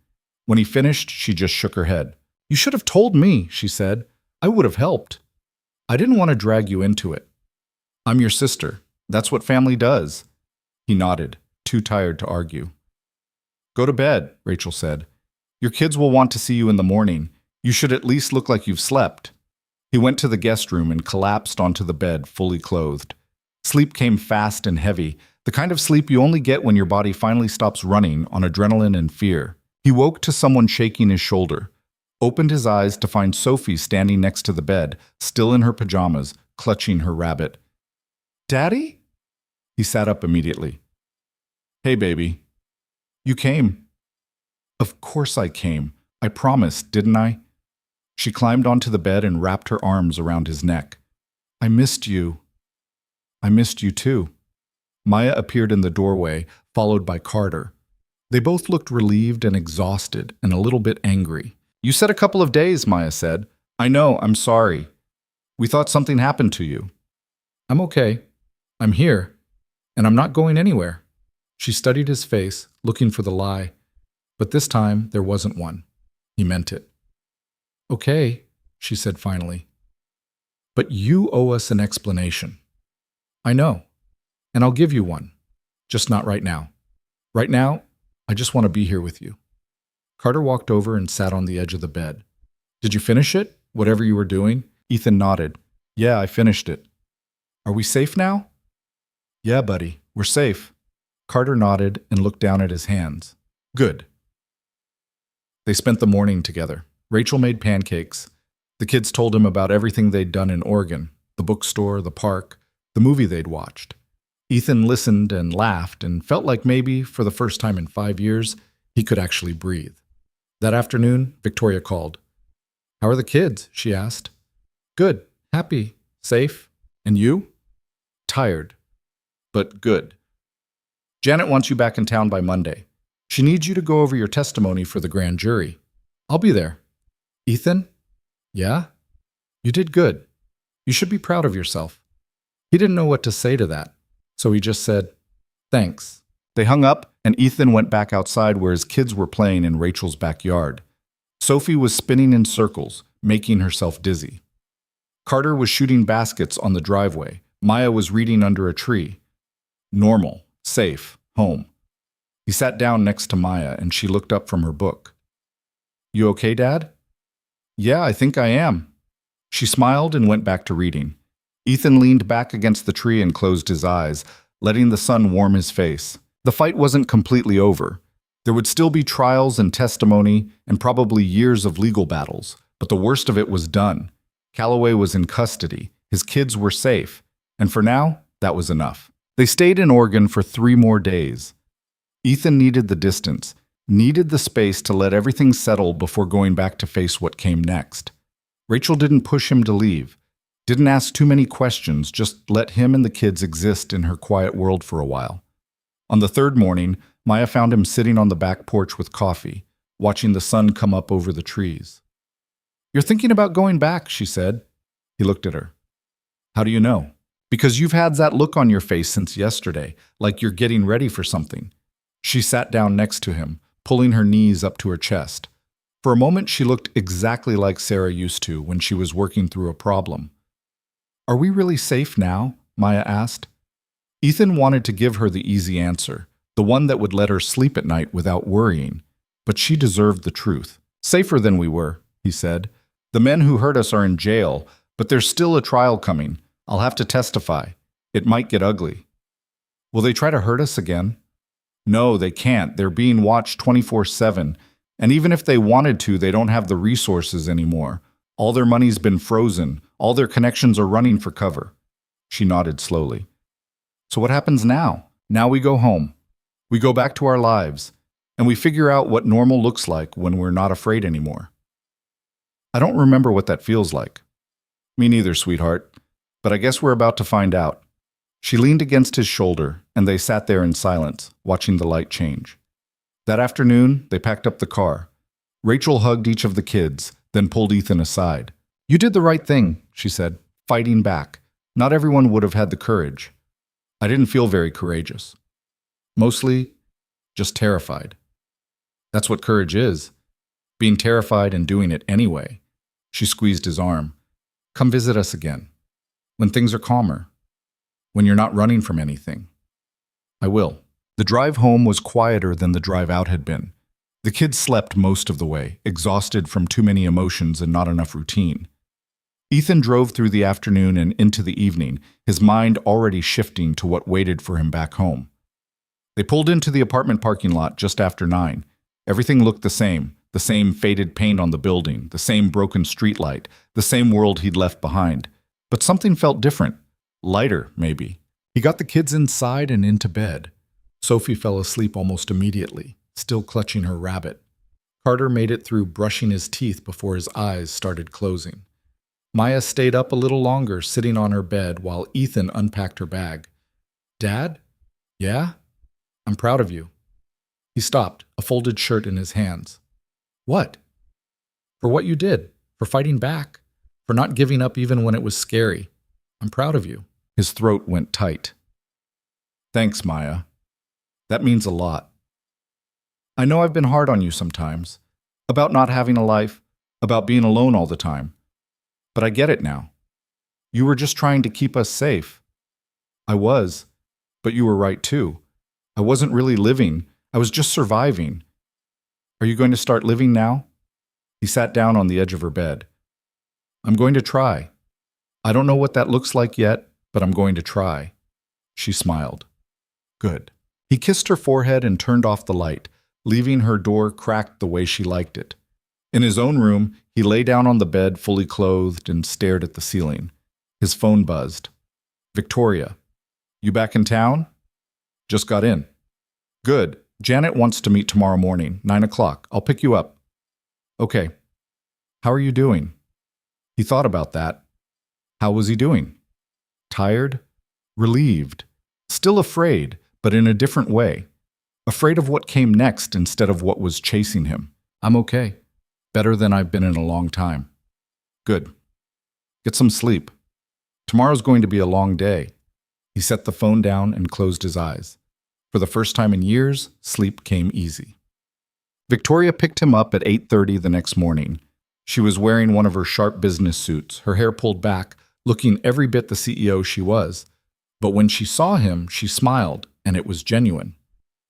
When he finished, she just shook her head. You should have told me, she said. I would have helped. I didn't want to drag you into it. I'm your sister. That's what family does. He nodded, too tired to argue. Go to bed, Rachel said. Your kids will want to see you in the morning. You should at least look like you've slept. He went to the guest room and collapsed onto the bed, fully clothed. Sleep came fast and heavy, the kind of sleep you only get when your body finally stops running on adrenaline and fear. He woke to someone shaking his shoulder, opened his eyes to find Sophie standing next to the bed, still in her pajamas, clutching her rabbit. Daddy? He sat up immediately. Hey, baby. You came. Of course I came. I promised, didn't I? She climbed onto the bed and wrapped her arms around his neck. I missed you. I missed you too. Maya appeared in the doorway, followed by Carter. They both looked relieved and exhausted and a little bit angry. You said a couple of days, Maya said. I know, I'm sorry. We thought something happened to you. I'm okay. I'm here, and I'm not going anywhere. She studied his face, looking for the lie, but this time there wasn't one. He meant it. Okay, she said finally. But you owe us an explanation. I know, and I'll give you one, just not right now. Right now, I just want to be here with you. Carter walked over and sat on the edge of the bed. Did you finish it, whatever you were doing? Ethan nodded. Yeah, I finished it. Are we safe now? Yeah, buddy, we're safe. Carter nodded and looked down at his hands. Good. They spent the morning together. Rachel made pancakes. The kids told him about everything they'd done in Oregon, the bookstore, the park, the movie they'd watched. Ethan listened and laughed and felt like maybe, for the first time in 5 years, he could actually breathe. That afternoon, Victoria called. How are the kids? She asked. Good, happy, safe. And you? Tired, but good. Janet wants you back in town by Monday. She needs you to go over your testimony for the grand jury. I'll be there. Ethan? Yeah? You did good. You should be proud of yourself. He didn't know what to say to that, so he just said, thanks. They hung up, and Ethan went back outside where his kids were playing in Rachel's backyard. Sophie was spinning in circles, making herself dizzy. Carter was shooting baskets on the driveway. Maya was reading under a tree. Normal, safe, home. He sat down next to Maya, and she looked up from her book. You okay, Dad? Yeah, I think I am. She smiled and went back to reading. Ethan leaned back against the tree and closed his eyes, letting the sun warm his face. The fight wasn't completely over. There would still be trials and testimony and probably years of legal battles, but the worst of it was done. Calloway was in custody, his kids were safe, and for now, that was enough. They stayed in Oregon for 3 more days. Ethan needed the distance, needed the space to let everything settle before going back to face what came next. Rachel didn't push him to leave, didn't ask too many questions, just let him and the kids exist in her quiet world for a while. On the 3rd morning, Maya found him sitting on the back porch with coffee, watching the sun come up over the trees. You're thinking about going back, she said. He looked at her. How do you know? Because you've had that look on your face since yesterday, like you're getting ready for something. She sat down next to him, pulling her knees up to her chest. For a moment, she looked exactly like Sarah used to when she was working through a problem. Are we really safe now? Maya asked. Ethan wanted to give her the easy answer, the one that would let her sleep at night without worrying. But she deserved the truth. Safer than we were, he said. The men who hurt us are in jail, but there's still a trial coming. I'll have to testify. It might get ugly. Will they try to hurt us again? No, they can't. They're being watched 24/7. And even if they wanted to, they don't have the resources anymore. All their money's been frozen. All their connections are running for cover. She nodded slowly. So what happens now? Now we go home. We go back to our lives, and we figure out what normal looks like when we're not afraid anymore. I don't remember what that feels like. Me neither, sweetheart, but I guess we're about to find out. She leaned against his shoulder, and they sat there in silence, watching the light change. That afternoon, they packed up the car. Rachel hugged each of the kids, then pulled Ethan aside. "You did the right thing," she said, fighting back. "Not everyone would have had the courage." I didn't feel very courageous. Mostly, just terrified. That's what courage is. Being terrified and doing it anyway. She squeezed his arm. "Come visit us again. When things are calmer. When you're not running from anything." "I will." The drive home was quieter than the drive out had been. The kids slept most of the way, exhausted from too many emotions and not enough routine. Ethan drove through the afternoon and into the evening, his mind already shifting to what waited for him back home. They pulled into the apartment parking lot just after 9. Everything looked the same faded paint on the building, the same broken streetlight, the same world he'd left behind. But something felt different. Lighter, maybe. He got the kids inside and into bed. Sophie fell asleep almost immediately, still clutching her rabbit. Carter made it through brushing his teeth before his eyes started closing. Maya stayed up a little longer, sitting on her bed while Ethan unpacked her bag. "Dad? Yeah? I'm proud of you." He stopped, a folded shirt in his hands. "What?" "For what you did, for fighting back, for not giving up even when it was scary. I'm proud of you." His throat went tight. "Thanks, Maya. That means a lot. I know I've been hard on you sometimes, about not having a life, about being alone all the time. But I get it now. You were just trying to keep us safe." "I was, but you were right too. I wasn't really living. I was just surviving. Are you going to start living now?" He sat down on the edge of her bed. "I'm going to try. I don't know what that looks like yet, but I'm going to try." She smiled. "Good." He kissed her forehead and turned off the light, leaving her door cracked the way she liked it. In his own room, he lay down on the bed fully clothed and stared at the ceiling. His phone buzzed. "Victoria, you back in town?" "Just got in." "Good. Janet wants to meet tomorrow morning, 9 o'clock. I'll pick you up." "Okay. How are you doing?" He thought about that. How was he doing? Tired? Relieved? Still afraid, but in a different way. Afraid of what came next instead of what was chasing him. "I'm okay. Better than I've been in a long time." "Good. Get some sleep. Tomorrow's going to be a long day." He set the phone down and closed his eyes. For the first time in years, sleep came easy. Victoria picked him up at 8:30 the next morning. She was wearing one of her sharp business suits, her hair pulled back, looking every bit the CEO she was. But when she saw him, she smiled, and it was genuine.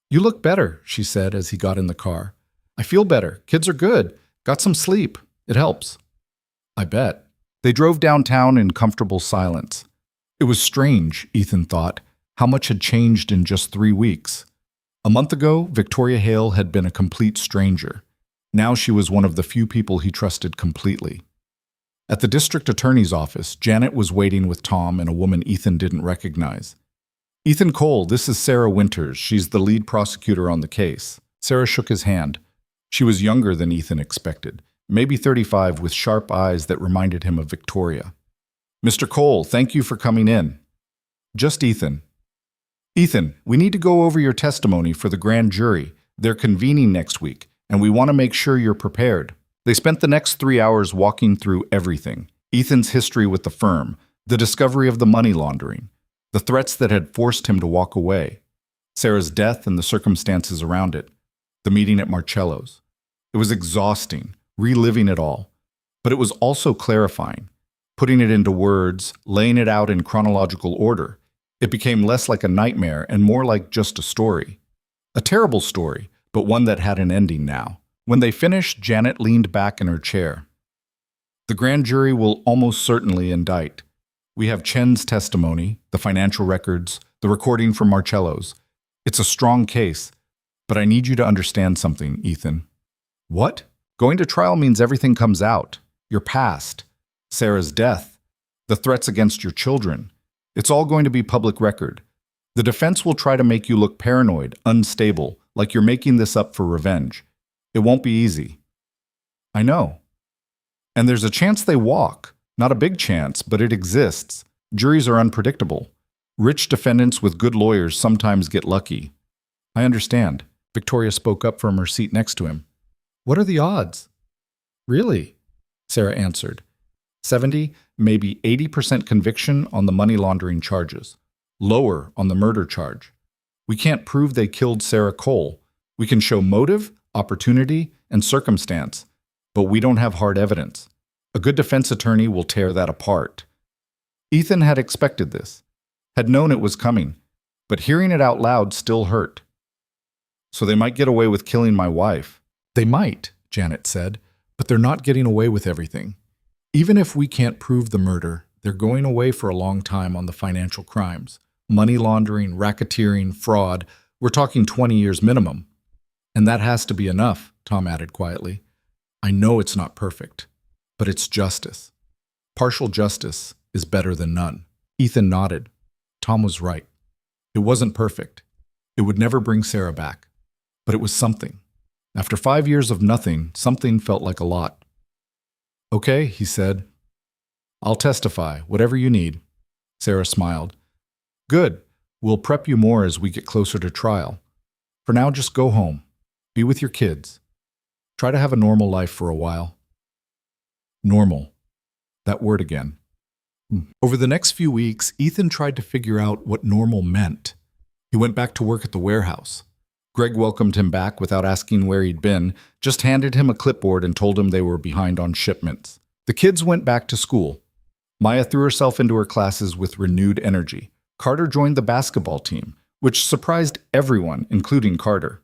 "You look better," she said as he got in the car. "I feel better. Kids are good. Got some sleep. It helps." "I bet." They drove downtown in comfortable silence. It was strange, Ethan thought, how much had changed in just 3 weeks. A month ago, Victoria Hale had been a complete stranger. Now she was one of the few people he trusted completely. At the district attorney's office, Janet was waiting with Tom and a woman Ethan didn't recognize. "Ethan Cole, this is Sarah Winters. She's the lead prosecutor on the case." Sarah shook his hand. She was younger than Ethan expected, maybe 35, with sharp eyes that reminded him of Victoria. "Mr. Cole, thank you for coming in." "Just Ethan." "Ethan, we need to go over your testimony for the grand jury. They're convening next week, and we want to make sure you're prepared." They spent the next 3 hours walking through everything. Ethan's history with the firm, the discovery of the money laundering, the threats that had forced him to walk away, Sarah's death and the circumstances around it, the meeting at Marcello's. It was exhausting, reliving it all, but it was also clarifying. Putting it into words, laying it out in chronological order, it became less like a nightmare and more like just a story. A terrible story, but one that had an ending now. When they finished, Janet leaned back in her chair. "The grand jury will almost certainly indict. We have Chen's testimony, the financial records, the recording from Marcello's. It's a strong case, but I need you to understand something, Ethan." "What?" "Going to trial means everything comes out. Your past, Sarah's death, the threats against your children. It's all going to be public record. The defense will try to make you look paranoid, unstable, like you're making this up for revenge. It won't be easy. I know. And there's a chance they walk. Not a big chance, but it exists. Juries are unpredictable. Rich defendants with good lawyers sometimes get lucky. I understand. Victoria spoke up from her seat next to him. What are the odds? Really? Sarah answered. 70, maybe 80% conviction on the money laundering charges. Lower on the murder charge. We can't prove they killed Sarah Cole. We can show motive, opportunity, and circumstance, but we don't have hard evidence. A good defense attorney will tear that apart. Ethan had expected this, had known it was coming, but hearing it out loud still hurt. So they might get away with killing my wife. They might, Janet said, but they're not getting away with everything. Even if we can't prove the murder, they're going away for a long time on the financial crimes. Money laundering, racketeering, fraud. We're talking 20 years minimum. And that has to be enough, Tom added quietly. I know it's not perfect, but it's justice. Partial justice is better than none. Ethan nodded. Tom was right. It wasn't perfect. It would never bring Sarah back. But it was something. After 5 years of nothing, something felt like a lot. Okay, he said. I'll testify, whatever you need. Sarah smiled. Good. We'll prep you more as we get closer to trial. For now, just go home. Be with your kids. Try to have a normal life for a while. Normal. That word again. Over the next few weeks, Ethan tried to figure out what normal meant. He went back to work at the warehouse. Greg welcomed him back without asking where he'd been, just handed him a clipboard and told him they were behind on shipments. The kids went back to school. Maya threw herself into her classes with renewed energy. Carter joined the basketball team, which surprised everyone, including Carter.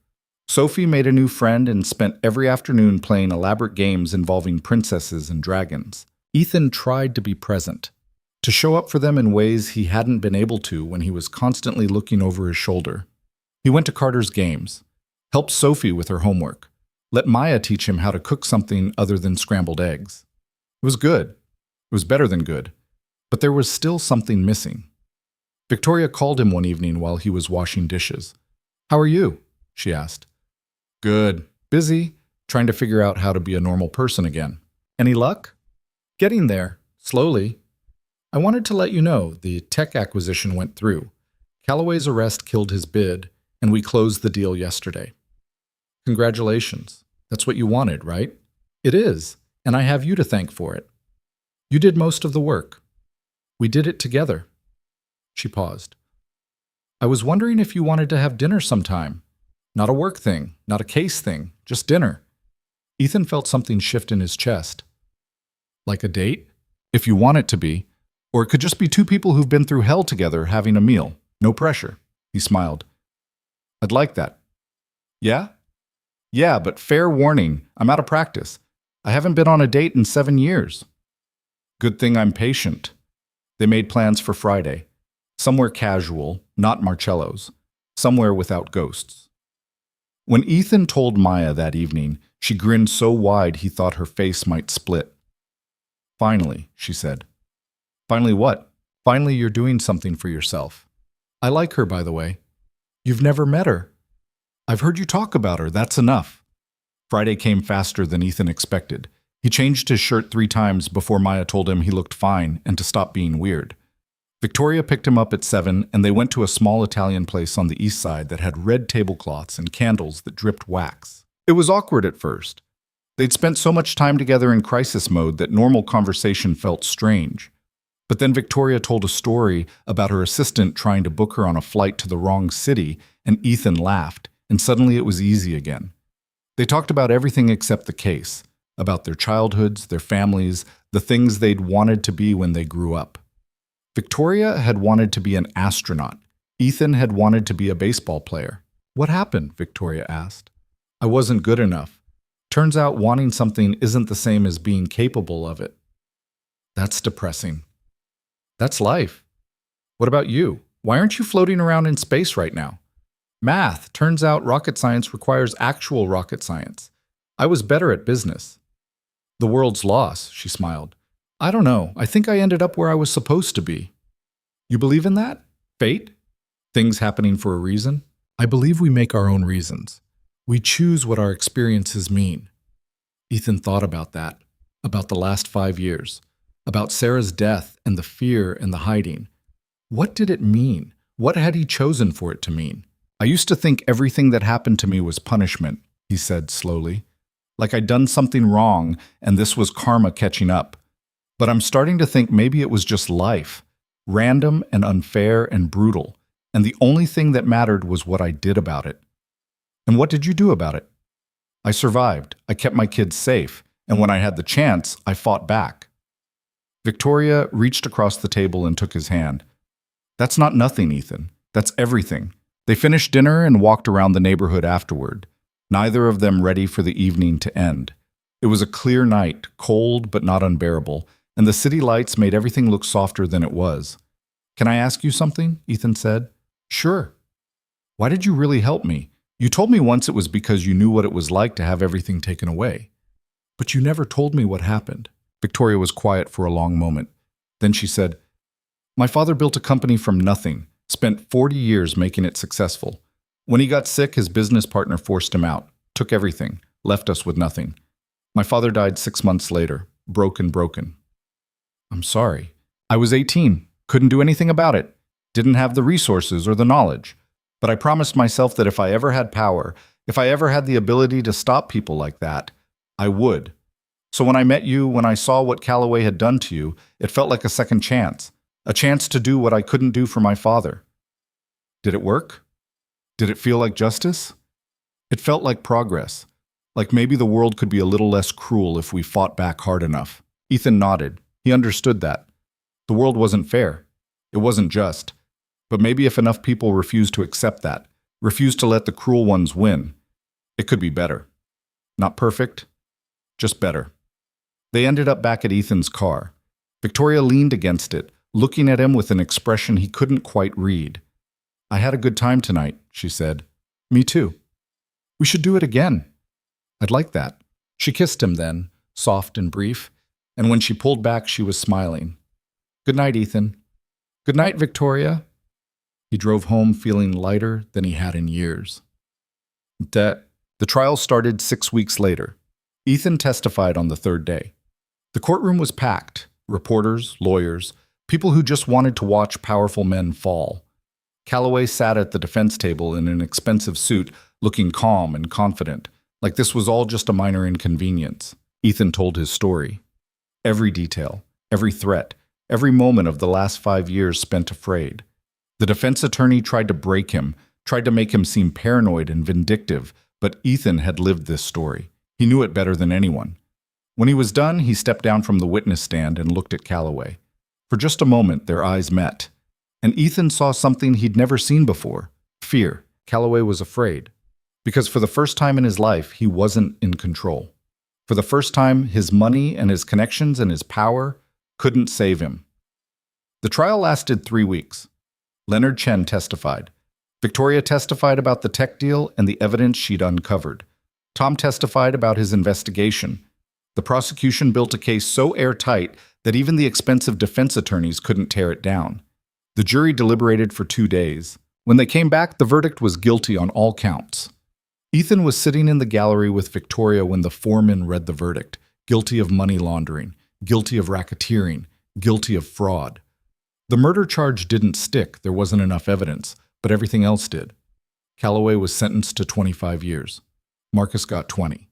Sophie made a new friend and spent every afternoon playing elaborate games involving princesses and dragons. Ethan tried to be present, to show up for them in ways he hadn't been able to when he was constantly looking over his shoulder. He went to Carter's games, helped Sophie with her homework, let Maya teach him how to cook something other than scrambled eggs. It was good. It was better than good. But there was still something missing. Victoria called him one evening while he was washing dishes. How are you? She asked. Good. Busy, trying to figure out how to be a normal person again. Any luck? Getting there, slowly. I wanted to let you know the tech acquisition went through. Callaway's arrest killed his bid, and we closed the deal yesterday. Congratulations. That's what you wanted, right? It is, and I have you to thank for it. You did most of the work. We did it together. She paused. I was wondering if you wanted to have dinner sometime. Not a work thing, not a case thing, just dinner. Ethan felt something shift in his chest. Like a date? If you want it to be. Or it could just be two people who've been through hell together having a meal. No pressure. He smiled. I'd like that. Yeah? Yeah, but fair warning, I'm out of practice. I haven't been on a date in 7 years. Good thing I'm patient. They made plans for Friday. Somewhere casual, not Marcello's. Somewhere without ghosts. When Ethan told Maya that evening, she grinned so wide he thought her face might split. Finally, she said. Finally what? Finally you're doing something for yourself. I like her, by the way. You've never met her. I've heard you talk about her, that's enough. Friday came faster than Ethan expected. He changed his shirt 3 times before Maya told him he looked fine and to stop being weird. Victoria picked him up at 7, and they went to a small Italian place on the east side that had red tablecloths and candles that dripped wax. It was awkward at first. They'd spent so much time together in crisis mode that normal conversation felt strange. But then Victoria told a story about her assistant trying to book her on a flight to the wrong city, and Ethan laughed, and suddenly it was easy again. They talked about everything except the case, about their childhoods, their families, the things they'd wanted to be when they grew up. Victoria had wanted to be an astronaut. Ethan had wanted to be a baseball player. What happened? Victoria asked. I wasn't good enough. Turns out wanting something isn't the same as being capable of it. That's depressing. That's life. What about you? Why aren't you floating around in space right now? Math. Turns out rocket science requires actual rocket science. I was better at business. The world's loss, she smiled. I don't know. I think I ended up where I was supposed to be. You believe in that? Fate? Things happening for a reason? I believe we make our own reasons. We choose what our experiences mean. Ethan thought about that, about the last 5 years, about Sarah's death and the fear and the hiding. What did it mean? What had he chosen for it to mean? I used to think everything that happened to me was punishment, he said slowly. Like I'd done something wrong and this was karma catching up. But I'm starting to think maybe it was just life, random and unfair and brutal, and the only thing that mattered was what I did about it. And what did you do about it? I survived. I kept my kids safe, and when I had the chance, I fought back. Victoria reached across the table and took his hand. That's not nothing, Ethan. That's everything. They finished dinner and walked around the neighborhood afterward, neither of them ready for the evening to end. It was a clear night, cold but not unbearable, and the city lights made everything look softer than it was. Can I ask you something? Ethan said. Sure. Why did you really help me? You told me once it was because you knew what it was like to have everything taken away. But you never told me what happened. Victoria was quiet for a long moment. Then she said, My father built a company from nothing, spent 40 years making it successful. When he got sick, his business partner forced him out, took everything, left us with nothing. My father died 6 months later, broken. I'm sorry. I was 18, couldn't do anything about it, didn't have the resources or the knowledge. But I promised myself that if I ever had power, if I ever had the ability to stop people like that, I would. So when I met you, when I saw what Calloway had done to you, it felt like a second chance, a chance to do what I couldn't do for my father. Did it work? Did it feel like justice? It felt like progress, like maybe the world could be a little less cruel if we fought back hard enough. Ethan nodded. He understood that. The world wasn't fair. It wasn't just. But maybe if enough people refused to accept that, refused to let the cruel ones win, it could be better. Not perfect, just better. They ended up back at Ethan's car. Victoria leaned against it, looking at him with an expression he couldn't quite read. I had a good time tonight, she said. Me too. We should do it again. I'd like that. She kissed him then, soft and brief, and when she pulled back, she was smiling. Good night, Ethan. Good night, Victoria. He drove home feeling lighter than he had in years. The trial started 6 weeks later. Ethan testified on the third day. The courtroom was packed. Reporters, lawyers, people who just wanted to watch powerful men fall. Calloway sat at the defense table in an expensive suit, looking calm and confident, like this was all just a minor inconvenience. Ethan told his story. Every detail, every threat, every moment of the last 5 years spent afraid. The defense attorney tried to break him, tried to make him seem paranoid and vindictive, but Ethan had lived this story. He knew it better than anyone. When he was done, he stepped down from the witness stand and looked at Calloway. For just a moment, their eyes met. And Ethan saw something he'd never seen before. Fear. Calloway was afraid. Because for the first time in his life, he wasn't in control. For the first time, his money and his connections and his power couldn't save him. The trial lasted 3 weeks. Leonard Chen testified. Victoria testified about the tech deal and the evidence she'd uncovered. Tom testified about his investigation. The prosecution built a case so airtight that even the expensive defense attorneys couldn't tear it down. The jury deliberated for 2 days. When they came back, the verdict was guilty on all counts. Ethan was sitting in the gallery with Victoria when the foreman read the verdict. Guilty of money laundering, guilty of racketeering, guilty of fraud. The murder charge didn't stick, there wasn't enough evidence, but everything else did. Calloway was sentenced to 25 years. Marcus got 20.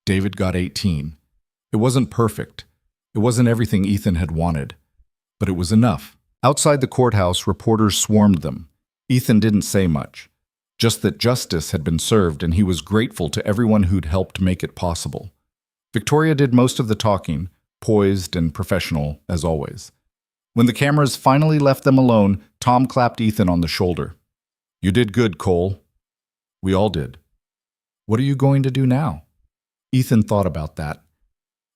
David got 18. It wasn't perfect. It wasn't everything Ethan had wanted. But it was enough. Outside the courthouse, reporters swarmed them. Ethan didn't say much. Just that justice had been served and he was grateful to everyone who'd helped make it possible. Victoria did most of the talking, poised and professional as always. When the cameras finally left them alone, Tom clapped Ethan on the shoulder. You did good, Cole. We all did. What are you going to do now? Ethan thought about that.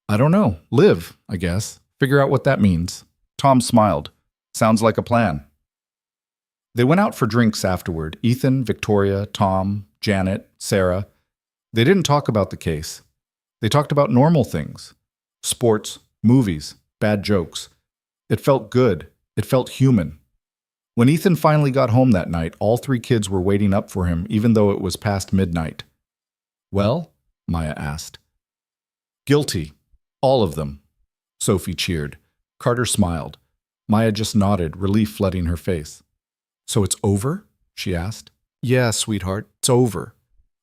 I don't know. Live, I guess. Figure out what that means. Tom smiled. Sounds like a plan. They went out for drinks afterward. Ethan, Victoria, Tom, Janet, Sarah. They didn't talk about the case. They talked about normal things. Sports, movies, bad jokes. It felt good. It felt human. When Ethan finally got home that night, all three kids were waiting up for him, even though it was past midnight. "Well?" Maya asked. "Guilty. All of them." Sophie cheered. Carter smiled. Maya just nodded, relief flooding her face. "So it's over?" she asked. "Yeah, sweetheart, it's over."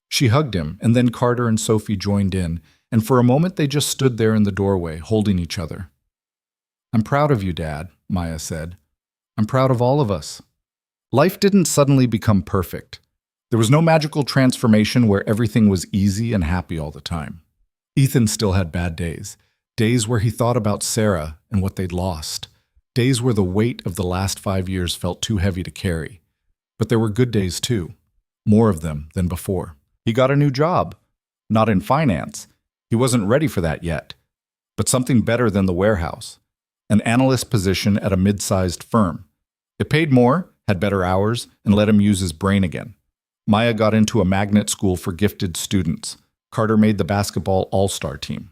She hugged him, and then Carter and Sophie joined in, and for a moment they just stood there in the doorway, holding each other. "I'm proud of you, Dad," Maya said. "I'm proud of all of us." Life didn't suddenly become perfect. There was no magical transformation where everything was easy and happy all the time. Ethan still had bad days. Days where he thought about Sarah and what they'd lost. Days where the weight of the last 5 years felt too heavy to carry. But there were good days too. More of them than before. He got a new job. Not in finance. He wasn't ready for that yet. But something better than the warehouse. An analyst position at a mid-sized firm. It paid more, had better hours, and let him use his brain again. Maya got into a magnet school for gifted students. Carter made the basketball all-star team.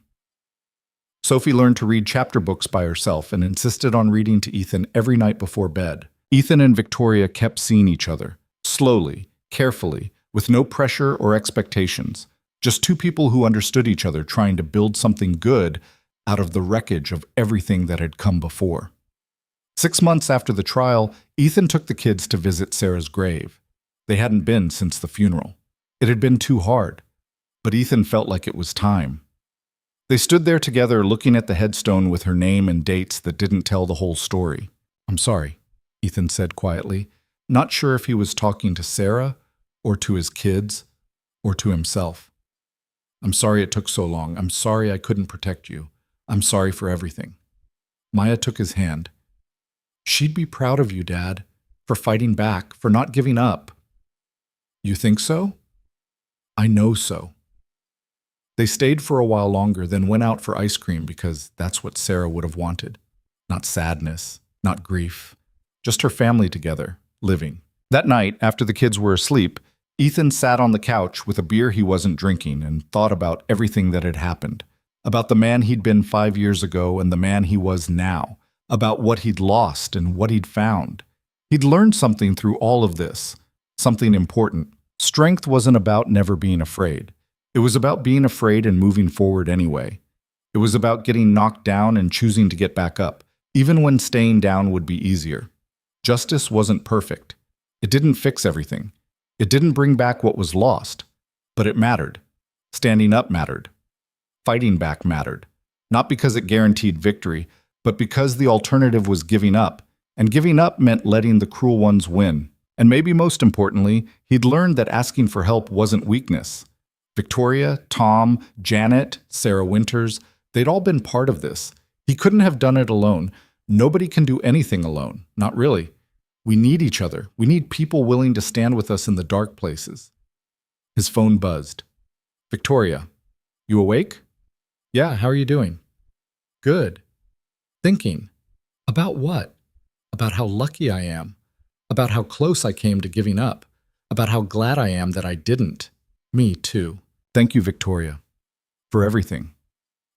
Sophie learned to read chapter books by herself and insisted on reading to Ethan every night before bed. Ethan and Victoria kept seeing each other, slowly, carefully, with no pressure or expectations. Just two people who understood each other trying to build something good out of the wreckage of everything that had come before. 6 months after the trial, Ethan took the kids to visit Sarah's grave. They hadn't been since the funeral. It had been too hard, but Ethan felt like it was time. They stood there together looking at the headstone with her name and dates that didn't tell the whole story. "I'm sorry," Ethan said quietly, not sure if he was talking to Sarah or to his kids or to himself. "I'm sorry it took so long. I'm sorry I couldn't protect you. I'm sorry for everything." Maya took his hand. "She'd be proud of you, Dad, for fighting back, for not giving up." "You think so?" "I know so." They stayed for a while longer, then went out for ice cream because that's what Sarah would have wanted. Not sadness, not grief, just her family together, living. That night, after the kids were asleep, Ethan sat on the couch with a beer he wasn't drinking and thought about everything that had happened. About the man he'd been 5 years ago and the man he was now. About what he'd lost and what he'd found. He'd learned something through all of this, something important. Strength wasn't about never being afraid. It was about being afraid and moving forward anyway. It was about getting knocked down and choosing to get back up, even when staying down would be easier. Justice wasn't perfect. It didn't fix everything. It didn't bring back what was lost. But it mattered. Standing up mattered. Fighting back mattered. Not because it guaranteed victory, but because the alternative was giving up. And giving up meant letting the cruel ones win. And maybe most importantly, he'd learned that asking for help wasn't weakness. Victoria, Tom, Janet, Sarah Winters, they'd all been part of this. He couldn't have done it alone. Nobody can do anything alone. Not really. We need each other. We need people willing to stand with us in the dark places. His phone buzzed. "Victoria, you awake?" "Yeah, how are you doing?" "Good." "Thinking. About what?" "About how lucky I am. About how close I came to giving up. About how glad I am that I didn't. Me too. Thank you, Victoria. For everything.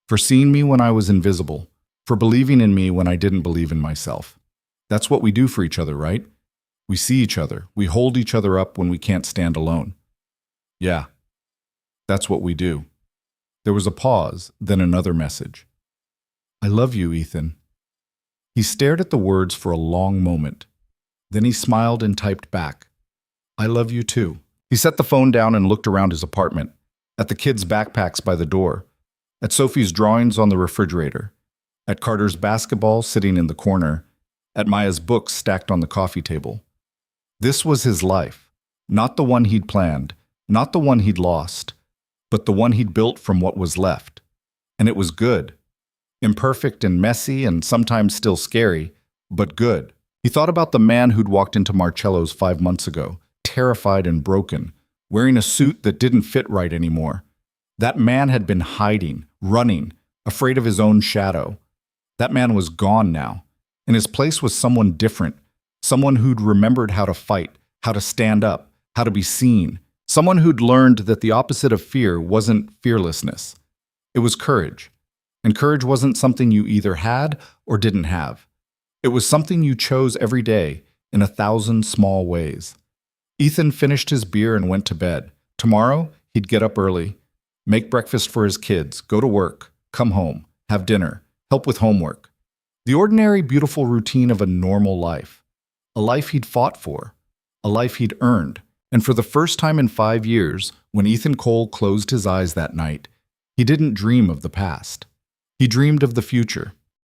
For seeing me when I was invisible. For believing in me when I didn't believe in myself. That's what we do for each other, right? We see each other. We hold each other up when we can't stand alone. Yeah. That's what we do." There was a pause, then another message. "I love you, Ethan." He stared at the words for a long moment. Then he smiled and typed back, "I love you too." He set the phone down and looked around his apartment, at the kids' backpacks by the door, at Sophie's drawings on the refrigerator, at Carter's basketball sitting in the corner, at Maya's books stacked on the coffee table. This was his life, not the one he'd planned, not the one he'd lost, but the one he'd built from what was left. And it was good. Imperfect and messy and sometimes still scary, but good. He thought about the man who'd walked into Marcello's 5 months ago, terrified and broken, wearing a suit that didn't fit right anymore. That man had been hiding, running, afraid of his own shadow. That man was gone now. In his place was someone different, someone who'd remembered how to fight, how to stand up, how to be seen, someone who'd learned that the opposite of fear wasn't fearlessness. It was courage. And courage wasn't something you either had or didn't have. It was something you chose every day, in 1,000 small ways. Ethan finished his beer and went to bed. Tomorrow, he'd get up early, make breakfast for his kids, go to work, come home, have dinner, help with homework. The ordinary, beautiful routine of a normal life. A life he'd fought for. A life he'd earned. And for the first time in 5 years, when Ethan Cole closed his eyes that night, he didn't dream of the past. He dreamed of the future.